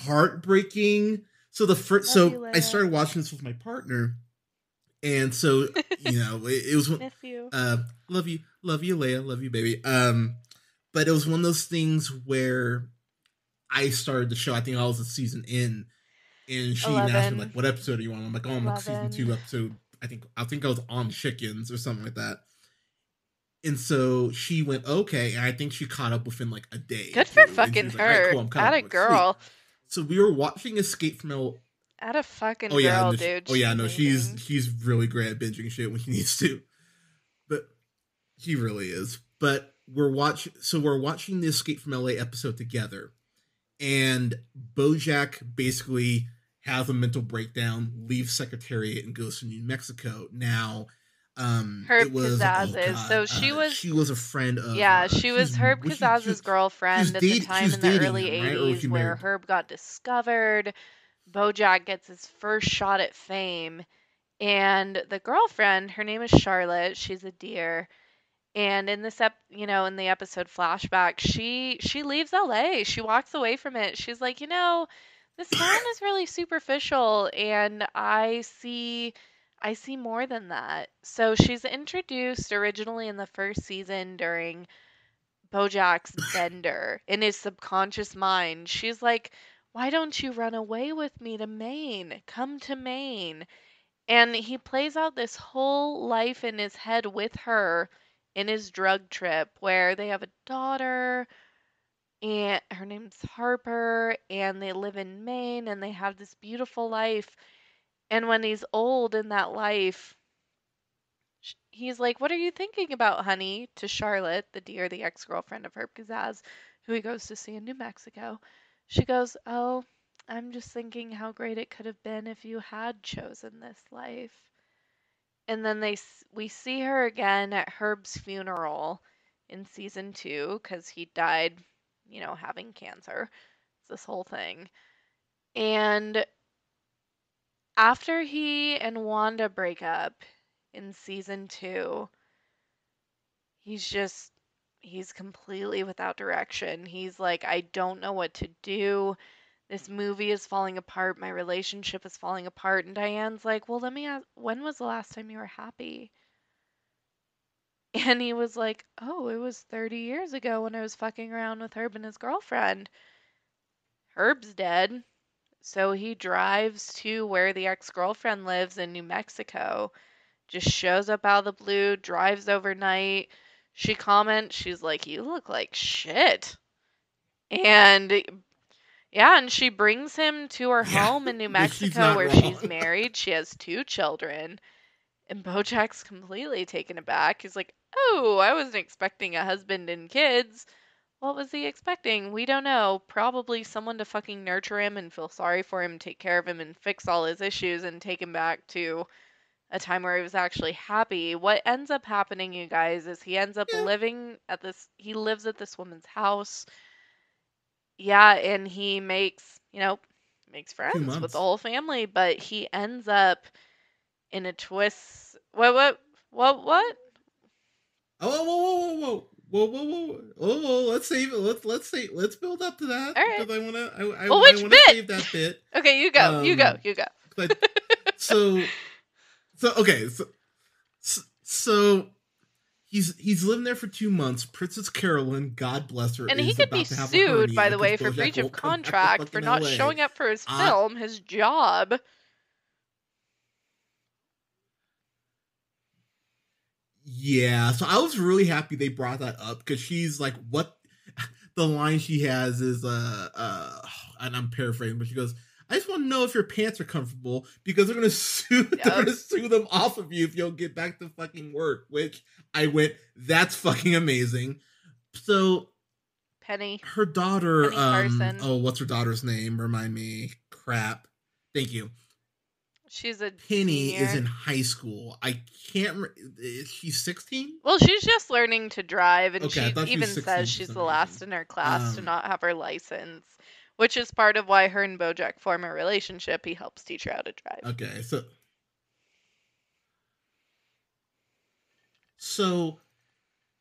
heartbreaking. So Love you, I Leia. started watching this with my partner, and so it was Miss you. love you, Leia, love you, baby. But it was one of those things where I started the show. I think I was a season in, and she even asked me like, 11. "What episode are you on?" I'm like, "Oh, I'm like season 2, 11. episode. I think I was on chickens or something like that." And so she went, "Okay," and I think she caught up within like a day or Good for two, and she fucking was like, "All right, her. cool, I'm caught up." Atta I'm like, "Sweet." girl. So we were watching Escape from L. Atta fucking Oh yeah, girl, no, dude. oh yeah, She's no, amazing. she's really great at binging shit when she needs to, but he really is. But we're watching the Escape from LA episode together, and BoJack basically has a mental breakdown, leaves Secretariat, and goes to New Mexico. Now, it Herb was oh Kazaz's. god, So she she was, was a friend of yeah, she was Herb Kazaz's girlfriend at the she time was in the dating early him, right? Or was 80s she where married? Herb got discovered. BoJack gets his first shot at fame. And the girlfriend, her name is Charlotte. She's a deer. And in in the episode flashback, she leaves LA. She walks away from it. She's like, this town is really superficial and I see more than that. So she's introduced originally in the first season during BoJack's bender in his subconscious mind. She's like, "Why don't you run away with me to Maine? Come to Maine." And he plays out this whole life in his head with her in his drug trip where they have a daughter and her name's Harper and they live in Maine and they have this beautiful life. And when he's old in that life, he's like, "What are you thinking about, honey?" to Charlotte, the dear, the ex-girlfriend of Herb Kazaz, who he goes to see in New Mexico. She goes, "Oh, I'm just thinking how great it could have been if you had chosen this life." And then we see her again at Herb's funeral in season 2 because he died, having cancer. It's this whole thing. And after he and Wanda break up in season 2, he's he's completely without direction. He's like, I don't know what to do. This movie is falling apart. My relationship is falling apart. And Diane's like, well, let me ask, when was the last time you were happy? And he was like, oh, it was 30 years ago when I was fucking around with Herb and his girlfriend. Herb's dead. So he drives to where the ex girlfriend lives in New Mexico, just shows up out of the blue, drives overnight. She comments, she's like, you look like shit. And yeah, and she brings him to her Yeah, home in New she's Mexico not where she's wrong. married. She has 2 children. And Bojack's completely taken aback. He's like, oh, I wasn't expecting a husband and kids. What was he expecting? We don't know. Probably someone to fucking nurture him and feel sorry for him, take care of him, and fix all his issues and take him back to a time where he was actually happy. What ends up happening, you guys, is he ends up Yeah, he lives at this woman's house. Yeah, and he makes 2 friends with the months. whole family, but he ends up in a twist. What? Oh, whoa! Let's save it. Let's build up to that All right. because Well, I which wanna bit? save that bit. Okay, you go. You go. You go. But so okay, so he's living there for 2 months. Princess Carolyn, God bless her, And he is could be about to have a sued, hernia by the because way, for BoJack breach of won't come back to contract for fucking not LA. showing up for his I film, his job. Yeah, so I was really happy they brought that up because she's like, what? The line she has is, and I'm paraphrasing, but she goes, "I just want to know if your pants are comfortable because they're gonna sue, they're Yep. gonna sue them off of you if you don't get back to fucking work." Which I went, that's fucking amazing. So Penny. her daughter, Penny Carson. oh, what's her daughter's name? Remind me. Crap. Thank you. She's a Penny is senior. in high school. I can't. Is she 16? Well, she's just learning to drive, and Okay, I she thought she was even says 16 for she's some the last reason. in her class to not have her license, which is part of why her and BoJack form a relationship. He helps teach her how to drive. Okay, so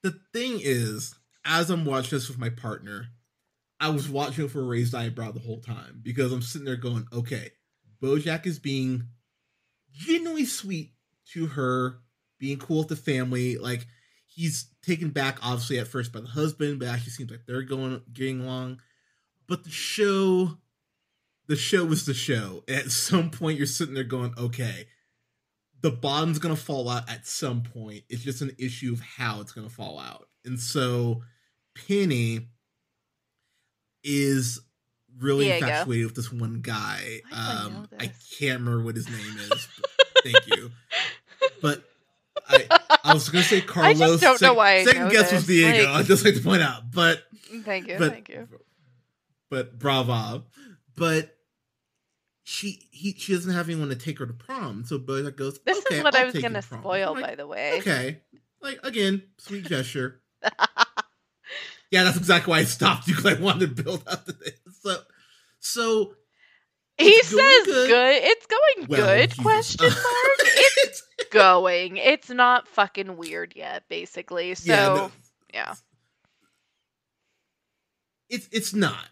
the thing is, as I'm watching this with my partner, I was watching it for a raised eyebrow the whole time because I'm sitting there going, okay, BoJack is being genuinely sweet to her, being cool with the family. Like, he's taken back, obviously, at first by the husband, but actually seems like they're getting along. But the show was the show. At some point, you're sitting there going, okay, the bottom's gonna fall out at some point. It's just an issue of how it's gonna fall out. And so Penny is really Diego. infatuated with this one guy. Why do I know I this? can't remember what his name is. Thank you. But I was gonna say I just Carlos. don't know why I Second know guess was this. Diego. Like, I'd just like to point out. But thank you. but brava. But she doesn't have anyone to take her to prom. So BoJack goes, This okay, is what I'll I was take gonna you to prom. spoil, I'm like, by the way. okay, like, again, sweet gesture. Yeah, that's exactly why I stopped you because I wanted to build up to this. So He it's going says good. good. It's going Well, good? Jesus. Question mark. It's going. It's not fucking weird yet, basically. So yeah. It's not.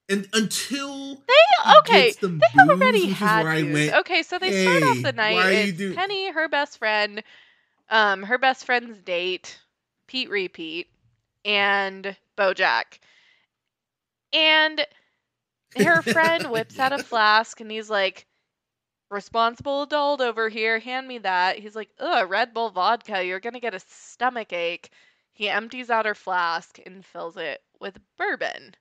And until They he okay. gets them They booze, already which is had where I booze. went, Okay, so they start off the hey, night. why are you It's doing? Penny, her best friend, her best friend's date, Pete Repeat, and BoJack. And her friend whips out a Yeah. flask and he's like, responsible adult over here, hand me that. He's like, ugh, Red Bull vodka, you're gonna get a stomach ache. He empties out her flask and fills it with bourbon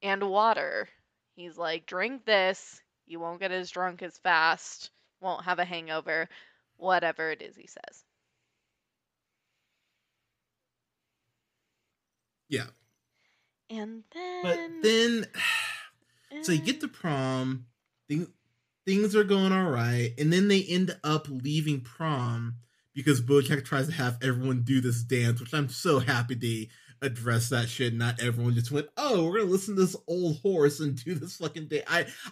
and water. He's like, drink this, you won't get as drunk as fast, won't have a hangover, whatever it is he says. Yeah. And But then then, so you get to prom, things are going all right, and then they end up leaving prom because BoJack tries to have everyone do this dance, which I'm so happy they addressed that shit. Not everyone just went, "Oh, we're gonna listen to this old horse and do this fucking dance."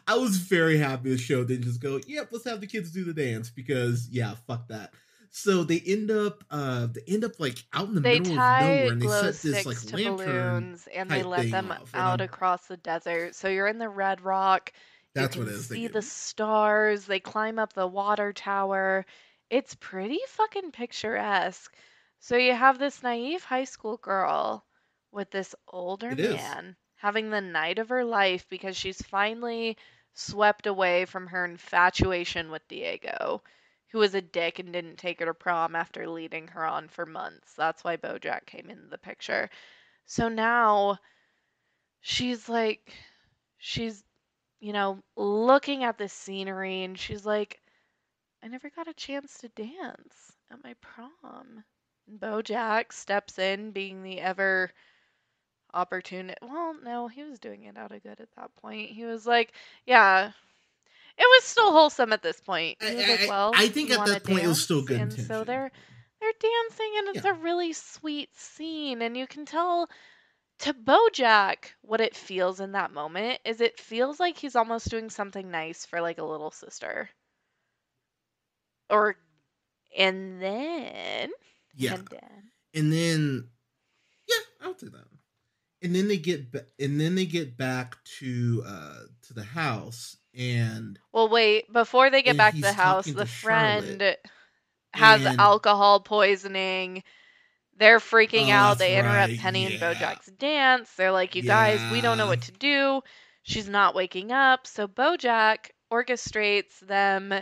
I was very happy the show didn't just go, "Yep, let's have the kids do the dance," because yeah, fuck that. So they end up like out in the they middle of tie nowhere, and they glow set this like sticks to lantern balloons and they type let thing them off, and out across the desert. So you're in the Red Rock. You that's what can it is. They see do. the stars. They climb up the water tower. It's pretty fucking picturesque. So you have this naive high school girl with this older It is. man having the night of her life because she's finally swept away from her infatuation with Diego, who was a dick and didn't take her to prom after leading her on for months. That's why BoJack came into the picture. So now she's like, she's, looking at the scenery and she's like, I never got a chance to dance at my prom. And BoJack steps in, being the ever opportune. Well, no, he was doing it out of good at that point. He was like, yeah, it was still wholesome at this point. He was like, "Well, I think you at want to that point it was still dance?" good And so intention. they're dancing, and it's Yeah, a really sweet scene, and you can tell to BoJack what it feels in that moment is it feels like he's almost doing something nice for like a little sister. Or and then yeah, and then and then yeah, I'll say that. And then they get back to the house, well, wait, before they get and back to the he's house, talking the to Charlotte, friend has and alcohol poisoning. They're freaking Oh, out. that's They interrupt right. Penny and Yeah. BoJack's dance. They're like, "You guys, we don't know Yeah. what to do. She's not waking up." So BoJack orchestrates them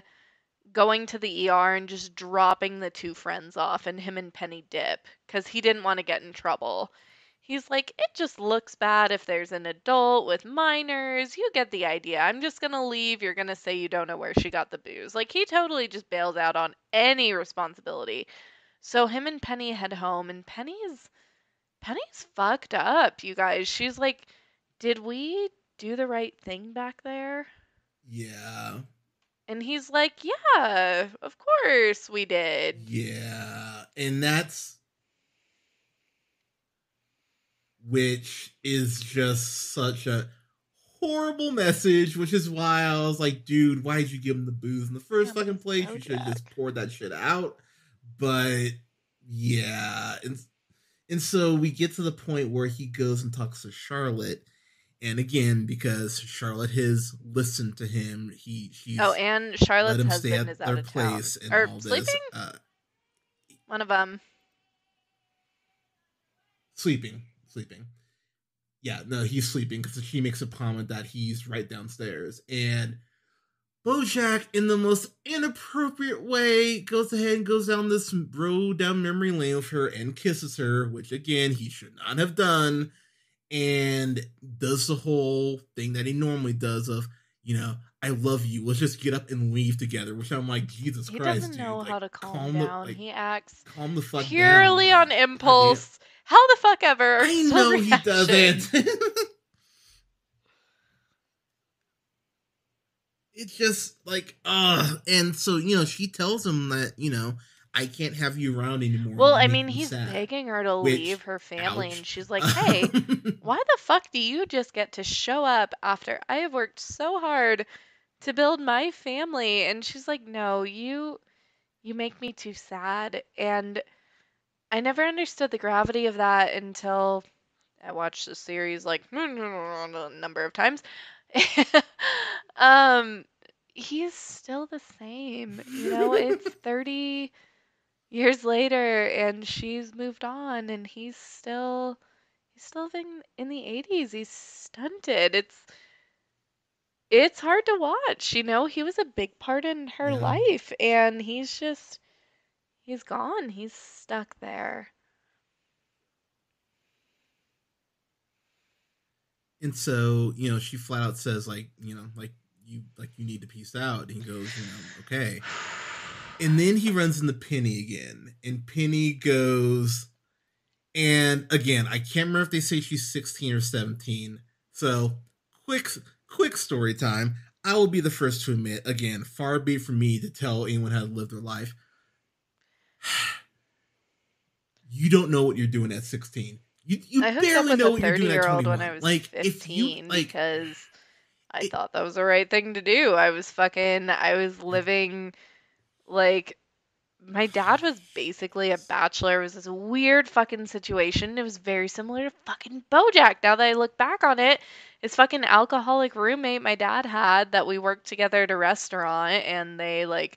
going to the ER and just dropping the two friends off and him and Penny dip because he didn't want to get in trouble. He's like, it just looks bad if there's an adult with minors. You get the idea. I'm just going to leave. You're going to say you don't know where she got the booze. Like, he totally just bails out on any responsibility. So him and Penny head home, and Penny's fucked up, you guys. She's like, did we do the right thing back there? Yeah. And he's like, yeah, of course we did. Yeah. And that's which is just such a horrible message, which is why I was like, dude, why did you give him the booze in the Yeah, first but fucking it's place? You should have BoJack. just poured that shit out. But yeah. And so we get to the point where he goes and talks to Charlotte. And again, because Charlotte has listened to him, Oh, she's and let Charlotte's him stay husband is at out their of town. place and Or all this. sleeping? One of them. Sleeping. Yeah, no, he's sleeping because she makes a comment that he's right downstairs. And BoJack, in the most inappropriate way, goes ahead and goes down this road down memory lane with her and kisses her, which again he should not have done, and does the whole thing that he normally does of, I love you. Let's just get up and leave together. Which I'm like, Jesus He Christ, doesn't dude, know like how to calm down. He acts calm the fuck down. purely on Like, goddamn, impulse. How the fuck ever? I Split know he reaction. doesn't. It's just like, and so she tells him that I can't have you around anymore. Well, You I make mean, me he's sad. begging her to leave Which, her family, and ouch. she's like, hey, why the fuck do you just get to show up after I have worked so hard to build my family? And she's like, no, you make me too sad. And I never understood the gravity of that until I watched the series like a number of times. um, he's still the same. It's 30 years later and she's moved on and he's still living in the 80s. He's stunted. It's hard to watch. He was a big part in her Yeah. life and he's gone. He's stuck there. And so, she flat out says like you need to peace out. And he goes, okay. And then he runs into Penny again. And Penny goes, and again, I can't remember if they say she's 16 or 17. So, quick quick story time. I will be the first to admit, again, far be it from me to tell anyone how to live their life. You don't know what you're doing at 16. You I hooked up barely with know a what you're doing at 30-year-old when I 21. was Like, if you, 15 like, because I it, thought that was the right thing to do. I was living like my dad was basically a bachelor. It was this weird fucking situation. It was very similar to fucking BoJack. Now that I look back on it, his fucking alcoholic roommate my dad had that we worked together at a restaurant, and they like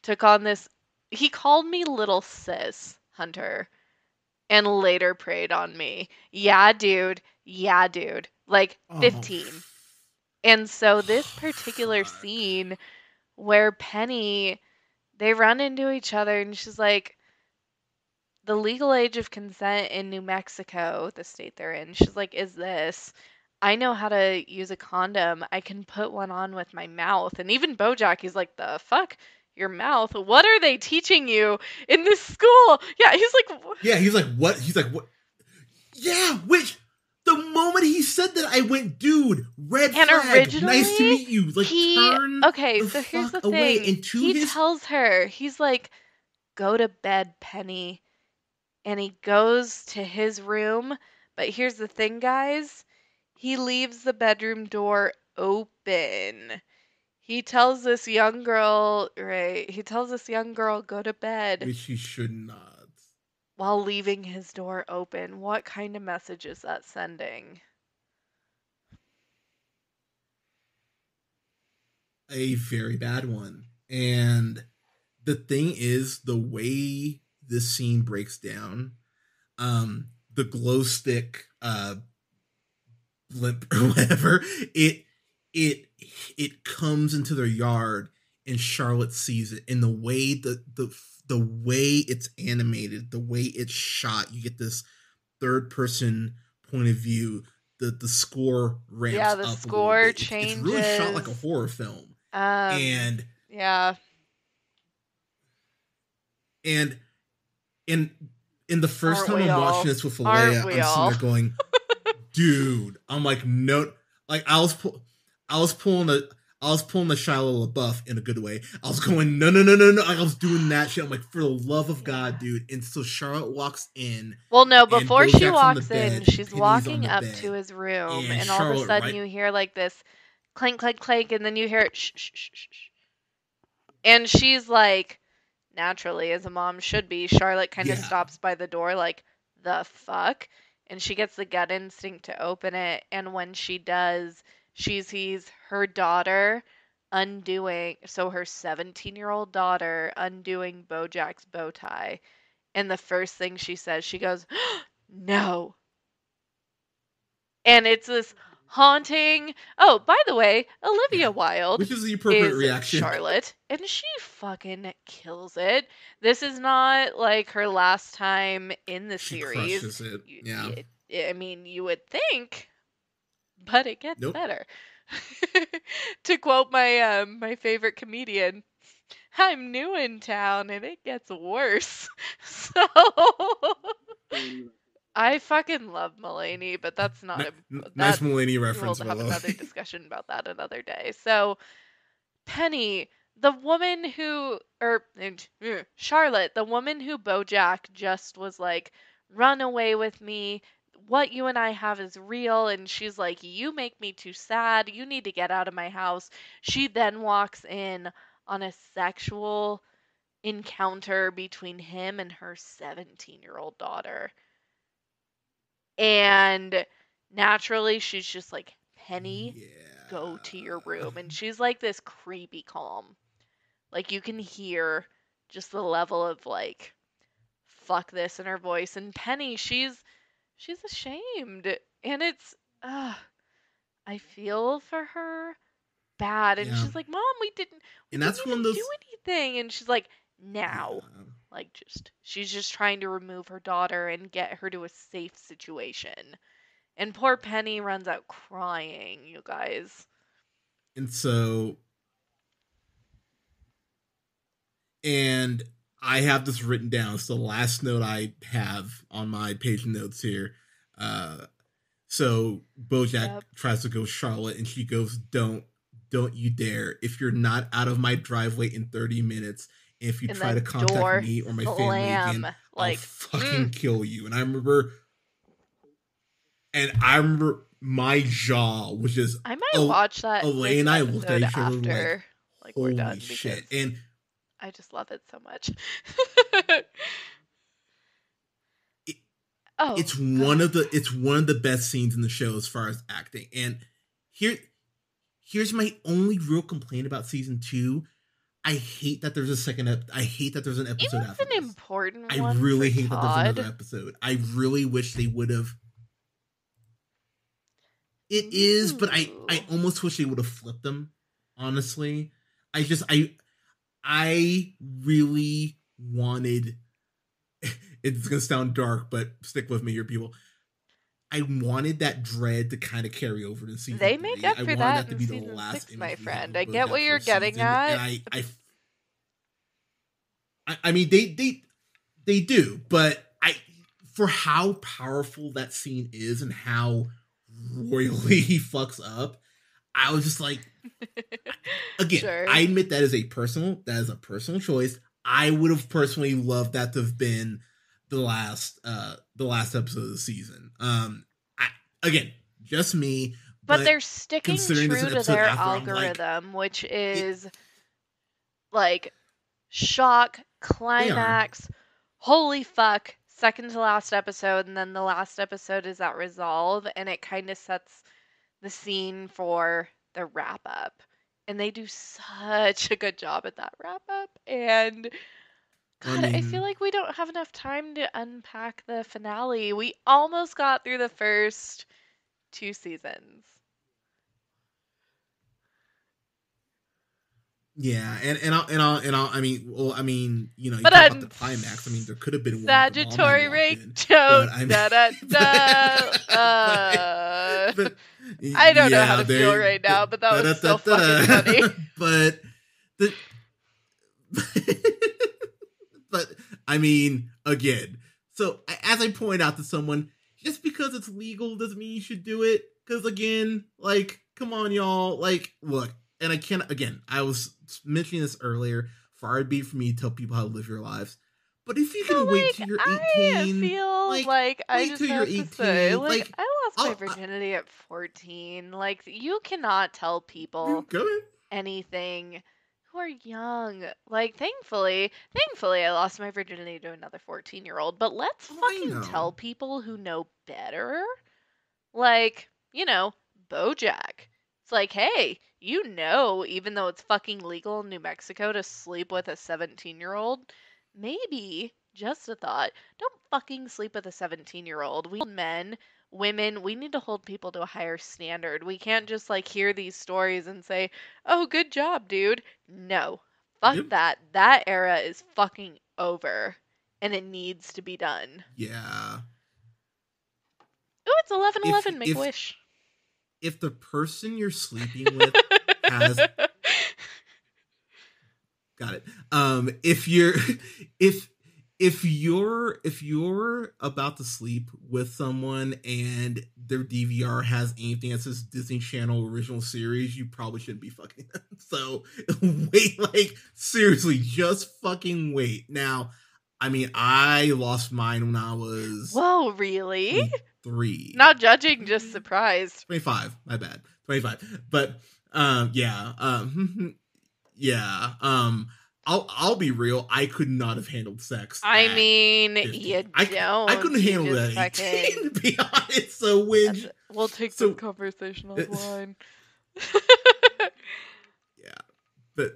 took on this. He called me little sis Hunter, and later preyed on me. Yeah, dude. Yeah, dude. Like oh, 15. And so this particular fuck. scene where Penny they run into each other and she's like, the legal age of consent in New Mexico, the state they're in, she's like, is this? I know how to use a condom. I can put one on with my mouth. And even BoJack, he's like, the fuck? Your mouth? What are they teaching you in this school? Yeah, he's like, Yeah, he's like, what? He's like, what? Yeah, which the moment he said that, I went, dude, red and flag. Nice to originally, meet you. Like, he, turn okay, the so here's the fuck away. thing. And to He his, tells her, he's like, go to bed, Penny. And he goes to his room. But here's the thing, guys. He leaves the bedroom door open. He tells this young girl, right? He tells this young girl, go to bed which he should not. while leaving his door open. What kind of message is that sending? A very bad one. And the thing is, the way this scene breaks down, the glow stick blimp or whatever, it it it comes into their yard and Charlotte sees it, and the way it's animated, the way it's shot, you get this third person point of view. The score Yeah, ramps the up a little score bit. It's really shot like a changes. horror film, Um, and yeah. and and in the first Aren't time we I'm watching all? this with Aren't Alea, we I'm sitting all? there going, dude. I'm like, no, like I was pulling a. I was pulling the Shia LaBeouf in a good way. I was going, no, no, no, no, no. I was doing that shit. I'm like, for the love of God, Yeah. dude. And so Charlotte walks in, Well, no, and before she BoJack's on the walks in, bed, and she's Penny's on walking the up to bed, his room, and and all of a Charlotte, sudden right? you hear like this clank, clank, clank, and then you hear it shh, shh, shh, shh, shh. And she's like, naturally, as a mom should be, Charlotte kind of Yeah, stops by the door, like, the fuck? And she gets the gut instinct to open it. And when she does, she sees her daughter undoing, so her 17-year-old daughter undoing Bojack's bow tie. And the first thing she says, she goes, no. And it's this haunting. Oh, by the way, yeah. Olivia Wilde Which is the appropriate is reaction. Charlotte, and she fucking kills it. This is not like her last time in the She series. crushes it. Yeah. I mean, you would think, but it gets Nope. better. To quote my favorite comedian, I'm new in town and it gets worse. So I fucking love Mulaney, but that's not a Nice that Mulaney we'll reference, by have the another way. discussion about that another day. So Penny, the woman who Charlotte, the woman who BoJack just was like, "Run away with me. What you and I have is real." And she's like, "You make me too sad. You need to get out of my house." She then walks in on a sexual encounter between him and her 17-year-old daughter. And naturally, she's just like, Penny, go to your Yeah. room. And she's like this creepy calm. Like, you can hear just the level of like, fuck this in her voice. And Penny, she's ashamed. And it's, I feel for her bad. And Yeah. she's like, Mom, we And didn't that's one even of do those. anything. And she's like, now. Yeah. Like, she's just trying to remove her daughter and get her to a safe situation. And poor Penny runs out crying, you guys. And so, and I have this written down. It's the last note I have on my page notes here. Uh, so BoJack Yep. tries to go Charlotte, and she goes, don't you dare! If you're not out of my driveway in 30 minutes, and if you And try to the contact door me or my family slam. again, I'll Like, fucking kill you." And I remember my jaw was just. I might Oh, watch Elaine this and I looked at episode each other like, after like we're "Holy done because shit!" And I just love it so much. it, Oh God. it's one of the best scenes in the show as far as acting. And here here's my only real complaint about season 2. I hate that there's a I hate that there's an It episode was after an this. important I one for really hate that there's another Todd. episode. I really wish they would have. It is, but I Ooh. almost wish they would have flipped them. Honestly, I just I really wanted. It's gonna sound dark, but stick with me, here, people. I wanted that dread to kind of carry over to season They make 3. up I for wanted that that to in be the season last 6, my image we have friend. of I get what BoJack for you're a getting season, and at. I mean they do, but I for how powerful that scene is and how royally he fucks up, I was just like, again, Sure. I admit that is a personal choice. I would have personally loved that to have been the last episode of the season. I again, just me, But but they're sticking considering this is true an to episode their after, I'm like, algorithm, which it. is like shock, They are. climax, holy fuck, second to last episode, and then the last episode is that resolve, and it kind of sets the scene for the wrap up. And they do such a good job at that wrap up. And I God, I feel mean, like we don't have enough time to unpack the finale. We almost got through the first two seasons. yeah, I mean, well, I mean, you But talk about the climax. I mean, there could have been one if the mom hadn't Sagittary walked Ray in, but Joe I mean, da da da. but, but I don't know how yeah, to feel there, right now, but that da, was da, da, so fucking da, funny. da. But the, but I mean, again, so as I point out to someone, just because it's legal doesn't mean you should do it. Because again, like, come on, y'all, like, look, and I can't. Again, I was mentioning this earlier. Far it be for me to tell people how to live your lives, but if you So, can wait till like, you're I 18, feel like, like I wait just till you're have to say, 18, like, like, I lost my I virginity at 14. Like, you cannot tell people go ahead. anything who are young. Like, thankfully, I lost my virginity to another 14-year-old, but let's Oh, I fucking know. tell people who know better. Like, BoJack. It's like, hey, even though it's fucking legal in New Mexico to sleep with a 17-year-old, maybe, just a thought, don't fucking sleep with a 17-year-old. We men, women, we need to hold people to a higher standard. We can't just like hear these stories and say, oh, good job, dude. No, fuck Yep. that. That era is fucking over and it needs to be done. Yeah. Oh, it's 11:11. Make a If wish. if the person you're sleeping with has got it. If you're if if you're about to sleep with someone and their DVR has anything that says Disney Channel original series, you probably shouldn't be fucking them. So wait, like seriously, just fucking wait. Now, I mean, I lost mine when I was Whoa, really? 23. Not judging, just surprised. 25, my bad. 25. But yeah, yeah. I'll be real. I could not have handled sex I at mean, 15. you I don't. couldn't You handle just that at 18, fucking. to be honest. So when We'll take this so conversation uh, offline. yeah, but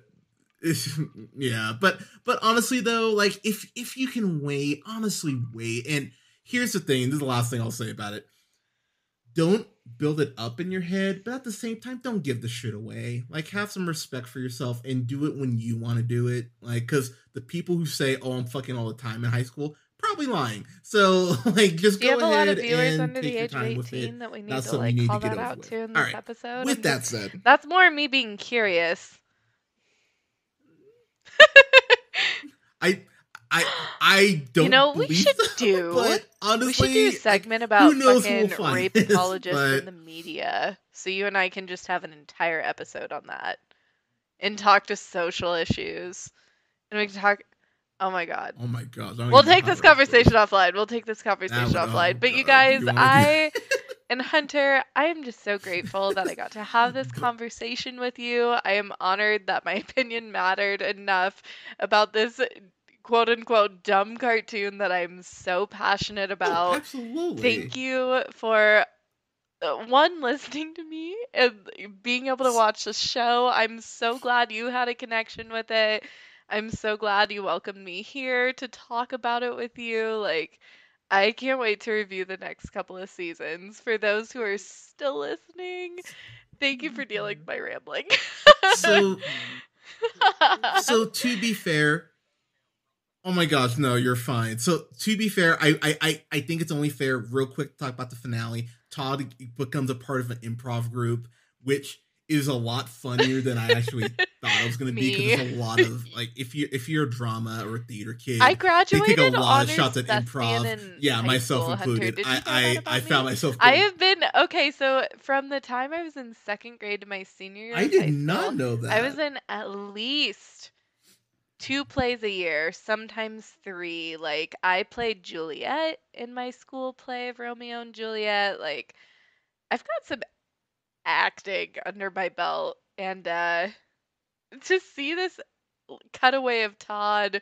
yeah, but honestly though, like if you can wait, honestly wait. And here's the thing, this is the last thing I'll say about it. Don't build it up in your head, but at the same time, don't give the shit away. Like, have some respect for yourself and do it when you want to do it. Like, because the people who say, "Oh, I'm fucking all the time" in high school, probably lying. So, like, just Do you go have a lot of ahead viewers and under the take your age of time with it. 18 that we need That's to something you like need to call get that over out with. to in All this right. episode? With that said, That's more me being curious. I I I You don't know, we believe should so, do. but We should do a honestly, like, segment who about knows who will fucking find this? rapeologists in But the media. So you and I can just have an entire episode on that and talk to social issues. And we can talk. Oh my God. oh my gosh, I don't We'll even know take how this to wrap conversation this. offline. We'll take this That conversation would, offline. oh But you god, do guys, you want to do I and Hunter, I am just so grateful that I got to have this but conversation with you. I am honored that my opinion mattered enough about this quote unquote dumb cartoon that I'm so passionate oh, about. Thank absolutely. you for one, listening to me and being able to watch the show. I'm so glad you had a connection with it. I'm so glad you welcomed me here to talk about it with you. Like, I can't wait to review the next couple of seasons. For those who are still listening, thank you for dealing with my rambling. So so to be fair, oh my gosh, no, you're fine. So to be fair, I think it's only fair, real quick, to talk about the finale. Todd becomes a part of an improv group, which is a lot funnier than I actually thought it was going to be, because Me. there's a lot of, like, if you're a drama or a theater I kid, they take a graduated lot of honors shots at thespian improv. in Yeah, high myself school, Hunter. included. Did you know that I about found me? myself I going. have been okay, so from the time I was in second grade to my senior year I of did high not school, know I was that. in at least two plays a year, sometimes three. Like, I played Juliet in my school play of Romeo and Juliet. Like, I've got some acting under my belt, and to see this cutaway of Todd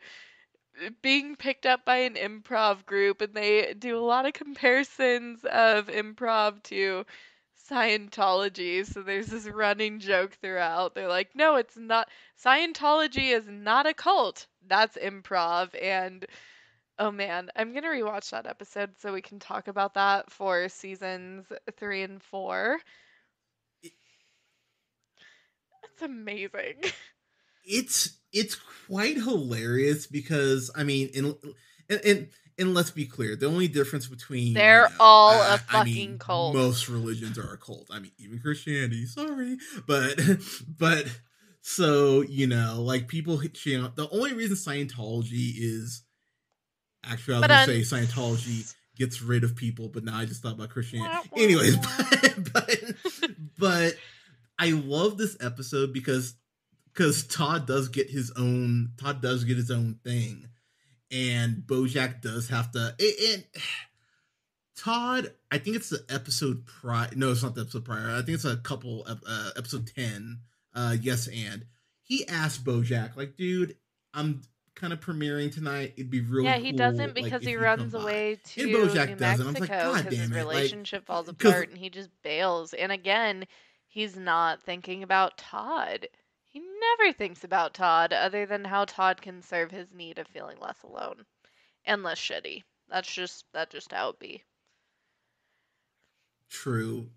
being picked up by an improv group, and they do a lot of comparisons of improv to Scientology. So there's this running joke throughout. They're like, no, it's not. Scientology is not a cult. That's improv. And oh man, I'm going to rewatch that episode so we can talk about that for seasons 3 and 4. That's amazing. It's quite hilarious because I mean, and let's be clear, the only difference between They're all a fucking cult. most religions are a cult. I mean, even Christianity. Sorry, but but so like people, the only reason Scientology is actually I was gonna say Scientology gets rid of people, but now I just thought about Christianity. Anyways, but I love this episode because Todd does get his own thing, and BoJack does have to. And Todd, I think it's the episode prior. No, it's not the episode prior. I think it's a couple episode 10. Yes, and he asked BoJack, like, dude, I'm kind of premiering tonight. It'd be real. Yeah, cool, he doesn't because like, he runs away to New Mexico because his relationship falls apart and he just bails. And again, he's not thinking about Todd. He never thinks about Todd other than how Todd can serve his need of feeling less alone and less shitty. That's just how it be. True.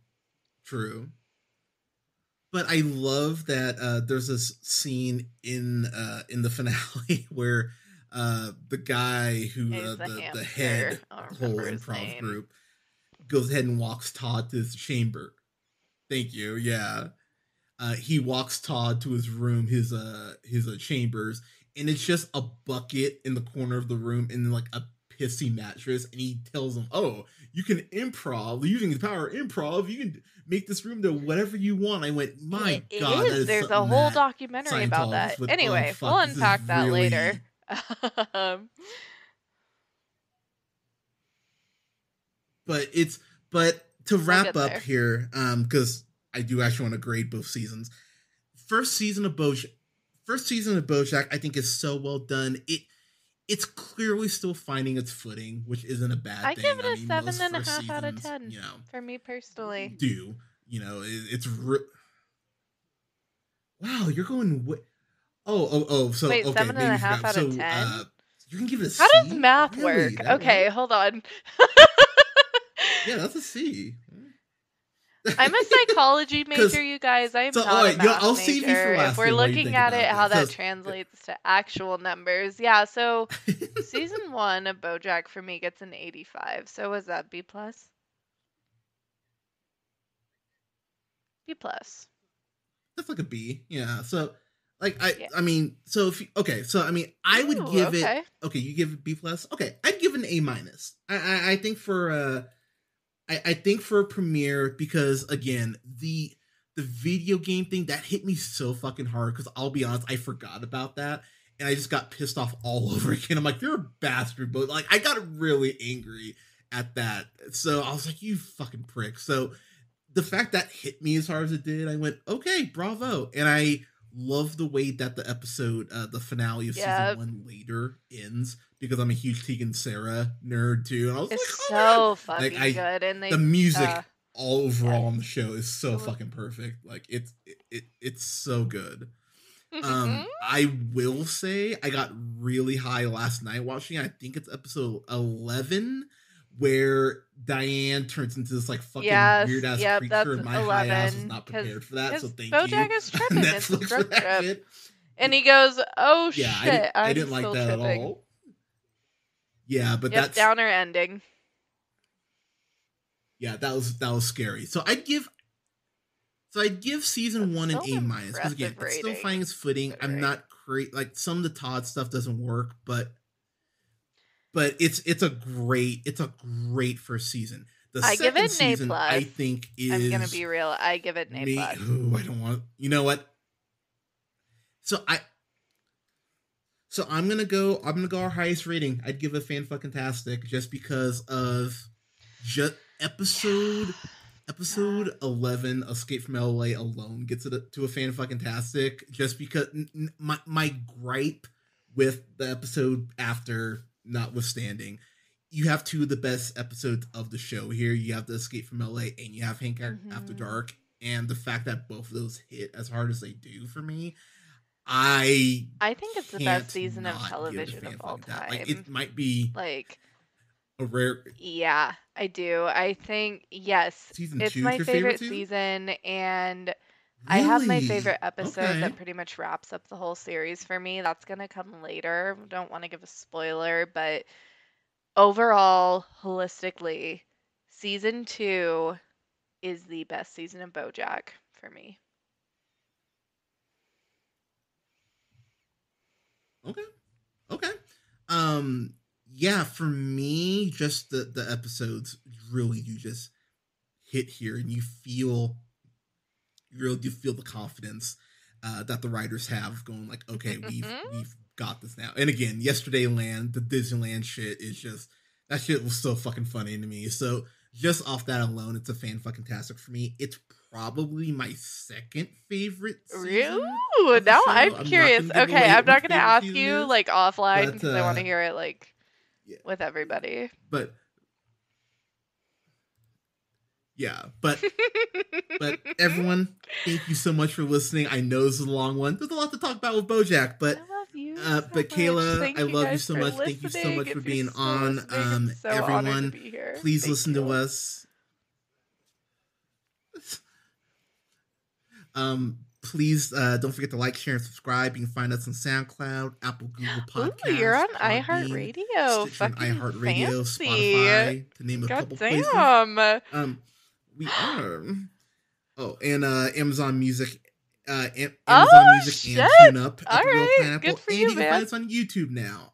But I love that there's this scene in the finale where the guy who the head of the whole improv group goes ahead and walks Todd to his chamber. Thank you. Yeah. He walks Todd to his room, his chambers, and it's just a bucket in the corner of the room and like a pissy mattress, and he tells him, "Oh, you can improv using the power of improv. You can make this room to whatever you want." I went, "My God, that is there's a whole documentary about that." Anyway, we'll unpack that later. But to wrap up here, because I do actually want to grade both seasons. First season of BoJack, I think is so well done. It's clearly still finding its footing, which isn't a bad thing. I give it a 7.5 out of 10. For me personally, it's wow. You're going. So wait, okay, 7.5 out of 10. You can give it a C. How does math work? Okay, hold on. Yeah, that's a C. I'm a psychology major, you guys. I'm not a math major. If we're looking at it, how that translates to actual numbers. Yeah, so season 1 of BoJack for me gets an 85. So was that B+? B+. That's like a B. Yeah. So I mean, so if I would give it. Okay, you give it B+. Okay, I'd give it an A-. I think for I think for a premiere, because again, the video game thing that hit me so fucking hard, because I'll be honest, I forgot about that and I just got pissed off all over again. I'm like, you're a bastard, but like I got really angry at that. So I was like, you fucking prick. So the fact that hit me as hard as it did, I went, okay, bravo. And I love the way that the episode, the finale of season 1 later ends, because I'm a huge Tegan Sarah nerd too. And I was it's like, so fucking good. And the music all overall on the show is so fucking perfect. Like it's so good. I will say I got really high last night watching. I think it's episode 11 where Diane turns into this like fucking weird ass creature, and my 11, high ass was not prepared for that. So thank BoJack you, is tripping. Netflix, it's a for that shit. And he goes, "Oh shit, I didn't like that tripping. At all." Yeah, but that's downer ending. Yeah, that was scary. So I'd give season 1 an A-, because again, it's still finding its footing. I'm not great. Like some of the Todd stuff doesn't work, but it's a great first season. I give it an A+. I think is. I'm gonna be real. I give it an A+. I don't want. You know what? So I'm gonna go our highest rating. I'd give it Fan-fucking-tastic, just because of episode 11, Escape from LA alone gets it to a Fan-fucking-tastic, just because my gripe with the episode after notwithstanding, you have two of the best episodes of the show here. You have the Escape from LA and you have Hank After Dark. And the fact that both of those hit as hard as they do for me, I think it's the best can't season of not give it a television of fan all fucking that. Like, time. it might be Like, a rare yeah, I do. I think, yes, season. it's 2 is my your favorite season? season, and I have my Really? favorite episode Okay. that pretty much wraps up the whole series for me. That's gonna come later. Don't want to give a spoiler, but overall, holistically, season 2 is the best season of BoJack for me. Okay. Okay. Um yeah, for me, just the episodes really do just hit here, and you really do feel the confidence that the writers have, going like, okay, we've got this now. And again, Yesterday Land, the Disneyland shit is just, that shit was so fucking funny to me. So just off that alone, it's a fan fucking tastic for me. It's probably my second favorite season Ooh, of the now show. I'm I'm not curious. gonna give Okay, away I'm what my not gonna favorite ask season you is, like offline but because I want to hear it like yeah, with everybody. but yeah, but everyone, thank you so much for listening. I know this is a long one. There's a lot to talk about with BoJack, I love you so but much. Kayla, I Thank you love you guys so for much. Thank you so listening. much for If you're being still on. listening, I'm so honored to Everyone, be here. please Thank listen to you. us. Please don't forget to like, share, and subscribe. You can find us on SoundCloud, Apple, Google Ooh, you're Podcasts, on Podbean, iHeartRadio. Stitcher, and Fucking iHeartRadio, fancy. Spotify, to name a God couple places. damn. We are. Oh, and Amazon Music, Amazon Oh Music, and shit. TuneUp All at the Real right. Good Pineapple, for and you, you can find man. us on YouTube now.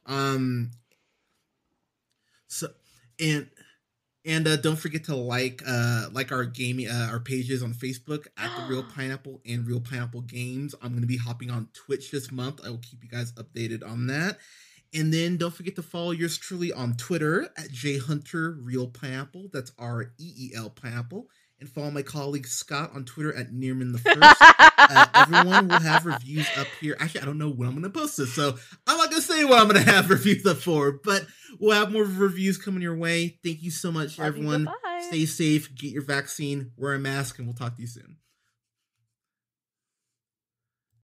So and don't forget to like our gaming our pages on Facebook at the Real Pineapple and Real Pineapple Games. I'm going to be hopping on Twitch this month. I will keep you guys updated on that. And then don't forget to follow yours truly on Twitter at JHunterRealPineapple. That's REEL Pineapple. And follow my colleague Scott on Twitter at Nearman the First. Everyone will have reviews up here. Actually, I don't know when I'm going to post this, so I'm not going to say what I'm going to have reviews up for, but we'll have more reviews coming your way. Thank you so much, Love everyone. you, Stay safe, get your vaccine, wear a mask, and we'll talk to you soon.